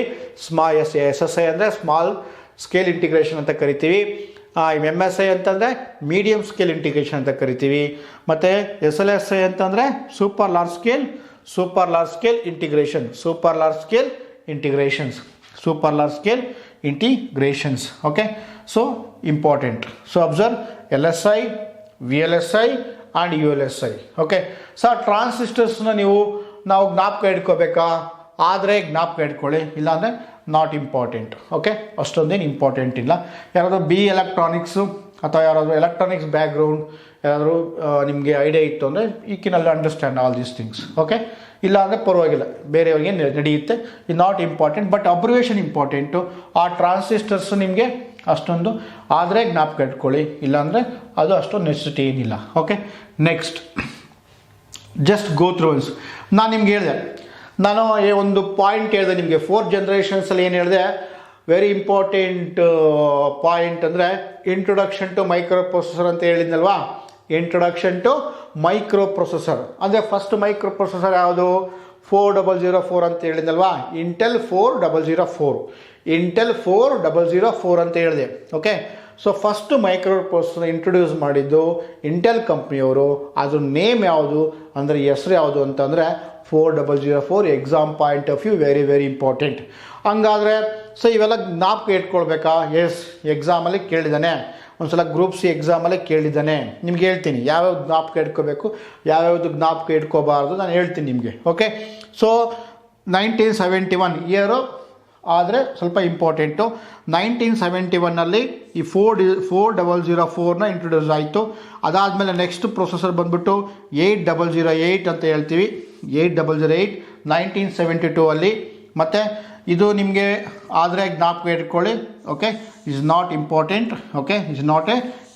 SSI ಅಂದರೆ ಸ್ಮಾಲ್ ಸ್ಕೇಲ್ ಇಂಟಿಗ್ರೇಷನ್ ಅಂತ ಕರಿತೀವಿ. MSI ಅಂತಂದರೆ ಮೀಡಿಯಮ್ ಸ್ಕೇಲ್ ಇಂಟಿಗ್ರೇಷನ್ ಅಂತ ಕರಿತೀವಿ. ಮತ್ತು SLSI ಅಂತಂದರೆ super large scale integrations. Okay, so important. So observe LSI VLSI and ULSI. Okay, so ಟ್ರಾನ್ಸಿಸ್ಟರ್ಸ್ನ ನಾವು ಜ್ಞಾಪಕ ಇಟ್ಕೋಬೇಕಾ? ಆದರೆ ಜ್ಞಾಪಕ ಇಟ್ಕೊಳ್ಳಿ, ಇಲ್ಲಾಂದರೆ ನಾಟ್ ಇಂಪಾರ್ಟೆಂಟ್. ಓಕೆ, ಅಷ್ಟೊಂದೇನು ಇಂಪಾರ್ಟೆಂಟ್ ಇಲ್ಲ. ಯಾರಾದರೂ BE ಎಲೆಕ್ಟ್ರಾನಿಕ್ಸು ಅಥವಾ ಯಾರಾದರೂ ಎಲೆಕ್ಟ್ರಾನಿಕ್ಸ್ ಬ್ಯಾಕ್ಗ್ರೌಂಡ್ ಯಾರಾದರೂ ನಿಮಗೆ ಐಡಿಯಾ ಇತ್ತು ಅಂದರೆ you can understand all these things. Okay, ಇಲ್ಲ ಅಂದರೆ ಪರವಾಗಿಲ್ಲ, ಬೇರೆಯವ್ರಿಗೆ ನಡೆಯುತ್ತೆ. ಇದು not important, but observation important. ಆ ಟ್ರಾನ್ಸಿಸ್ಟರ್ಸ್ ನಿಮಗೆ ಅಷ್ಟೊಂದು ಆದರೆ ಜ್ಞಾಪಕ ಇಟ್ಕೊಳ್ಳಿ, ಇಲ್ಲಾಂದರೆ ಅದು ಅಷ್ಟೊಂದು ನೆಸೆಸಿಟಿ ಏನಿಲ್ಲ. Okay, next just go through once. ನಾನು ನಿಮ್ಗೆ ಹೇಳಿದೆ, ನಾನು ಒಂದು ಪಾಯಿಂಟ್ ಹೇಳಿದೆ ನಿಮಗೆ 4 ಜನರೇಷನ್ಸಲ್ಲಿ ಏನು ಹೇಳಿದೆ, ವೆರಿ ಇಂಪಾರ್ಟೆಂಟ್ ಪಾಯಿಂಟ್ ಅಂದರೆ ಇಂಟ್ರೊಡಕ್ಷನ್ ಟು ಮೈಕ್ರೋ ಪ್ರೊಸೆಸರ್ ಅಂತ ಹೇಳಿದ್ನಲ್ವಾ. ಇಂಟ್ರೊಡಕ್ಷನ್ ಟು ಮೈಕ್ರೋ ಪ್ರೊಸೆಸರ್ ಅಂದರೆ ಫಸ್ಟ್ ಮೈಕ್ರೋ ಪ್ರೊಸೆಸರ್ ಯಾವುದು? 4004 ಅಂತ ಹೇಳಿದ್ನಲ್ವಾ, ಇಂಟೆಲ್ 4004 ಅಂತ ಹೇಳಿದೆ. Okay, so first micro processor introduce ಮಾಡಿದ್ದು ಇಂಟೆಲ್ ಕಂಪ್ನಿಯವರು. ಅದ್ರ ನೇಮ್ ಯಾವುದು ಅಂದರೆ ಹೆಸರು ಯಾವುದು ಅಂತಂದರೆ 4004. Exam point of view very very important. ಹಂಗಾದರೆ ಸೊ ಇವೆಲ್ಲ ಜ್ಞಾಪಕ ಇಟ್ಕೊಳ್ಬೇಕಾ? ಎಸ್, ಎಕ್ಸಾಮಲ್ಲಿ ಕೇಳಿದ್ದಾನೆ, ಒಂದ್ಸಲ ಗ್ರೂಪ್ C ಎಕ್ಸಾಮಲ್ಲೇ ಕೇಳಿದ್ದಾನೆ. ನಿಮ್ಗೆ ಹೇಳ್ತೀನಿ ಯಾವ್ಯಾವ್ದು ಜ್ಞಾಪಕ ಇಟ್ಕೋಬೇಕು, ಯಾವ್ಯಾವುದು ಜ್ಞಾಪಕ ಇಟ್ಕೋಬಾರ್ದು ನಾನು ಹೇಳ್ತೀನಿ ನಿಮಗೆ. ಓಕೆ, ಸೊ 1971 ಇಯರು ಆದರೆ ಸ್ವಲ್ಪ ಇಂಪಾರ್ಟೆಂಟು. 1971ನಲ್ಲಿ ಈ 4004ನ ಇಂಟ್ರೊಡ್ಯೂಸ್ ಆಯಿತು. ಅದಾದಮೇಲೆ ನೆಕ್ಸ್ಟ್ ಪ್ರೊಸೆಸರ್ ಬಂದ್ಬಿಟ್ಟು 8008 ಅಂತ ಹೇಳ್ತೀವಿ. 8008 1972 ಮತ್ತು ಇದು ನಿಮಗೆ ಆದರೆ ಜ್ಞಾಪಕ ಇಟ್ಕೊಳ್ಳಿ. Okay, is not important. Okay, is not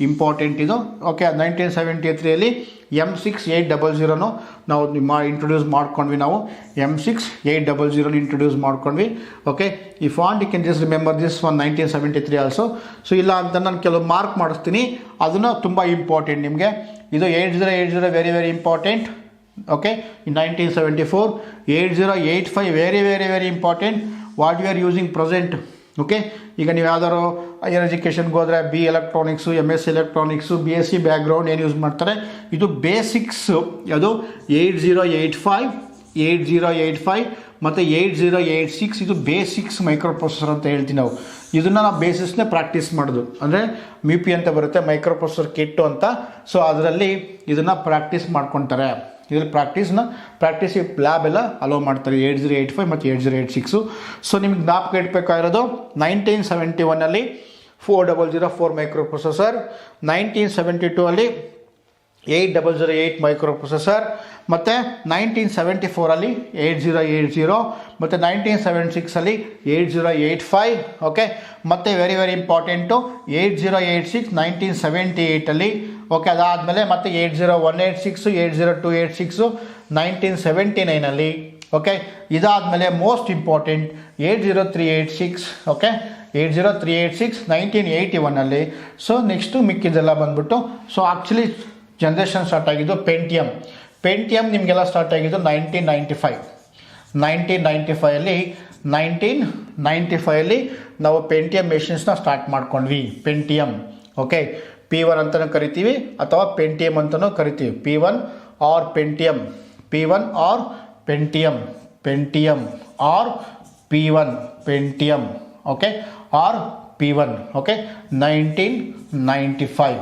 important ಇದು. ಓಕೆ, 1973 M6800 ನಾವು ಇಂಟ್ರೊಡ್ಯೂಸ್ ಮಾಡ್ಕೊಂಡ್ವಿ. ನಾವು M6800 ಇಂಟ್ರೊಡ್ಯೂಸ್ ಮಾಡ್ಕೊಂಡ್ವಿ. ಓಕೆ, ಈ font you can just remember this one 1973 also. So ಇಲ್ಲ ಅಂತ ನಾನು ಕೆಲವು ಮಾರ್ಕ್ ಮಾಡಿಸ್ತೀನಿ, ಅದನ್ನು ತುಂಬ ಇಂಪಾರ್ಟೆಂಟ್ ನಿಮಗೆ. ಇದು 8080 very very important. Okay, in 1974 8085 very very very important. What you are using present. Okay, ಈಗ ನೀವು ಯಾವ್ದಾದ್ರು ಹೈಯರ್ ಎಜುಕೇಷನ್ಗೆ ಹೋದರೆ BE electronics, MS electronics, BSc background ಏನು ಯೂಸ್ ಮಾಡ್ತಾರೆ, ಇದು ಬೇಸಿಕ್ಸು. ಅದು 8085 ಮತ್ತು 8086 ಇದು ಬೇಸಿಕ್ಸ್ ಮೈಕ್ರೋ ಪ್ರೊಸೆಸರ್ ಅಂತ ಹೇಳ್ತೀವಿ ನಾವು. ಇದನ್ನು ನಾವು ಬೇಸಿಸ್ನೇ ಪ್ರಾಕ್ಟೀಸ್ ಮಾಡೋದು. ಅಂದರೆ MIPI ಅಂತ ಬರುತ್ತೆ, ಮೈಕ್ರೋ ಪ್ರೊಸೆಸರ್ ಕಿಟ್ಟು ಅಂತ. ಸೊ ಅದರಲ್ಲಿ ಇದನ್ನು ಪ್ರಾಕ್ಟೀಸ್ ಮಾಡ್ಕೊತಾರೆ. ಇದರಲ್ಲಿ ಪ್ರಾಕ್ಟೀಸ್ ಲ್ಯಾಬ್ ಎಲ್ಲ ಅಲೋ ಮಾಡ್ತಾರೆ 8085 ಮತ್ತು 8086. ಸೊ ನಿಮ್ಗೆ ಜ್ಞಾಪಕ ಇಡಬೇಕಾಗಿರೋದು 1971ನಲ್ಲಿ 4004 ಮೈಕ್ರೋ ಪ್ರೊಸೆಸರ್, 1972 8008 ಮೈಕ್ರೋ ಪ್ರೊಸೆಸರ್, ಮತ್ತು 1974 8080, ಮತ್ತು 1976 8085. ಓಕೆ, ಮತ್ತು ವೆರಿ ವೆರಿ ಇಂಪಾರ್ಟೆಂಟು 8086 1978. ಓಕೆ, ಅದಾದಮೇಲೆ ಮತ್ತೆ 80186 80286 1979. ಓಕೆ, ಇದಾದಮೇಲೆ most important 80386. Okay, 80386 1981. So next ಮಿಕ್ಕಿದೆಲ್ಲ ಬಂದ್ಬಿಟ್ಟು ಸೊ ಆ್ಯಕ್ಚುಲಿ ಜನ್ರೇಷನ್ ಸ್ಟಾರ್ಟ್ ಆಗಿದ್ದು ಪೆಂಟಿಯಮ್ ನಿಮಗೆಲ್ಲ ಸ್ಟಾರ್ಟ್ ಆಗಿದ್ದು 1995 ನಾವು ಪೆಂಟಿಯಮ್ ಮೆಷಿನ್ಸ್ನ ಸ್ಟಾರ್ಟ್ ಮಾಡ್ಕೊಂಡ್ವಿ. ಪೆಂಟಿಯಮ್ ಓಕೆ, P1 ಅಂತಲೂ ಕರಿತೀವಿ ಅಥವಾ ಪೆಂಟಿಯಮ್ ಅಂತಲೂ ಕರಿತೀವಿ. P1 or Pentium or P1 Pentium. Okay, or P1. Okay, 1995.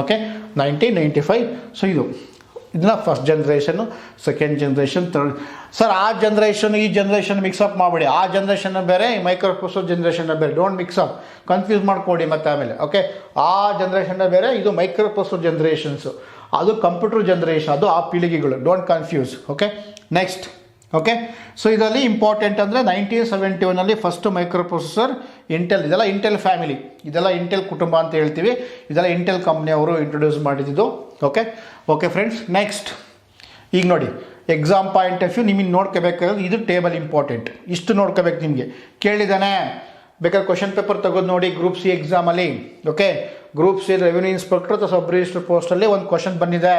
Okay, 1995. So ಇದನ್ನ ಫಸ್ಟ್ ಜನ್ರೇಷನ್ನು, ಸೆಕೆಂಡ್ ಜನ್ರೇಷನ್, ಥರ್ಡ್. ಸರ್ ಆ ಜನ್ರೇಷನ್ ಈ ಜನ್ರೇಷನ್ ಮಿಕ್ಸಪ್ ಮಾಡಬೇಡಿ. ಆ ಜನ್ರೇಷನ್ ಬೇರೆ, ಈ ಮೈಕ್ರೋ ಪ್ರೊಸೆಸರ್ ಜನ್ರೇಷನ್ ಬೇರೆ. ಡೋಂಟ್ ಮಿಕ್ಸಪ್, ಕನ್ಫ್ಯೂಸ್ ಮಾಡ್ಕೊಡಿ ಮತ್ತೆ ಆಮೇಲೆ. ಓಕೆ, ಆ ಜನ್ರೇಷನ್ ಬೇರೆ, ಇದು ಮೈಕ್ರೋ ಪ್ರೊಸೆಸರ್ ಜನ್ರೇಷನ್ಸು, ಅದು ಕಂಪ್ಯೂಟರ್ ಜನ್ರೇಷನ್, ಅದು ಆ ಪೀಳಿಗೆಗಳು. Don't confuse. Okay, next. Okay, so ಇದರಲ್ಲಿ ಇಂಪಾರ್ಟೆಂಟ್ ಅಂದರೆ 1971 ಫಸ್ಟ್ ಮೈಕ್ರೋ ಪ್ರೊಸೆಸರ್ ಇಂಟೆಲ್. ಇದೆಲ್ಲ ಇಂಟೆಲ್ ಫ್ಯಾಮಿಲಿ, ಇದೆಲ್ಲ ಇಂಟೆಲ್ ಕುಟುಂಬ ಅಂತ ಹೇಳ್ತೀವಿ. ಇದೆಲ್ಲ ಇಂಟೆಲ್ ಕಂಪ್ನಿ ಅವರು ಇಂಟ್ರೊಡ್ಯೂಸ್ ಮಾಡಿದ್ದು. ಓಕೆ ಫ್ರೆಂಡ್ಸ್, ನೆಕ್ಸ್ಟ್ ಈಗ ನೋಡಿ ಎಕ್ಸಾಮ್ ಪಾಯಿಂಟ್ ಆಫ್ ವ್ಯೂ ನಿಮಗೆ ನೋಡ್ಕೋಬೇಕಾದ್ರೆ ಇದು ಟೇಬಲ್ ಇಂಪಾರ್ಟೆಂಟ್. ಇಷ್ಟು ನೋಡ್ಕೋಬೇಕು ನಿಮಗೆ. ಕೇಳಿದಾನೆ ಬೇಕಾದ್ರೆ ಕ್ವಶನ್ ಪೇಪರ್ ತೆಗೆದು ನೋಡಿ ಗ್ರೂಪ್ ಸಿ ಎಕ್ಸಾಮಲ್ಲಿ. Okay, group C revenue inspector ಅಥವಾ ಸಬ್ ರಿಜಿಸ್ಟರ್ ಪೋಸ್ಟಲ್ಲಿ ಒಂದು ಕ್ವಶನ್ ಬಂದಿದೆ.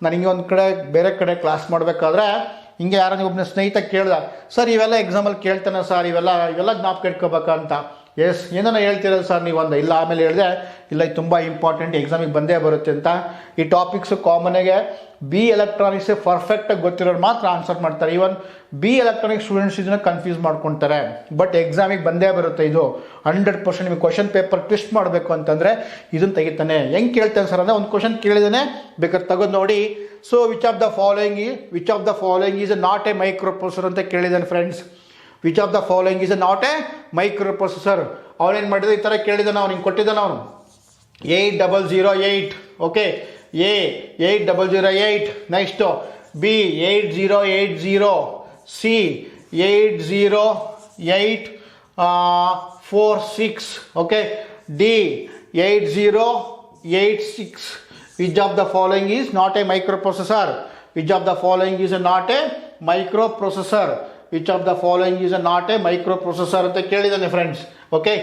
ನಾನು ಹಿಂಗೆ ಒಂದು ಕಡೆ ಬೇರೆ ಕಡೆ ಕ್ಲಾಸ್ ಮಾಡಬೇಕಾದ್ರೆ ಹಿಂಗೆ ಯಾರೋ ಒಬ್ಬನ ಸ್ನೇಹಿತ ಕೇಳ್ದ, ಸರ್ ಇವೆಲ್ಲ ಎಕ್ಸಾಮಲ್ಲಿ ಕೇಳ್ತಾನೆ ಸರ್, ಇವೆಲ್ಲ ಜ್ಞಾಪಕ ಇಟ್ಕೋಬೇಕಂತ. ಎಸ್, ಏನೋ ಹೇಳ್ತಿರೋದು ಸರ್ ನೀವು ಅಂದ. ಇಲ್ಲ, ಆಮೇಲೆ ಹೇಳಿದೆ ಇಲ್ಲ ಇದು ತುಂಬ ಇಂಪಾರ್ಟೆಂಟ್, ಎಕ್ಸಾಮಿಗೆ ಬಂದೇ ಬರುತ್ತೆ ಅಂತ. ಈ ಟಾಪಿಕ್ಸು ಕಾಮನಾಗೆ ಬಿ ಎಲೆಕ್ಟ್ರಾನಿಕ್ಸ್ ಪರ್ಫೆಕ್ಟಾಗಿ ಗೊತ್ತಿರೋರು ಮಾತ್ರ ಆನ್ಸರ್ ಮಾಡ್ತಾರೆ. ಈವನ್ ಬಿ ಎಲೆಕ್ಟ್ರಾನಿಕ್ಸ್ ಸ್ಟೂಡೆಂಟ್ಸ್ ಇದನ್ನು ಕನ್ಫ್ಯೂಸ್ ಮಾಡ್ಕೊತಾರೆ. ಬಟ್ ಎಕ್ಸಾಮಿಗೆ ಬಂದೇ ಬರುತ್ತೆ ಇದು 100%. ನಿಮಗೆ ಕ್ವಶನ್ ಪೇಪರ್ ಟ್ವಿಸ್ಟ್ ಮಾಡಬೇಕು ಅಂತಂದರೆ ಇದನ್ನು ತೆಗಿತಾನೆ. ಹೆಂಗೆ ಕೇಳ್ತಾನೆ ಸರ್ ಅಂದರೆ ಒಂದು ಕ್ವಶನ್ ಕೇಳಿದಾನೆ, ಬೇಕಾದ್ರೆ ತೆಗೆದು ನೋಡಿ. So which of the following is not a micro processor ಅಂತ ಕೇಳಿದಾನೆ friends. Which of the following is not a micro processor. ಅವನೇನು ಮಾಡಿದ, ಈ ಥರ ಕೇಳಿದಾನೆ, ಅವ್ನು ಹಿಂಗೆ ಕೊಟ್ಟಿದ್ದಾನೆ ಅವನು 8008. Okay, A 8008, next B 8080, C 80846, okay, D 8086. Which of the following is not a micro processor? Which of the following is not a micro processor? Which of the following is not a micro processor ಅಂತ ಕೇಳಿದ್ದಾನೆ friends. Okay,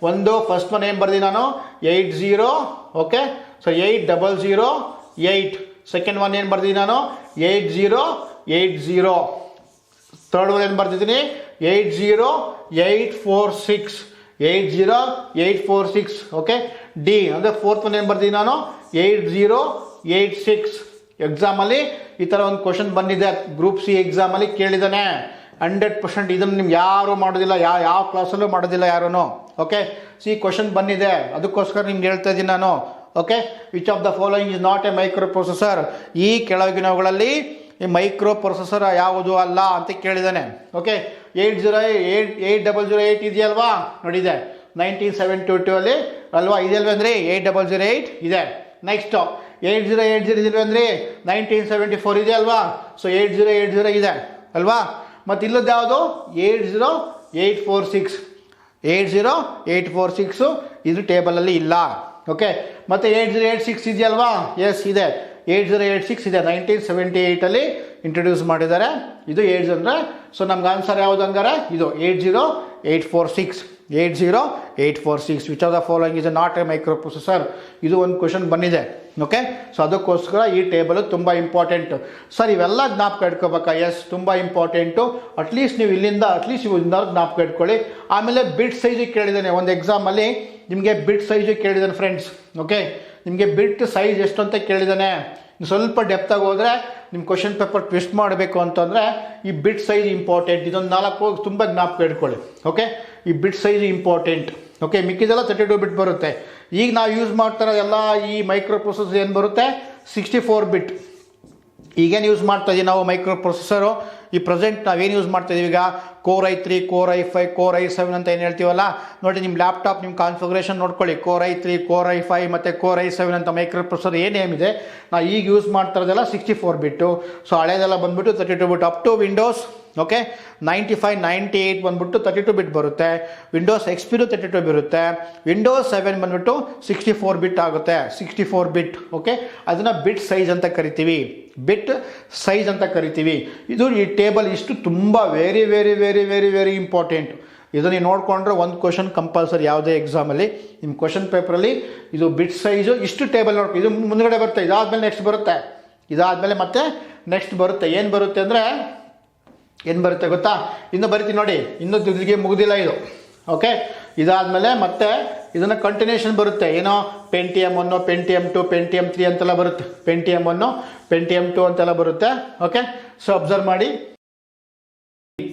ಒಂದು first one ಏನು ಬರ್ದಿ ನಾನು 80, okay, so 8008. Second one ಏನು ಬರ್ದಿ ನಾನು 8080. Third one ಏನು ಬರ್ತಿದ್ದೀನಿ 80846, 80846. Okay, D ಅಂದರೆ ಫೋರ್ತ್ ಒನ್ ಏನು ಬರ್ತೀನಿ ನಾನು 8086. ಎಕ್ಸಾಮಲ್ಲಿ ಈ ಥರ ಒಂದು ಕ್ವಶನ್ ಬಂದಿದೆ, ಗ್ರೂಪ್ ಸಿ ಎಕ್ಸಾಮಲ್ಲಿ ಕೇಳಿದ್ದಾನೆ. 100% ಇದನ್ನು ನಿಮ್ಗೆ ಯಾರೂ ಮಾಡೋದಿಲ್ಲ, ಯಾವ ಕ್ಲಾಸಲ್ಲೂ ಮಾಡೋದಿಲ್ಲ ಯಾರೂ. ಓಕೆ, ಸಿ ಕ್ವಶನ್ ಬಂದಿದೆ, ಅದಕ್ಕೋಸ್ಕರ ನಿಮ್ಗೆ ಹೇಳ್ತಾ ಇದ್ದೀನಿ ನಾನು. Okay, which of the following is not a micro processor? ಈ ಕೆಳಗಿನವುಗಳಲ್ಲಿ ಈ ಮೈಕ್ರೋ ಪ್ರೊಸೆಸರ್ ಯಾವುದು ಅಲ್ಲ ಅಂತ ಕೇಳಿದ್ದಾನೆ. ಓಕೆ, 8008 ಇದೆಯಲ್ವಾ, ನೋಡಿದೆ 1972 ಅಲ್ಲಿ ಅಲ್ವಾ, ಇದೆಯಲ್ವೇಂದ್ರಿ 8008 ಇದೆ. ನೆಕ್ಸ್ಟ್ 8080 ಇದೆಯಲ್ವೇಂದ್ರಿ 1974 ಇದೆ ಅಲ್ವಾ, ಸೊ 8080 ಇದೆ ಅಲ್ವಾ. ಮತ್ತು ಇಲ್ಲದ್ದು ಯಾವುದು 80846, 80846 ಇದು ಟೇಬಲಲ್ಲಿ ಇಲ್ಲ. ಓಕೆ, ಮತ್ತು 8086 ಇದೆಯಲ್ವಾ, ಎಸ್ ಇದೆ, 8086 ಇದೆ, 1978 ಇಂಟ್ರೊಡ್ಯೂಸ್ ಮಾಡಿದ್ದಾರೆ. ಇದು 8 ಅಂದರೆ, ಸೊ ನಮ್ಗೆ ಆನ್ಸರ್ ಯಾವುದು ಹಂಗಾರೆ ಇದು 80846, 80846. Which of the following is not a micro processor? ಇದು ಒಂದು ಕ್ವಶನ್ ಬಂದಿದೆ. ಓಕೆ, ಸೊ ಅದಕ್ಕೋಸ್ಕರ ಈ ಟೇಬಲ್ ತುಂಬ ಇಂಪಾರ್ಟೆಂಟು. ಸರ್ ಇವೆಲ್ಲ ಜ್ಞಾಪಕ ಇಟ್ಕೋಬೇಕಾ? ಎಸ್, ತುಂಬ ಇಂಪಾರ್ಟೆಂಟು. ಅಟ್ಲೀಸ್ಟ್ ನೀವು ಇಲ್ಲಿಂದ ಜ್ಞಾಪಕ ಇಟ್ಕೊಳ್ಳಿ. ಆಮೇಲೆ ಬಿಟ್ ಸೈಜಿಗೆ ಕೇಳಿದ್ದಾನೆ ಒಂದು ಎಕ್ಸಾಮಲ್ಲಿ, ನಿಮಗೆ ಬಿಟ್ ಸೈಜಿಗೆ ಕೇಳಿದ್ದಾನೆ ಫ್ರೆಂಡ್ಸ್. ಓಕೆ, ನಿಮಗೆ ಬಿಟ್ ಸೈಜ್ ಎಷ್ಟು ಅಂತ ಕೇಳಿದ್ದಾನೆ. ಸ್ವಲ್ಪ ಡೆಪ್ತಾಗಿ ಹೋದರೆ ನಿಮ್ಮ ಕ್ವಶನ್ ಪೇಪರ್ ಟ್ವಿಸ್ಟ್ ಮಾಡಬೇಕು ಅಂತಂದರೆ ಈ ಬಿಟ್ ಸೈಜ್ ಇಂಪಾರ್ಟೆಂಟ್. ಇದೊಂದು 4 ತುಂಬ ಜ್ಞಾಪಕ ಇಟ್ಕೊಳ್ಳಿ. ಓಕೆ, ಈ ಬಿಟ್ ಸೈಜ್ ಇಂಪಾರ್ಟೆಂಟ್. ಓಕೆ, ಮಿಕ್ಕಿದೆಲ್ಲ 32 ಬಿಟ್ ಬರುತ್ತೆ. ಈಗ ನಾವು ಯೂಸ್ ಮಾಡ್ತಾರೋ ಎಲ್ಲ ಈ ಮೈಕ್ರೋ ಪ್ರೊಸೆಸರ್ ಏನು ಬರುತ್ತೆ 64 ಬಿಟ್. ಈಗೇನು ಯೂಸ್ ಮಾಡ್ತಾ ಇದ್ದೀವಿ ನಾವು ಮೈಕ್ರೋ ಪ್ರೊಸೆಸರು? ಈ ಪ್ರೆಸೆಂಟ್ ನಾವೇನು ಯೂಸ್ ಮಾಡ್ತಾ ಇದೀವಿ ಈಗ Core i3, Core i5, Core i7 ಅಂತ ಏನು ಹೇಳ್ತೀವಲ್ಲ, ನೋಡಿ ನಿಮ್ಮ ಲ್ಯಾಪ್ಟಾಪ್ ನಿಮ್ಮ ಕಾನ್ಫಿಗರೇಷನ್ ನೋಡ್ಕೊಳ್ಳಿ. Core i3, Core i5 ಮತ್ತು Core i7 ಅಂತ ಮೈಕ್ರೋ ಪ್ರೊಸೆಸರ್ ಏನೇನಿದೆ ನಾವು ಈಗ ಯೂಸ್ ಮಾಡ್ತಾ ಇರೋದೆಲ್ಲ 64 ಬಿಟ್ಟು. ಸೊ ಹಳೇದೆಲ್ಲ ಬಂದುಬಿಟ್ಟು 32 ಬಿಟ್. ಅಪ್ ಟು ವಿಂಡೋಸ್ ಓಕೆ 95, 98 ಬಂದ್ಬಿಟ್ಟು 32 ಬಿಟ್ ಬರುತ್ತೆ. ವಿಂಡೋಸ್ XPನೂ 32 ಬರುತ್ತೆ. ವಿಂಡೋಸ್ 7 ಬಂದ್ಬಿಟ್ಟು 64 ಬಿಟ್ ಆಗುತ್ತೆ, 64 ಬಿಟ್. ಓಕೆ, ಅದನ್ನು ಬಿಟ್ ಸೈಜ್ ಅಂತ ಕರಿತೀವಿ, ಬಿಟ್ ಸೈಜ್ ಅಂತ ಕರಿತೀವಿ. ಇದು ಈ ಟೇಬಲ್ ಇಷ್ಟು ತುಂಬ very very very very very important. ಇದನ್ನು ನೀವು ನೋಡಿಕೊಂಡ್ರೆ ಒಂದು ಕ್ವಶನ್ ಕಂಪಲ್ಸರಿ ಯಾವುದೇ ಎಕ್ಸಾಮಲ್ಲಿ ನಿಮ್ಮ ಕ್ವಶನ್ ಪೇಪರಲ್ಲಿ ಇದು ಬಿಟ್ ಸೈಜು ಇಷ್ಟು ಟೇಬಲ್ ನೋಡ್ಕೊ. ಇದು ಮುಂದ್ಗಡೆ ಬರುತ್ತೆ, ಇದಾದಮೇಲೆ ನೆಕ್ಸ್ಟ್ ಬರುತ್ತೆ, ಇದಾದಮೇಲೆ ಮತ್ತೆ ನೆಕ್ಸ್ಟ್ ಬರುತ್ತೆ. ಏನು ಬರುತ್ತೆ ಅಂದರೆ ಏನು ಬರುತ್ತೆ ಗೊತ್ತಾ? ಇನ್ನು ಬರಿತೀನಿ ನೋಡಿ, ಇನ್ನೂ ಇಲ್ಲಿಗೆ ಮುಗಿದಿಲ್ಲ ಇದು. ಓಕೆ, ಇದಾದಮೇಲೆ ಮತ್ತೆ ಇದನ್ನು ಕಂಟಿನ್ಯೂಷನ್ ಬರುತ್ತೆ. ಏನೋ Pentium 1, Pentium 2, Pentium 3 ಅಂತೆಲ್ಲ ಬರುತ್ತೆ. Pentium 1, Pentium 2 ಅಂತೆಲ್ಲ ಬರುತ್ತೆ. ಓಕೆ, ಸೊ ಅಬ್ಸರ್ವ್ ಮಾಡಿ.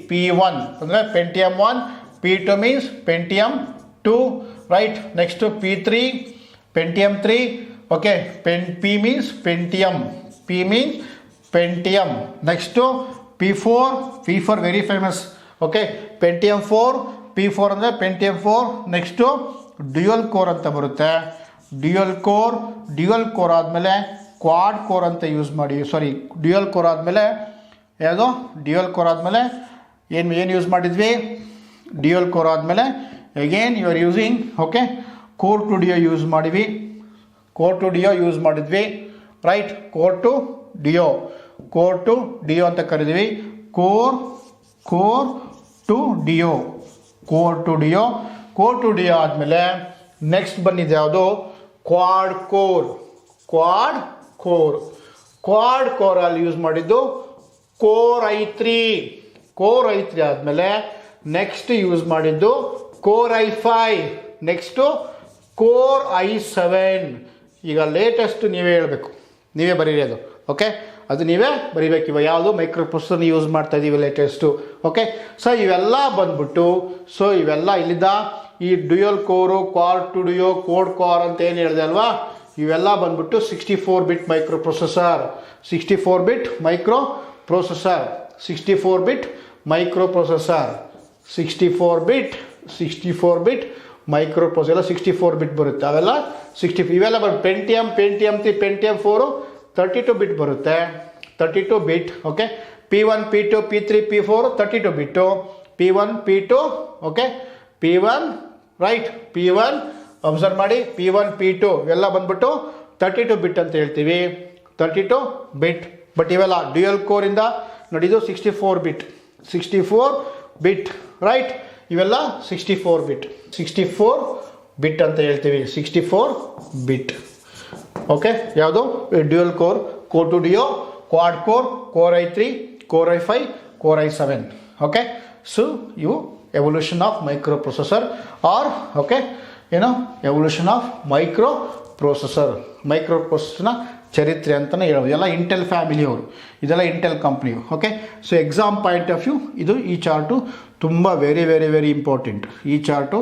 P1 ಅಂದರೆ Pentium 1, P2 means Pentium 2, right. Next P3 Pentium 3. Okay, P means Pentium, P means Pentium. Next P4 very famous. Okay, Pentium 4, P4 ಅಂದರೆ Pentium 4. Next dual core ಅಂತ ಬರುತ್ತೆ. Dual core ಆದಮೇಲೆ Quad core ಅಂತ use ಮಾಡಿ. ಸಾರಿ, dual core ಆದಮೇಲೆ ಯಾವುದು dual core ಆದಮೇಲೆ ಏನು ಯೂಸ್ ಮಾಡಿದ್ವಿ? ಡ್ಯುಯಲ್ ಕೋರ್ ಆದಮೇಲೆ again you are using okay core two duo use ಮಾಡಿದ್ವಿ, right. Core two core two duo ಅಂತ ಕರಿತೀವಿ. Core two duo, core two duo ಆದಮೇಲೆ ನೆಕ್ಸ್ಟ್ ಬಂದಿದೆ ಯಾವುದು? ಕ್ವಾಡ್ ಕೋರ್ ಅಲ್ಲಿ ಯೂಸ್ ಮಾಡಿದ್ದು ಕೋರ್ i3 ಆದಮೇಲೆ ನೆಕ್ಸ್ಟ್ ಯೂಸ್ ಮಾಡಿದ್ದು core i5, next core i7. ಈಗ ಲೇಟೆಸ್ಟ್ ನೀವೇ ಹೇಳಬೇಕು, ನೀವೇ ಬರೀರಿ ಅದು. ಓಕೆ, ಅದು ನೀವೇ ಬರೀಬೇಕು. ಇವಾಗ ಯಾವುದು ಮೈಕ್ರೋ ಪ್ರೊಸೆಸರ್ನ ಯೂಸ್ ಮಾಡ್ತಾ ಇದ್ದೀವಿ ಲೇಟೆಸ್ಟು. ಓಕೆ, ಸೊ ಇವೆಲ್ಲ ಬಂದ್ಬಿಟ್ಟು, ಸೊ ಇವೆಲ್ಲ ಇಲ್ಲಿದ್ದ ಈ dual core, quad two duo, quad core ಅಂತ ಏನು ಹೇಳಿದೆ ಅಲ್ವಾ, ಇವೆಲ್ಲ ಬಂದ್ಬಿಟ್ಟು 64 bit micro processor. 64 bit micro processor 64 bit micro processor ಎಲ್ಲ 64 ಬಿಟ್ ಬರುತ್ತೆ. ಅವೆಲ್ಲ ಇವೆಲ್ಲ ಪೆಂಟಿಯಮ್ 4 32 ಬಿಟ್ ಬರುತ್ತೆ. 32 ಬಿಟ್. Okay, P1 P2 P3 P4 32 ಬಿಟ್ಟು, P1 P2 okay, P1 right, P1 observe ಮಾಡಿ, P1 P2 ಇವೆಲ್ಲ ಬಂದ್ಬಿಟ್ಟು 32 ಬಿಟ್ ಅಂತ ಹೇಳ್ತೀವಿ. 32 ಬಿಟ್. ಬಟ್ ಇವೆಲ್ಲ ಡ್ಯುಯಲ್ ಕೋರಿಂದ ನೋಡಿದ್ದು 64 ಬಿಟ್ ರೈಟ್. ಇವೆಲ್ಲ 64 ಬಿಟ್ ಅಂತ ಹೇಳ್ತೀವಿ. 64 ಬಿಟ್. ಓಕೆ, ಯಾವುದು? Dual core two duo, quad core i3, core i5, core i7. Okay, so ಇವು evolution of micro processor or okay ಏನೋ ಎವಲ್ಯೂಷನ್ ಆಫ್ ಮೈಕ್ರೋ ಪ್ರೊಸೆಸರ್ನ ಚರಿತ್ರೆ ಅಂತಲೇ ಹೇಳೋದು. ಎಲ್ಲ ಇಂಟೆಲ್ ಫ್ಯಾಮಿಲಿಯವರು, ಇದೆಲ್ಲ ಇಂಟೆಲ್ ಕಂಪ್ನಿಯು. Okay, so exam point of view ಈ ಚಾರ್ಟು ತುಂಬ ವೆರಿ ವೆರಿ ವೆರಿ ಇಂಪಾರ್ಟೆಂಟ್. ಈ ಚಾರ್ಟು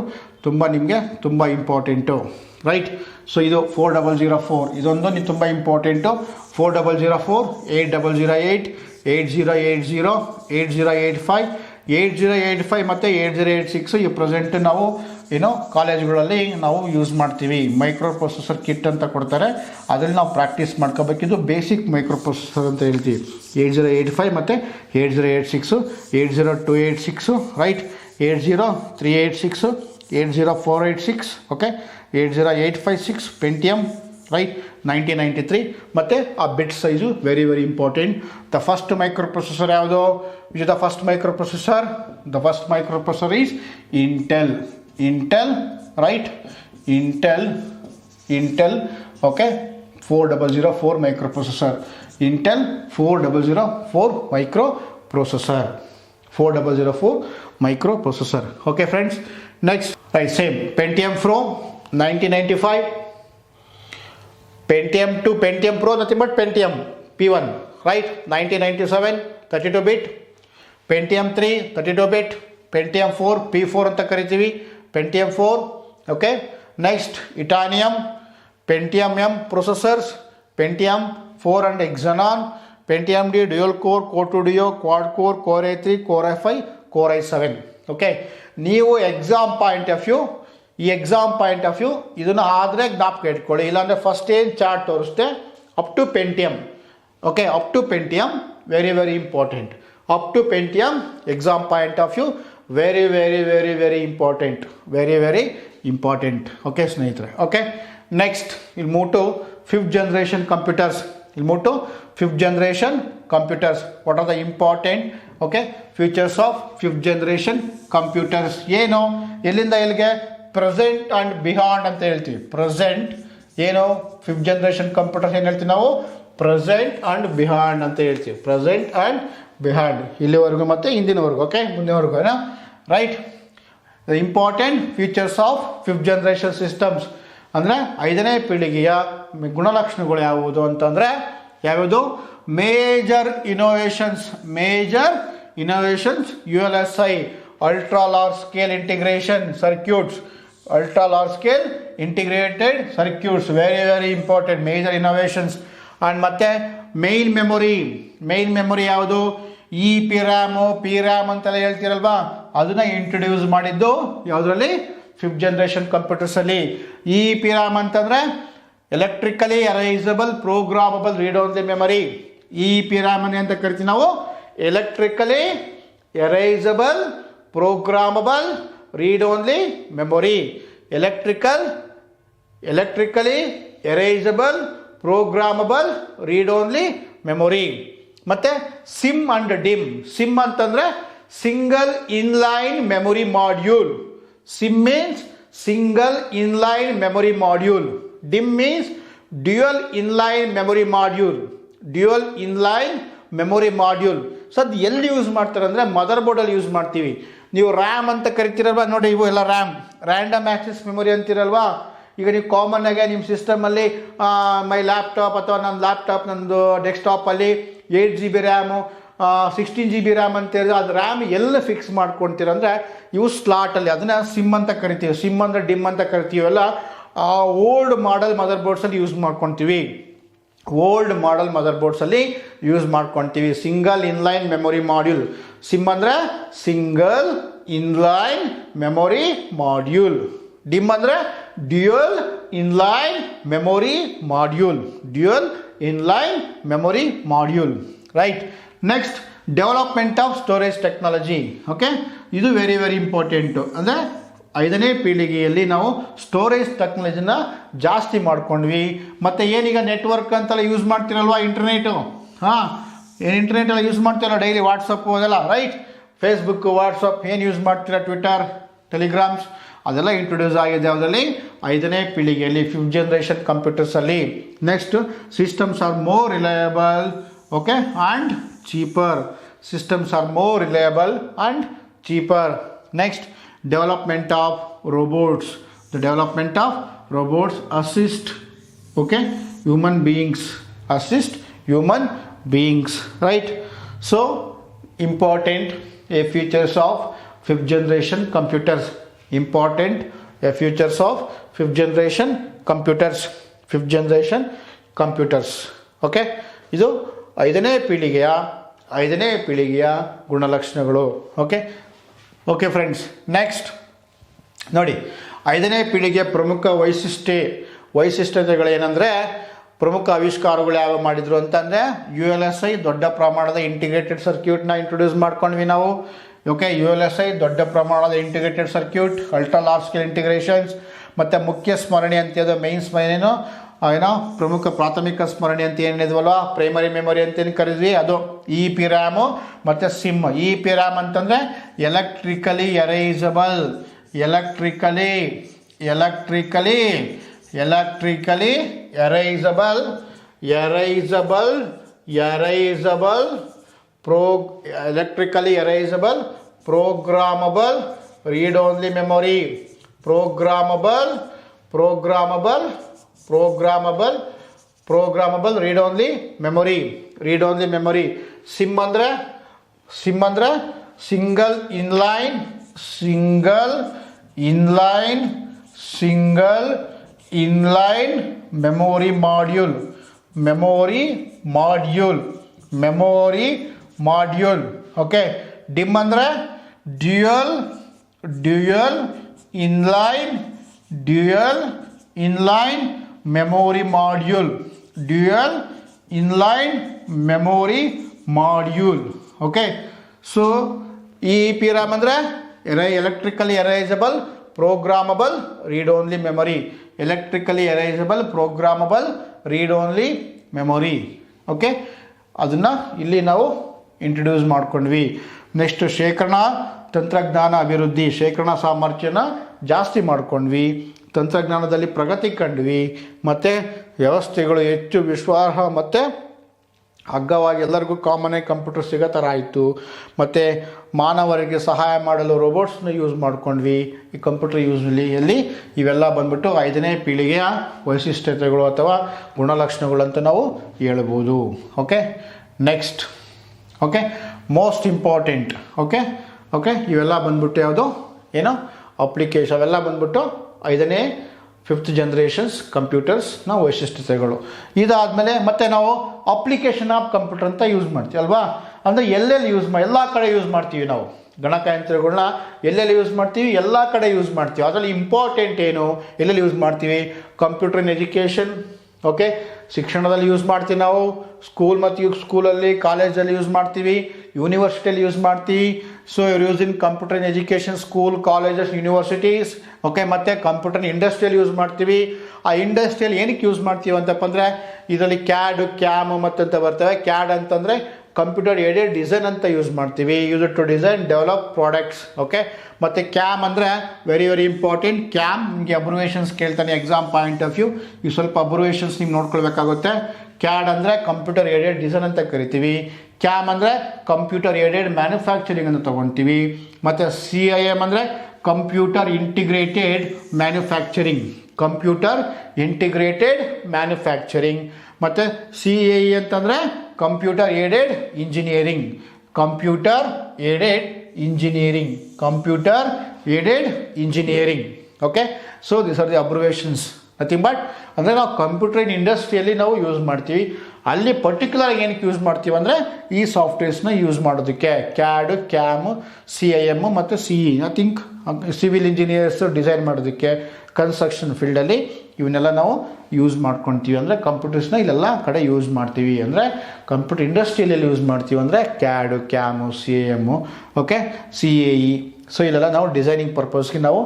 ನಿಮಗೆ ತುಂಬ ಇಂಪಾರ್ಟೆಂಟು ರೈಟ್. ಸೊ ಇದು 4004 ಇದೊಂದು ನೀವು ತುಂಬ ಇಂಪಾರ್ಟೆಂಟು. 4004, 8008, 8080, 8085, 8085 ಮತ್ತು 8086 ಈ ಪ್ರೆಸೆಂಟ್ ನಾವು ಕಾಲೇಜ್ಗಳಲ್ಲಿ ನಾವು ಯೂಸ್ ಮಾಡ್ತೀವಿ. ಮೈಕ್ರೋ ಪ್ರೊಸೆಸರ್ ಕಿಟ್ ಅಂತ ಕೊಡ್ತಾರೆ, ಅದರಲ್ಲಿ ನಾವು ಪ್ರಾಕ್ಟೀಸ್ ಮಾಡ್ಕೋಬೇಕಿದ್ದು ಬೇಸಿಕ್ ಮೈಕ್ರೋ ಪ್ರೊಸೆಸರ್ ಅಂತ ಹೇಳ್ತೀವಿ. 8085 ಮತ್ತು 8086, 80286 ರೈಟ್, 80386, 80486 ಓಕೆ, 80856 ಪೆಂಟಿಯಮ್ ರೈಟ್, 9093 ಮತ್ತು ಆ bit size very very important. The first micro processor ಯಾವುದು? Which is the first micro processor? The first micro processor is Intel right, Intel okay 4004 micro processor. Intel 4004 micro processor. Okay friends, next right same Pentium pro 1995, Pentium 2, Pentium Pro, nothing but Pentium P1, right? 1997, 32 bit. Pentium 3, 32 bit. Pentium 4, P4 ಅಂತ ಕರಿತೀವಿ. Pentium 4, okay? Next, Itanium, Pentium M processors, Pentium 4 and Xenon, Pentium D, dual core, core to Duo, quad core, core i3, core i5, core i7, okay? ನೀವು exam point of view ಇದನ್ನು ಆದರೆ ಜ್ಞಾಪಕ ಇಟ್ಕೊಳ್ಳಿ. ಇಲ್ಲಾಂದರೆ first ಏನು chart ತೋರಿಸ್ತೆ up to Pentium. Okay, up to Pentium very very important. Up to Pentium exam point of view very very very very important. Okay ಸ್ನೇಹಿತರೆ. Okay, next ಇಲ್ಲಿ move to fifth generation computers. What are the important okay features of fifth generation computers? ಏನು, ಎಲ್ಲಿಂದ ಎಲ್ಲಿಗೆ? Present and beyond ಅಂತ ಹೇಳ್ತೀವಿ. Present ಏನು fifth generation computers ಏನು ಹೇಳ್ತೀವಿ ನಾವು? ಪ್ರೆಸೆಂಟ್ ಆ್ಯಂಡ್ ಬಿಹಾಂಡ್ ಅಂತ ಹೇಳ್ತೀವಿ. ಪ್ರೆಸೆಂಟ್ ಆ್ಯಂಡ್ ಬಿಹಾಂಡ್ ಇಲ್ಲಿವರೆಗೂ ಮತ್ತು ಹಿಂದಿನವರೆಗೂ, ಓಕೆ ಮುಂದಿನವರೆಗೂ ಏನೋ right. Important features of fifth generation systems ಅಂದರೆ 5ನೇ ಪೀಳಿಗೆಯ ಗುಣಲಕ್ಷಣಗಳು ಯಾವುದು ಅಂತಂದರೆ ಯಾವುದು? Major innovations ULSI, ultra large scale integration circuits, very very important major innovations. and ಮತ್ತೆ ಮೇನ್ ಮೆಮೊರಿ ಯಾವುದು? PRAM ಅಂತೆಲ್ಲ ಹೇಳ್ತೀರಲ್ವಾ, ಅದನ್ನ ಇಂಟ್ರೊಡ್ಯೂಸ್ ಮಾಡಿದ್ದು ಯಾವುದರಲ್ಲಿ? ಫಿಫ್ತ್ ಜನರೇಷನ್ ಕಂಪ್ಯೂಟರ್ಸಲ್ಲಿ. PRAM ಅಂತಂದರೆ electrically erasable programmable read only memory. PRAM ಅಂತ ಕರಿತೀವಿ ನಾವು electrically erasable programmable read only memory. Electrically erasable programmable read only memory. ಮತ್ತು ಸಿಮ್ ಅಂಡ್ ಡಿಮ್. ಸಿಮ್ ಅಂತಂದರೆ single inline memory module. SIMM means single inline memory module. DIMM means dual inline memory module. Dual inline memory module. So ಅದು ಎಲ್ಲಿ use ಮಾಡ್ತಾರೆ ಅಂದರೆ mother ಬೋರ್ಡಲ್ಲಿ use ಮಾಡ್ತೀವಿ. ನೀವು RAM ಅಂತ ಕರಿತೀರಲ್ವಾ, ನೋಡಿ ಇವು ಎಲ್ಲ ರ್ಯಾಂಡಮ್ ಆಕ್ಸೆಸ್ ಮೆಮೊರಿ ಅಂತೀರಲ್ವಾ. ಈಗ ನೀವು ಕಾಮನ್ ಆಗಿ ನಿಮ್ಮ ಸಿಸ್ಟಮಲ್ಲಿ ಮೈ ಲ್ಯಾಪ್ಟಾಪ್ ಅಥವಾ ನನ್ನ ಲ್ಯಾಪ್ಟಾಪ್ ನಂದು ಡೆಸ್ಕ್ಟಾಪಲ್ಲಿ 8 GB ರ್ಯಾಮು 16 GB ರ್ಯಾಮ್ ಅಂತ ಹೇಳಿದ್ರೆ ಅದು ರ್ಯಾಮ್ ಎಲ್ಲ ಫಿಕ್ಸ್ ಮಾಡ್ಕೊಳ್ತೀರ ಅಂದರೆ ಇವು ಸ್ಲಾಟಲ್ಲಿ ಅದನ್ನು ಸಿಮ್ ಅಂತ ಕರಿತೀವಿ. ಸಿಮ್ ಅಂದರೆ ಡಿಮ್ ಅಂತ ಕರಿತೀವಿ. ಎಲ್ಲ ಓಲ್ಡ್ ಮಾಡೆಲ್ ಮದರ್ ಬೋರ್ಡ್ಸಲ್ಲಿ ಯೂಸ್ ಮಾಡ್ಕೊತೀವಿ. ಓಲ್ಡ್ ಮಾಡೆಲ್ ಮದರ್ ಬೋರ್ಡ್ಸಲ್ಲಿ ಯೂಸ್ ಮಾಡ್ಕೊತೀವಿ. Single inline memory module. SIMM ಅಂದರೆ single inline memory module. DIMM ಅಂದರೆ dual inline memory module. Dual inline memory module. Right. Next development of storage technology. Okay, ಇದು very very important. ಅಂದರೆ 5ನೇ ಪೀಳಿಗೆಯಲ್ಲಿ ನಾವು ಸ್ಟೋರೇಜ್ ಟೆಕ್ನಾಲಜಿನ ಜಾಸ್ತಿ ಮಾಡ್ಕೊಂಡ್ವಿ. ಮತ್ತು ಏನೀಗ ನೆಟ್ವರ್ಕ್ ಅಂತೆಲ್ಲ ಯೂಸ್ ಮಾಡ್ತಿರಲ್ವಾ, ಇಂಟರ್ನೆಟು. ಇಂಟರ್ನೆಟ್ ಎಲ್ಲ ಯೂಸ್ ಮಾಡ್ತಿರಲ್ಲ ಡೈಲಿ, ವಾಟ್ಸಪ್ಪು ಅದೆಲ್ಲ, ರೈಟ್. ಫೇಸ್ಬುಕ್ಕು, ವಾಟ್ಸಪ್ ಏನು ಯೂಸ್ ಮಾಡ್ತೀರಾ, ಟ್ವಿಟರ್, ಟೆಲಿಗ್ರಾಮ್ಸ್ ಅದೆಲ್ಲ ಇಂಟ್ರೊಡ್ಯೂಸ್ ಆಗಿದೆ ಯಾವುದರಲ್ಲಿ, 5ನೇ ಪೀಳಿಗೆಯಲ್ಲಿ, 5th ಜನರೇಷನ್ ಕಂಪ್ಯೂಟರ್ಸಲ್ಲಿ. Next systems are more reliable, okay, and cheaper. Systems are more reliable and cheaper. Next development of robots. The development of robots assist, okay, human beings. Assist human beings, right? So important features of 5th generation computers. Important features of 5th generation computers. 5th generation computers. Okay, ಇದು 5ನೇ ಪೀಳಿಗೆಯ ಗುಣಲಕ್ಷಣಗಳು. Okay okay friends, next ನೋಡಿ 5ನೇ ಪೀಳಿಗೆಯ ಪ್ರಮುಖ ವೈಶಿಷ್ಟ್ಯತೆಗಳೇನೆಂದರೆ, ಪ್ರಮುಖ ಆವಿಷ್ಕಾರಗಳು ಯಾವ ಮಾಡಿದ್ರು ಅಂತಂದರೆ ULSI ದೊಡ್ಡ ಪ್ರಮಾಣದ ಇಂಟಿಗ್ರೇಟೆಡ್ ಸರ್ಕ್ಯೂಟ್ನ ಇಂಟ್ರೊಡ್ಯೂಸ್ ಮಾಡ್ಕೊಂಡ್ವಿ ನಾವು. ಓಕೆ, ULSI ದೊಡ್ಡ ಪ್ರಮಾಣದ integrated circuit, ultra large scale integrations. ಮತ್ತು ಮುಖ್ಯ ಸ್ಮರಣೆ ಅಂತ ಮೈನ್ ಸ್ಮರಣೆನೋ ಏನೋ ಪ್ರಮುಖ ಪ್ರಾಥಮಿಕ ಸ್ಮರಣೆ ಅಂತ ಏನಿದ್ವಲ್ವ, ಪ್ರೈಮರಿ ಮೆಮೊರಿ ಅಂತೇನು ಕರೀದ್ವಿ, ಅದು EPRAM ಮತ್ತು ಸಿಮ್. EPRAM ಅಂತಂದರೆ electrically erasable. Programmable read only memory. Programmable read only memory. SIMM ಅಂದರೆ single inline memory module. Okay. DIMM ಅಂದರೆ dual inline memory module. Okay. So EPRAM ಅಂದರೆ electrically erasable programmable read only memory. Okay, ಅದನ್ನು ಇಲ್ಲಿ ನಾವು introduce ಮಾಡ್ಕೊಂಡ್ವಿ. Next ಶೇಖರಣಾ ತಂತ್ರಜ್ಞಾನ ಅಭಿವೃದ್ಧಿ, ಶೇಖರಣಾ ಸಾಮರ್ಥ್ಯನ ಜಾಸ್ತಿ ಮಾಡ್ಕೊಂಡ್ವಿ, ತಂತ್ರಜ್ಞಾನದಲ್ಲಿ ಪ್ರಗತಿ ಕಂಡ್ವಿ, ಮತ್ತು ವ್ಯವಸ್ಥೆಗಳು ಹೆಚ್ಚು ವಿಶ್ವಾಸಾರ್ಹ ಮತ್ತು ಅಗ್ಗವಾಗಿ ಎಲ್ಲರಿಗೂ ಕಾಮನಾಗಿ ಕಂಪ್ಯೂಟರ್ ಸಿಗೋ ಥರ ಆಯಿತು. ಮತ್ತು ಮಾನವರಿಗೆ ಸಹಾಯ ಮಾಡಲು ರೋಬೋಟ್ಸ್ನ ಯೂಸ್ ಮಾಡ್ಕೊಂಡ್ವಿ ಈ ಕಂಪ್ಯೂಟರ್ ಯೂಸ್ನಲ್ಲಿ. ಇವೆಲ್ಲ ಬಂದ್ಬಿಟ್ಟು 5ನೇ ಪೀಳಿಗೆಯ ವೈಶಿಷ್ಟ್ಯತೆಗಳು ಅಥವಾ ಗುಣಲಕ್ಷಣಗಳು ಅಂತ ನಾವು ಹೇಳ್ಬೋದು. Okay, next. Okay, most important. Okay, ಇವೆಲ್ಲ ಬಂದ್ಬಿಟ್ಟು ಯಾವುದು ಏನೋ ಅಪ್ಲಿಕೇಶನ್, ಅವೆಲ್ಲ ಬಂದ್ಬಿಟ್ಟು 5th ಜನರೇಷನ್ಸ್ ಕಂಪ್ಯೂಟರ್ಸ್ನ ವೈಶಿಷ್ಟ್ಯತೆಗಳು. ಇದಾದಮೇಲೆ ಮತ್ತೆ ನಾವು ಅಪ್ಲಿಕೇಶನ್ ಆಫ್ ಕಂಪ್ಯೂಟರ್ ಅಂತ ಯೂಸ್ ಮಾಡ್ತೀವಿ ಅಲ್ವಾ. ಅಂದರೆ ಎಲ್ಲೆಲ್ಲಿ ಎಲ್ಲ ಕಡೆ ಯೂಸ್ ಮಾಡ್ತೀವಿ ನಾವು ಗಣಕಯಂತ್ರಗಳನ್ನ. ಎಲ್ಲೆಲ್ಲಿ ಯೂಸ್ ಮಾಡ್ತೀವಿ, ಎಲ್ಲ ಕಡೆ ಯೂಸ್ ಮಾಡ್ತೀವಿ. ಅದರಲ್ಲಿ ಇಂಪಾರ್ಟೆಂಟ್ ಏನು, ಎಲ್ಲೆಲ್ಲಿ ಯೂಸ್ ಮಾಡ್ತೀವಿ, ಕಂಪ್ಯೂಟರ್ ಇನ್ ಎಜುಕೇಷನ್. ಓಕೆ, ಶಿಕ್ಷಣದಲ್ಲಿ ಯೂಸ್ ಮಾಡ್ತೀವಿ ನಾವು. ಸ್ಕೂಲಲ್ಲಿ ಕಾಲೇಜಲ್ಲಿ ಯೂಸ್ ಮಾಡ್ತೀವಿ, ಯೂನಿವರ್ಸಿಟಿಯಲ್ಲಿ ಯೂಸ್ ಮಾಡ್ತೀವಿ. So use in computer in education, school, colleges, universities. Okay, ಮತ್ತು ಕಂಪ್ಯೂಟರ್ ಇಂಡಸ್ಟ್ರಿಯಲ್ ಯೂಸ್ ಮಾಡ್ತೀವಿ. ಆ ಇಂಡಸ್ಟ್ರಿಯಲ್ ಏನಕ್ಕೆ ಯೂಸ್ ಮಾಡ್ತೀವಿ ಅಂತಪ್ಪ ಅಂದರೆ ಇದರಲ್ಲಿ CAD, CAM ಮತ್ತಂತ ಬರ್ತವೆ. CAD ಅಂತಂದರೆ ಕಂಪ್ಯೂಟರ್ ಏಡೆಡ್ ಡಿಸೈನ್ ಅಂತ ಯೂಸ್ ಮಾಡ್ತೀವಿ, use to design develop products. Okay, ಮತ್ತು ಕ್ಯಾಮ್ ಅಂದರೆ ವೆರಿ ಇಂಪಾರ್ಟೆಂಟ್. ಕ್ಯಾಮ್ ನಿಮಗೆ ಅಬ್ರಿವೇಷನ್ಸ್ ಕೇಳ್ತಾನೆ ಎಕ್ಸಾಮ್ ಪಾಯಿಂಟ್ ಆಫ್ ವ್ಯೂ, ಈ ಸ್ವಲ್ಪ ಅಬ್ರಿವೇಷನ್ಸ್ ನೀವು ನೋಡ್ಕೊಳ್ಬೇಕಾಗುತ್ತೆ. ಕ್ಯಾಡ್ ಅಂದರೆ ಕಂಪ್ಯೂಟರ್ ಏಡೆಡ್ ಡಿಸೈನ್ ಅಂತ ಕರಿತೀವಿ. ಕ್ಯಾಮ್ ಅಂದರೆ ಕಂಪ್ಯೂಟರ್ ಏಡೆಡ್ ಮ್ಯಾನುಫ್ಯಾಕ್ಚರಿಂಗ್ ಅಂತ ತೊಗೊತೀವಿ. ಮತ್ತು CIM ಅಂದರೆ computer integrated manufacturing, computer integrated manufacturing. ಮತ್ತು CAE ಅಂತಂದರೆ computer aided engineering, computer aided engineering, computer aided engineering. Okay, so this are the abbreviations, nothing but. ಅಂದರೆ ನಾವು ಕಂಪ್ಯೂಟರ್ ಇನ್ ಇಂಡಸ್ಟ್ರಿಯಲ್ಲಿ ನಾವು ಯೂಸ್ ಮಾಡ್ತೀವಿ. ಅಲ್ಲಿ ಪರ್ಟಿಕ್ಯುಲರ್ ಏನಕ್ಕೆ ಯೂಸ್ ಮಾಡ್ತೀವಿ ಅಂದರೆ ಈ ಸಾಫ್ಟ್ವೇರ್ಸ್ನ ಯೂಸ್ ಮಾಡೋದಕ್ಕೆ. ಕ್ಯಾಡ್, ಕ್ಯಾಮ್, CIM ಮತ್ತು CE, I think civil engineers design ಮಾಡೋದಕ್ಕೆ, ಕನ್ಸ್ಟ್ರಕ್ಷನ್ ಫೀಲ್ಡಲ್ಲಿ ಇವನ್ನೆಲ್ಲ ನಾವು ಯೂಸ್ ಮಾಡ್ಕೊತೀವಿ. ಅಂದರೆ ಕಂಪ್ಯೂಟರ್ಸ್ನ ಇಲ್ಲೆಲ್ಲ ಕಡೆ ಯೂಸ್ ಮಾಡ್ತೀವಿ. ಅಂದರೆ ಕಂಪ್ಯೂಟರ್ ಇಂಡಸ್ಟ್ರಿಯಲ್ಲಿ ಯೂಸ್ ಮಾಡ್ತೀವಿ ಅಂದರೆ CAD, CAM, CIM, okay, CAE. So ಇಲ್ಲೆಲ್ಲ ನಾವು ಡಿಸೈನಿಂಗ್ ಪರ್ಪಸ್ಗೆ ನಾವು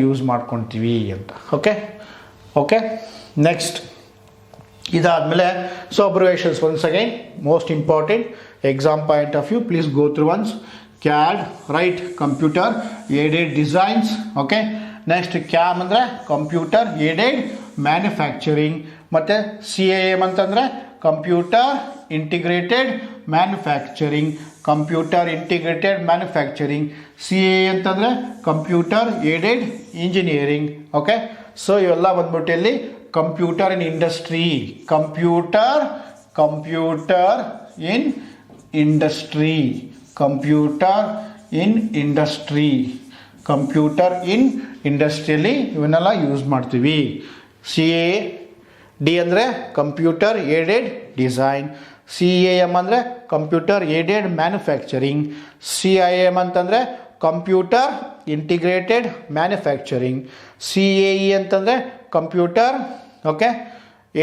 ಯೂಸ್ ಮಾಡ್ಕೊತೀವಿ ಅಂತ. ಓಕೆ, ನೆಕ್ಸ್ಟ್ ಇದಾದಮೇಲೆ so abbreviations once again most important exam point of view, please go through once. CAD, right, computer aided designs. Okay, next CAM ಅಂದರೆ computer aided manufacturing. ಮತ್ತು CIM ಅಂತಂದರೆ computer integrated manufacturing, computer integrated manufacturing. CAE ಅಂತಂದರೆ computer aided engineering. Okay, so ಇವೆಲ್ಲ ಬಂದ್ಬಿಟ್ಟು ಇಲ್ಲಿ computer in industry, computer in industry, computer in industry, computer ಇನ್ ಇಂಡಸ್ಟ್ರಿಯಲ್ಲಿ ಇವನ್ನೆಲ್ಲ use ಮಾಡ್ತೀವಿ. CAD ಅಂದರೆ ಕಂಪ್ಯೂಟರ್ ಏಡೆಡ್ ಡಿಸೈನ್, CAM ಅಂದರೆ ಕಂಪ್ಯೂಟರ್ ಏಡೆಡ್ ಮ್ಯಾನುಫ್ಯಾಕ್ಚರಿಂಗ್, CIM ಅಂತಂದರೆ ಕಂಪ್ಯೂಟರ್ ಇಂಟಿಗ್ರೇಟೆಡ್ ಮ್ಯಾನುಫ್ಯಾಕ್ಚರಿಂಗ್, CAE ಅಂತಂದರೆ ಕಂಪ್ಯೂಟರ್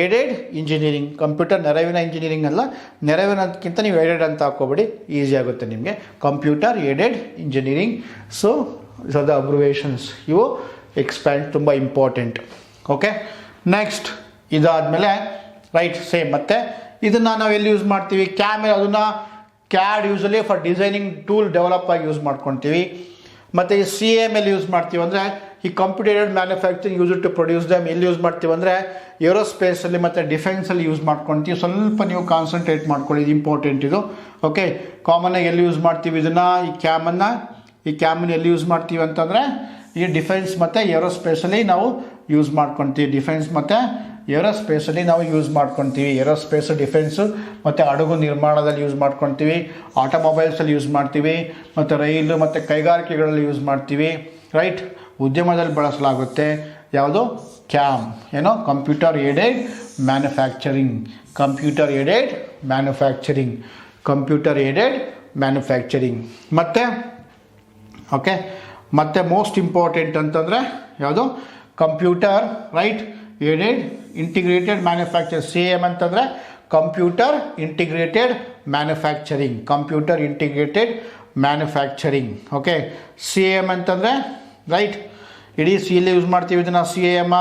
ಏಡೆಡ್ ಇಂಜಿನಿಯರಿಂಗ್. ಕಂಪ್ಯೂಟರ್ ನೆರವಿನ ಇಂಜಿನಿಯರಿಂಗ್ ಅಲ್ಲ, ನೆರವಿನಕ್ಕಿಂತ ನೀವು ಏಡೆಡ್ ಅಂತ ಹಾಕೋಬೇಡಿ, ಈಸಿ ಆಗುತ್ತೆ ನಿಮಗೆ. Computer aided engineering. So the abbreviations ಇವು ಎಕ್ಸ್ಪ್ಯಾಂಡ್ ತುಂಬ ಇಂಪಾರ್ಟೆಂಟ್. ಓಕೆ, ನೆಕ್ಸ್ಟ್ ಇದಾದಮೇಲೆ ರೈಟ್ ಸೇಮ್. ಮತ್ತು ಇದನ್ನು ನಾವು ಎಲ್ಲಿ ಯೂಸ್ ಮಾಡ್ತೀವಿ? ಅದನ್ನು CAD usually for designing tool develop ಆಗಿ ಯೂಸ್ ಮಾಡ್ಕೊತೀವಿ. ಮತ್ತು ಈ CAM ಎಲ್ಲಿ ಯೂಸ್ ಮಾಡ್ತೀವಿ ಅಂದರೆ ಈ computer manufacturing use to produce them ಎಲ್ಲಿ ಯೂಸ್ ಮಾಡ್ತೀವಿ ಅಂದರೆ ಏರೋಸ್ಪೇಸಲ್ಲಿ ಮತ್ತು ಡಿಫೆನ್ಸಲ್ಲಿ ಯೂಸ್ ಮಾಡ್ಕೊತೀವಿ. ಸ್ವಲ್ಪ ನೀವು ಕಾನ್ಸಂಟ್ರೇಟ್ ಮಾಡ್ಕೊಳ್ಳಿ, ಇದು ಇಂಪಾರ್ಟೆಂಟ್ ಇದು. ಓಕೆ, ಕಾಮನ್ನಾಗಿ ಎಲ್ಲಿ ಯೂಸ್ ಮಾಡ್ತೀವಿ ಇದನ್ನು? ಈ ಕ್ಯಾಮನ್ನು ಎಲ್ಲಿ ಯೂಸ್ ಮಾಡ್ತೀವಿ ಅಂತಂದರೆ ಈ ಡಿಫೆನ್ಸ್ ಮತ್ತು ಏರೋಸ್ಪೇಸಲ್ಲಿ ನಾವು ಯೂಸ್ ಮಾಡ್ಕೊತೀವಿ. ಡಿಫೆನ್ಸ್ ಮತ್ತು ಏರೋಸ್ಪೇಸಲ್ಲಿ ನಾವು ಯೂಸ್ ಮಾಡ್ಕೊತೀವಿ. ಏರೋಸ್ಪೇಸ್, ಡಿಫೆನ್ಸು ಮತ್ತು ಹಡಗು ನಿರ್ಮಾಣದಲ್ಲಿ ಯೂಸ್ ಮಾಡ್ಕೊತೀವಿ. ಆಟೋಮೊಬೈಲ್ಸಲ್ಲಿ ಯೂಸ್ ಮಾಡ್ತೀವಿ. ಮತ್ತು ರೈಲು ಮತ್ತು ಕೈಗಾರಿಕೆಗಳಲ್ಲಿ ಯೂಸ್ ಮಾಡ್ತೀವಿ. ರೈಟ್, ಉದ್ಯಮದಲ್ಲಿ ಬಳಸಲಾಗುತ್ತೆ. ಯಾವುದು? ಕ್ಯಾಮ್, ಏನೋ computer aided manufacturing, computer aided manufacturing, computer aided manufacturing. ಮತ್ತು ಮೋಸ್ಟ್ ಇಂಪಾರ್ಟೆಂಟ್ ಅಂತಂದರೆ ಯಾವುದು? Computer right aided integrated manufacturing. CAM ಅಂತಂದರೆ computer integrated manufacturing, computer integrated manufacturing. Okay, CAM ಅಂತಂದರೆ ರೈಟ್ ಇಡೀ ಸಿಯಲ್ಲಿ ಯೂಸ್ ಮಾಡ್ತೀವಿ ಇದನ್ನು. CAM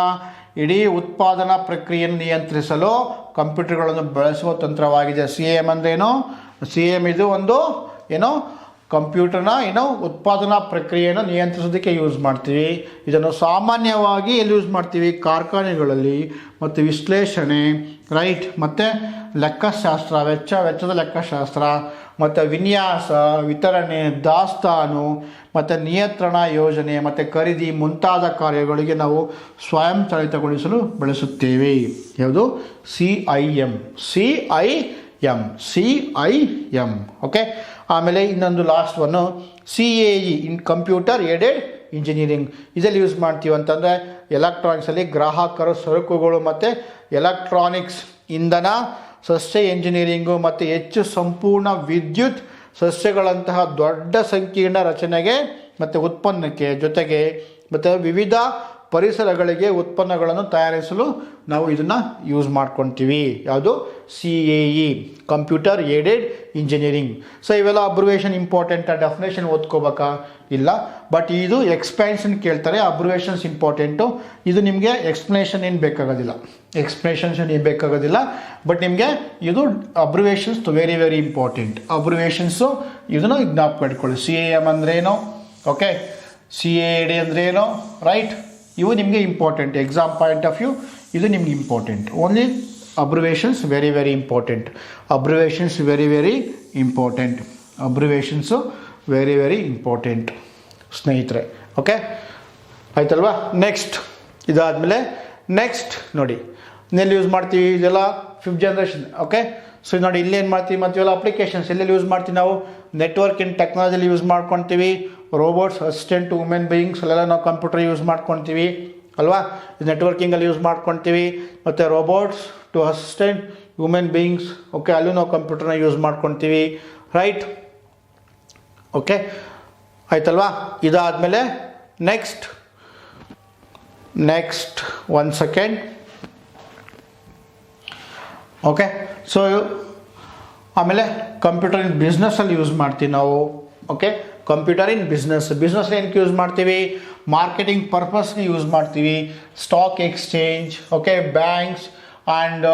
ಇಡೀ ಉತ್ಪಾದನಾ ಪ್ರಕ್ರಿಯೆಯನ್ನು ನಿಯಂತ್ರಿಸಲು ಕಂಪ್ಯೂಟರ್ಗಳನ್ನು ಬಳಸುವ ತಂತ್ರವಾಗಿದೆ. CAM ಅಂದ್ರೇನು? CAM ಇದು ಒಂದು ಕಂಪ್ಯೂಟರ್ನ ಉತ್ಪಾದನಾ ಪ್ರಕ್ರಿಯೆಯನ್ನು ನಿಯಂತ್ರಿಸೋದಕ್ಕೆ ಯೂಸ್ ಮಾಡ್ತೀವಿ. ಇದನ್ನು ಸಾಮಾನ್ಯವಾಗಿ ಎಲ್ಲಿ ಯೂಸ್ ಮಾಡ್ತೀವಿ? ಕಾರ್ಖಾನೆಗಳಲ್ಲಿ ಮತ್ತು ವಿಶ್ಲೇಷಣೆ, ರೈಟ್, ಮತ್ತು ಲೆಕ್ಕಶಾಸ್ತ್ರ, ವೆಚ್ಚದ ಲೆಕ್ಕಶಾಸ್ತ್ರ, ಮತ್ತು ವಿನ್ಯಾಸ, ವಿತರಣೆ, ದಾಸ್ತಾನು, ಮತ್ತು ನಿಯಂತ್ರಣ ಯೋಜನೆ, ಮತ್ತು ಖರೀದಿ ಮುಂತಾದ ಕಾರ್ಯಗಳಿಗೆ ನಾವು ಸ್ವಯಂಚಾಲಿತಗೊಳಿಸಲು ಬಳಸುತ್ತೇವೆ. ಯಾವುದು? CIM. ಓಕೆ, ಆಮೇಲೆ ಇನ್ನೊಂದು last one CAE in computer aided engineering. ಇದರಲ್ಲಿ ಯೂಸ್ ಮಾಡ್ತೀವಿ ಅಂತಂದರೆ ಎಲೆಕ್ಟ್ರಾನಿಕ್ಸಲ್ಲಿ ಗ್ರಾಹಕರು, ಸರಕುಗಳು ಮತ್ತು ಎಲೆಕ್ಟ್ರಾನಿಕ್ಸ್, ಇಂಧನ, ಸಸ್ಯ ಇಂಜಿನಿಯರಿಂಗು ಮತ್ತು ಹೆಚ್ಚು ಸಂಪೂರ್ಣ ವಿದ್ಯುತ್ ಸಸ್ಯಗಳಂತಹ ದೊಡ್ಡ ಸಂಕೀರ್ಣ ರಚನೆಗೆ ಮತ್ತು ಉತ್ಪನ್ನಕ್ಕೆ ಜೊತೆಗೆ ಮತ್ತು ವಿವಿಧ ಪರಿಸರಗಳಿಗೆ ಉತ್ಪನ್ನಗಳನ್ನು ತಯಾರಿಸಲು ನಾವು ಇದನ್ನು ಯೂಸ್ ಮಾಡ್ಕೊತೀವಿ. ಯಾವುದು? CAE, computer aided engineering. So ಇವೆಲ್ಲ ಅಬ್ರಿವೇಷನ್ ಇಂಪಾರ್ಟೆಂಟ್. ಡೆಫಿನೇಷನ್ ಓದ್ಕೋಬೇಕಾ? ಇಲ್ಲ. ಬಟ್ ಇದು ಎಕ್ಸ್ಪ್ಲನೇಷನ್ ಕೇಳ್ತಾರೆ, ಅಬ್ರಿವೇಷನ್ಸ್ ಇಂಪಾರ್ಟೆಂಟು. ಇದು ನಿಮಗೆ ಎಕ್ಸ್ಪ್ಲನೇಷನ್ ಏನು ಬೇಕಾಗೋದಿಲ್ಲ, ಬಟ್ ನಿಮಗೆ ಇದು ಅಬ್ರಿವೇಷನ್ಸ್ ವೆರಿ ವೆರಿ ಇಂಪಾರ್ಟೆಂಟ್. ಅಬ್ರಿವೇಷನ್ಸು ಇದನ್ನು ಜ್ಞಾಪಕ ಇಟ್ಕೊಳ್ಳಿ. CAM ಅಂದ್ರೇನು, ಓಕೆ, CAD ಅಂದ್ರೇನು, ರೈಟ್? ಇವು ನಿಮಗೆ important. Exam point of view ಇದು ನಿಮ್ಗೆ important. Only abbreviations very very important. Abbreviations very very important ಸ್ನೇಹಿತರೆ. ಓಕೆ, ಆಯ್ತಲ್ವಾ? ನೆಕ್ಸ್ಟ್ ಇದಾದಮೇಲೆ ನೆಕ್ಸ್ಟ್ ನೋಡಿ ಇನ್ನೆಲ್ಲಿ ಯೂಸ್ ಮಾಡ್ತೀವಿ ಇದೆಲ್ಲ? 5th generation. ಓಕೆ, ಸೊ ನೋಡಿ ಇಲ್ಲಿ ಏನು ಮಾಡ್ತೀವಿ ಮತ್ತು ಇವೆಲ್ಲ ಅಪ್ಲಿಕೇಶನ್ಸ್ ಎಲ್ಲೆಲ್ಲಿ ಯೂಸ್ ಮಾಡ್ತೀವಿ ನಾವು? ನೆಟ್ವರ್ಕ್ ಇನ್ ಟೆಕ್ನಾಲಜಿಲಿ ಯೂಸ್ ಮಾಡ್ಕೊತೀವಿ. Robots, assistant to women beings ಅಲ್ಲೆಲ್ಲ ನಾವು ಕಂಪ್ಯೂಟರ್ ಯೂಸ್ ಮಾಡ್ಕೊತೀವಿ ಅಲ್ವಾ? ನೆಟ್ವರ್ಕಿಂಗಲ್ಲಿ ಯೂಸ್ ಮಾಡ್ಕೊತೀವಿ. ಮತ್ತು robots to assistant women beings, okay, ಅಲ್ಲೂ ನಾವು ಕಂಪ್ಯೂಟರ್ನ ಯೂಸ್ ಮಾಡ್ಕೊತೀವಿ, ರೈಟ್? ಓಕೆ, ಆಯ್ತಲ್ವಾ? ಇದಾದಮೇಲೆ next one second. Okay, so ಆಮೇಲೆ ಕಂಪ್ಯೂಟರ್ ಇನ್ ಬಿಸ್ನೆಸ್ಸಲ್ಲಿ ಯೂಸ್ ಮಾಡ್ತೀವಿ ನಾವು. ಓಕೆ, ಕಂಪ್ಯೂಟರ್ ಇನ್ ಬಿಸ್ನೆಸ್ ಏನಕ್ಕೆ ಯೂಸ್ ಮಾಡ್ತೀವಿ? ಮಾರ್ಕೆಟಿಂಗ್ ಪರ್ಪಸ್ಗೆ ಯೂಸ್ ಮಾಡ್ತೀವಿ. Stock exchange, okay, banks and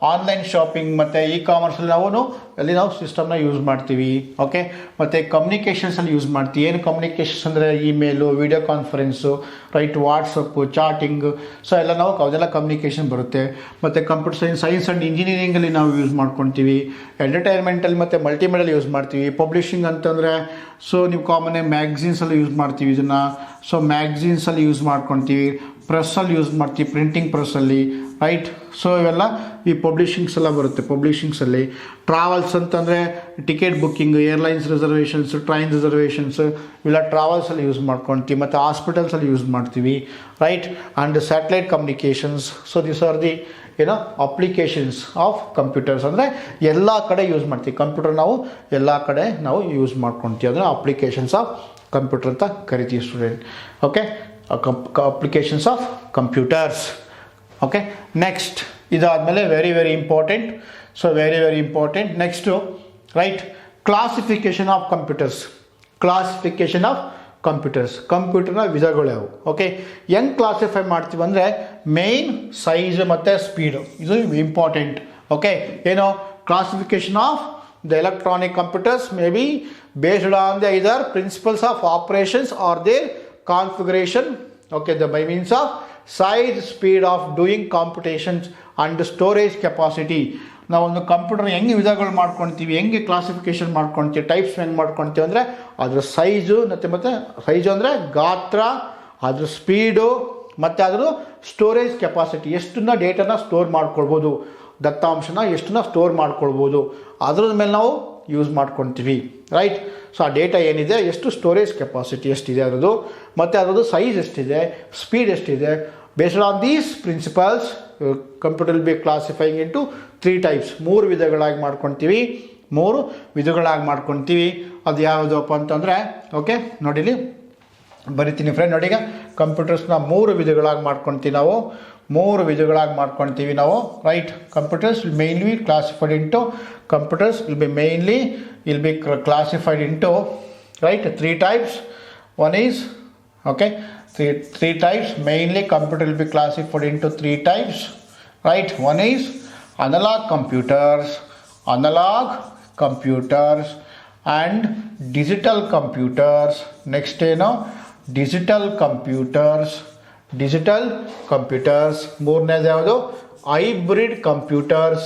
online shopping ಮತ್ತು ಕಾಮರ್ಸಲ್ಲಿ ನಾವು ಸಿಸ್ಟಮ್ನ ಯೂಸ್ ಮಾಡ್ತೀವಿ. ಓಕೆ, ಮತ್ತು ಕಮ್ಯುನಿಕೇಷನ್ಸಲ್ಲಿ ಯೂಸ್ ಮಾಡ್ತೀವಿ. ಏನು ಕಮ್ಯುನಿಕೇಷನ್ಸ್ ಅಂದರೆ email, video conference, right, WhatsApp, chatting, so ಎಲ್ಲ ಅದೆಲ್ಲ ಕಮ್ಯುನಿಕೇಷನ್ ಬರುತ್ತೆ. ಮತ್ತು ಕಂಪ್ಯೂಟರ್ ಸೈನ್ಸ್ ಆ್ಯಂಡ್ ಇಂಜಿನಿಯರಿಂಗಲ್ಲಿ ನಾವು ಯೂಸ್ ಮಾಡ್ಕೊತೀವಿ. ಎಂಟರ್ಟೈನ್ಮೆಂಟಲ್ಲಿ ಮತ್ತು ಮಲ್ಟಿಮೀಡಿಯಲ್ಲಿ ಯೂಸ್ ಮಾಡ್ತೀವಿ. ಪಬ್ಲಿಷಿಂಗ್ ಅಂತಂದರೆ ಸೊ ನೀವು ಕಾಮನ್ ಮ್ಯಾಗ್ಝಿನ್ಸಲ್ಲಿ ಯೂಸ್ ಮಾಡ್ತೀವಿ ಇದನ್ನು. ಸೊ ಮ್ಯಾಗ್ಝಿನ್ಸಲ್ಲಿ ಯೂಸ್ ಮಾಡ್ಕೊತೀವಿ. ಪ್ರೆಸ್ಸಲ್ಲಿ ಯೂಸ್ ಮಾಡ್ತೀವಿ, ಪ್ರಿಂಟಿಂಗ್ ಪ್ರೆಸ್ಸಲ್ಲಿ, ರೈಟ್? ಸೊ ಇವೆಲ್ಲ ಈ ಪಬ್ಲಿಷಿಂಗ್ಸ್ ಎಲ್ಲ ಬರುತ್ತೆ. ಪಬ್ಲಿಷಿಂಗ್ಸಲ್ಲಿ ಟ್ರಾವೆಲ್ಸ್ ಅಂತಂದರೆ ticket booking, airlines reservations, train reservations, ಇವೆಲ್ಲ ಟ್ರಾವೆಲ್ಸಲ್ಲಿ ಯೂಸ್ ಮಾಡ್ಕೊತೀವಿ. ಮತ್ತು ಹಾಸ್ಪಿಟಲ್ಸಲ್ಲಿ ಯೂಸ್ ಮಾಡ್ತೀವಿ, right? And satellite communications. So this are the applications of computers. ಅಂದರೆ ಎಲ್ಲ ಕಡೆ ಯೂಸ್ ಮಾಡ್ತೀವಿ ಕಂಪ್ಯೂಟರ್, ಎಲ್ಲ ಕಡೆ ಯೂಸ್ ಮಾಡ್ಕೊತೀವಿ. ಅದನ್ನು ಅಪ್ಲಿಕೇಶನ್ಸ್ ಆಫ್ ಕಂಪ್ಯೂಟರ್ ಅಂತ ಕರಿತೀವಿ student. Okay, applications of computers. Okay, next ಇದಾದಮೇಲೆ very very important. So very very important. Next, right, classification of computers. ಕಂಪ್ಯೂಟರ್ನ ವಿಧಗಳು ಯಾವುವು? ಓಕೆ, ಹೆಂಗೆ ಕ್ಲಾಸಿಫೈ ಮಾಡ್ತೀವಿ ಅಂದರೆ ಮೇನ್, ಸೈಜ್ ಮತ್ತು ಸ್ಪೀಡು, ಇದು ಇಂಪಾರ್ಟೆಂಟ್. ಓಕೆ, ಏನು? Classification of the electronic computers may be based on the either principles of operations or their configuration. Okay, by means of size, speed of doing computations and storage capacity. ನಾವು ಒಂದು computer ಹೆಂಗೆ ವಿಧಗಳು ಮಾಡ್ಕೊತೀವಿ, ಹೆಂಗೆ classification ಮಾಡ್ಕೊತೀವಿ, types ಹೆಂಗೆ ಮಾಡ್ಕೊತೀವಿ ಅಂದರೆ ಅದ್ರ ಸೈಜು ಮತ್ತು ಸೈಜು ಅಂದರೆ ಗಾತ್ರ, ಅದ್ರ ಸ್ಪೀಡು ಮತ್ತು ಅದ್ರ ಸ್ಟೋರೇಜ್ ಕೆಪಾಸಿಟಿ, ಎಷ್ಟನ್ನ ಡೇಟಾನ ಸ್ಟೋರ್ ಮಾಡ್ಕೊಳ್ಬೋದು, ದತ್ತಾಂಶನ ಎಷ್ಟನ್ನ ಸ್ಟೋರ್ ಮಾಡ್ಕೊಳ್ಬೋದು, ಅದ್ರ ಮೇಲೆ ನಾವು ಯೂಸ್ ಮಾಡ್ಕೊತೀವಿ, ರೈಟ್? ಸೊ ಆ ಡೇಟಾ ಏನಿದೆ, ಎಷ್ಟು ಸ್ಟೋರೇಜ್ ಕೆಪಾಸಿಟಿ ಎಷ್ಟಿದೆ ಅದರದ್ದು, ಮತ್ತು ಅದರದ್ದು ಸೈಜ್ ಎಷ್ಟಿದೆ, ಸ್ಪೀಡ್ ಎಷ್ಟಿದೆ. Based on these principles computer will be classifying into 3 types. 3 ವಿಧಗಳಾಗಿ ಮಾಡ್ಕೊತೀವಿ. ಅದು ಯಾವುದಪ್ಪ ಅಂತಂದರೆ, ಓಕೆ, ನೋಡಿಲಿ ಬರಿತೀನಿ ಫ್ರೆಂಡ್. ನೋಡಿ, ಈಗ ಕಂಪ್ಯೂಟರ್ಸ್ನ 3 ವಿಧಗಳಾಗಿ ಮಾಡ್ಕೊತೀವಿ ನಾವು. Right? Computers will mainly classified into right, 3 types. One is, okay, three types. Mainly computer will be classified into 3 types, right? One is analog computers and digital computers. Next, digital computers. ಮೂರನೇದು ಯಾವುದು? hybrid computers.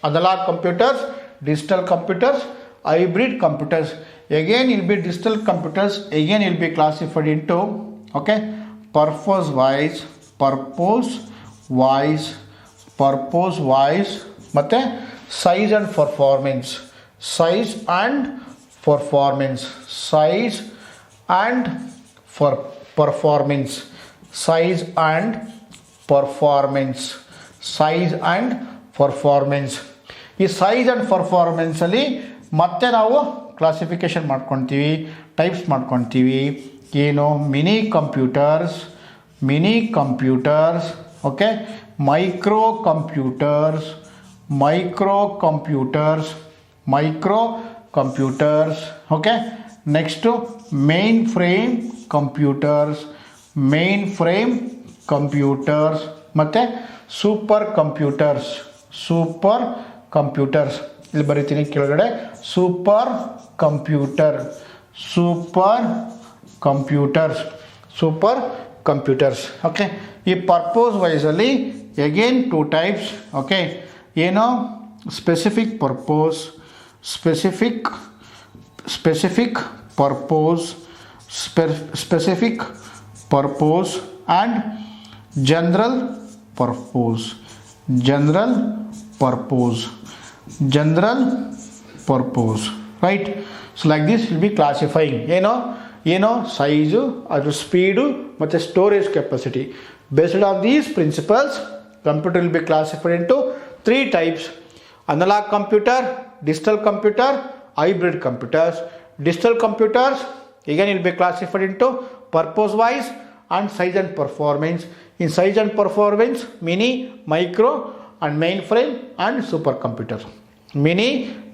Analog computers, digital computers, hybrid computers. Again it will be digital computers. Again it will be classified into, okay, purpose wise ಮತ್ತೆ size and performance. Size and performance. ಈ size and ಪರ್ಫಾರ್ಮೆನ್ಸಲ್ಲಿ ಮತ್ತೆ ನಾವು classification ಮಾಡ್ಕೊತೀವಿ, types ಮಾಡ್ಕೊತೀವಿ. ಏನು mini computers, okay, micro computers, okay, next main frame computers ಮತ್ತು super computers ಇಲ್ಲಿ ಬರೀತೀನಿ ಕೆಳಗಡೆ ಸೂಪರ್ ಕಂಪ್ಯೂಟರ್ಸ್ ಓಕೆ. ಈ ಪರ್ಪೋಸ್ ವೈಸಲ್ಲಿ ಅಗೇನ್ 2 ಟೈಪ್ಸ್, ಓಕೆ. ಏನೋ specific purpose and general purpose, right. So like this will be classifying ಏನೋ size, ಅದ್ರ speed ಮತ್ತು storage capacity. Based on these principles computer will be classified into 3 types: analog computer, digital computer, hybrid computers. Digital computers again will be classified into purpose wise and size and performance. In size and performance, mini, micro and mainframe and supercomputers. Mini,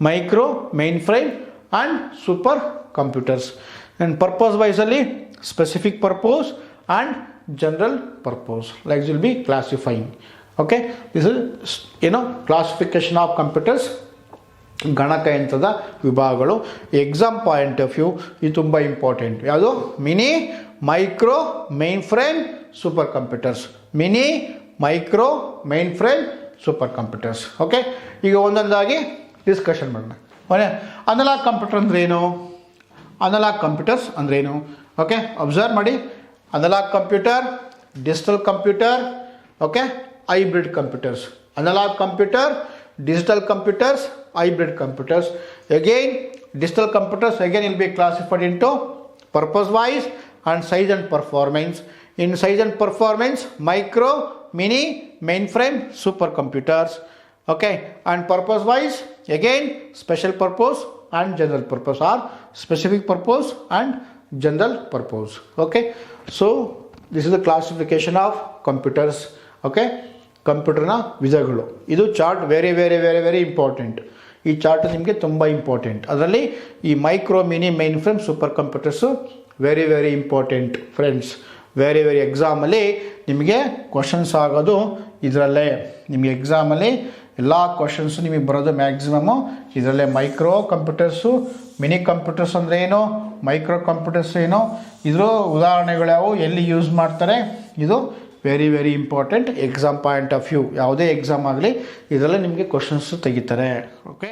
micro, mainframe and supercomputers. And purpose wise only specific purpose and general purpose. Like this will be classifying. Okay, this is classification of computers. ಗಣಕಯಂತ್ರದ ವಿಭಾಗಗಳು. Exam point of view ಇದು ತುಂಬ important. ಯಾವುದು? Mini, micro, mainframe, super computers. Mini, micro, mainframe, super computers. Okay, ಈಗ ಒಂದೊಂದಾಗಿ discussion ಮಾಡೋಣ. Analog computer ಅಂದ್ರೇನು? Okay, observe ಮಾಡಿ. Analog computer, digital computer, okay, hybrid computers. Analog computer, digital computers, hybrid computers. Again, digital computers again will be classified into purpose wise and size and performance. In size and performance, micro, mini, mainframe, supercomputers. Okay, and purpose wise again special purpose and general purpose, or specific purpose and general purpose. Okay, so this is the classification of computers. Okay, ಕಂಪ್ಯೂಟರ್ನ ವಿಧಗಳು. ಇದು chart very very very very important. ಈ chart ನಿಮಗೆ ತುಂಬ important. ಅದರಲ್ಲಿ ಈ micro, mini, mainframe, super computers very very important friends. Very very ಎಕ್ಸಾಮಲ್ಲಿ ನಿಮಗೆ ಕ್ವಶನ್ಸ್ ಆಗೋದು ಇದರಲ್ಲೇ. ನಿಮಗೆ ಎಕ್ಸಾಮಲ್ಲಿ ಎಲ್ಲ ಕ್ವಶನ್ಸು ನಿಮಗೆ ಬರೋದು ಮ್ಯಾಕ್ಸಿಮಮ್ಮು ಇದರಲ್ಲೇ. ಮೈಕ್ರೋ ಕಂಪ್ಯೂಟರ್ಸು, ಮಿನಿ ಕಂಪ್ಯೂಟರ್ಸ್ ಅಂದರೆ ಏನು, ಮೈಕ್ರೋ ಕಂಪ್ಯೂಟರ್ಸ್ ಏನು, ಇದ್ರ ಉದಾಹರಣೆಗಳು ಯಾವುವು, ಎಲ್ಲಿ ಯೂಸ್ ಮಾಡ್ತಾರೆ, ಇದು very very important exam point of view. ಯಾವುದೇ ಎಕ್ಸಾಮ್ ಆಗಲಿ ಇದರಲ್ಲೇ ನಿಮಗೆ ಕ್ವಶನ್ಸ್ ತೆಗಿತಾರೆ. ಓಕೆ.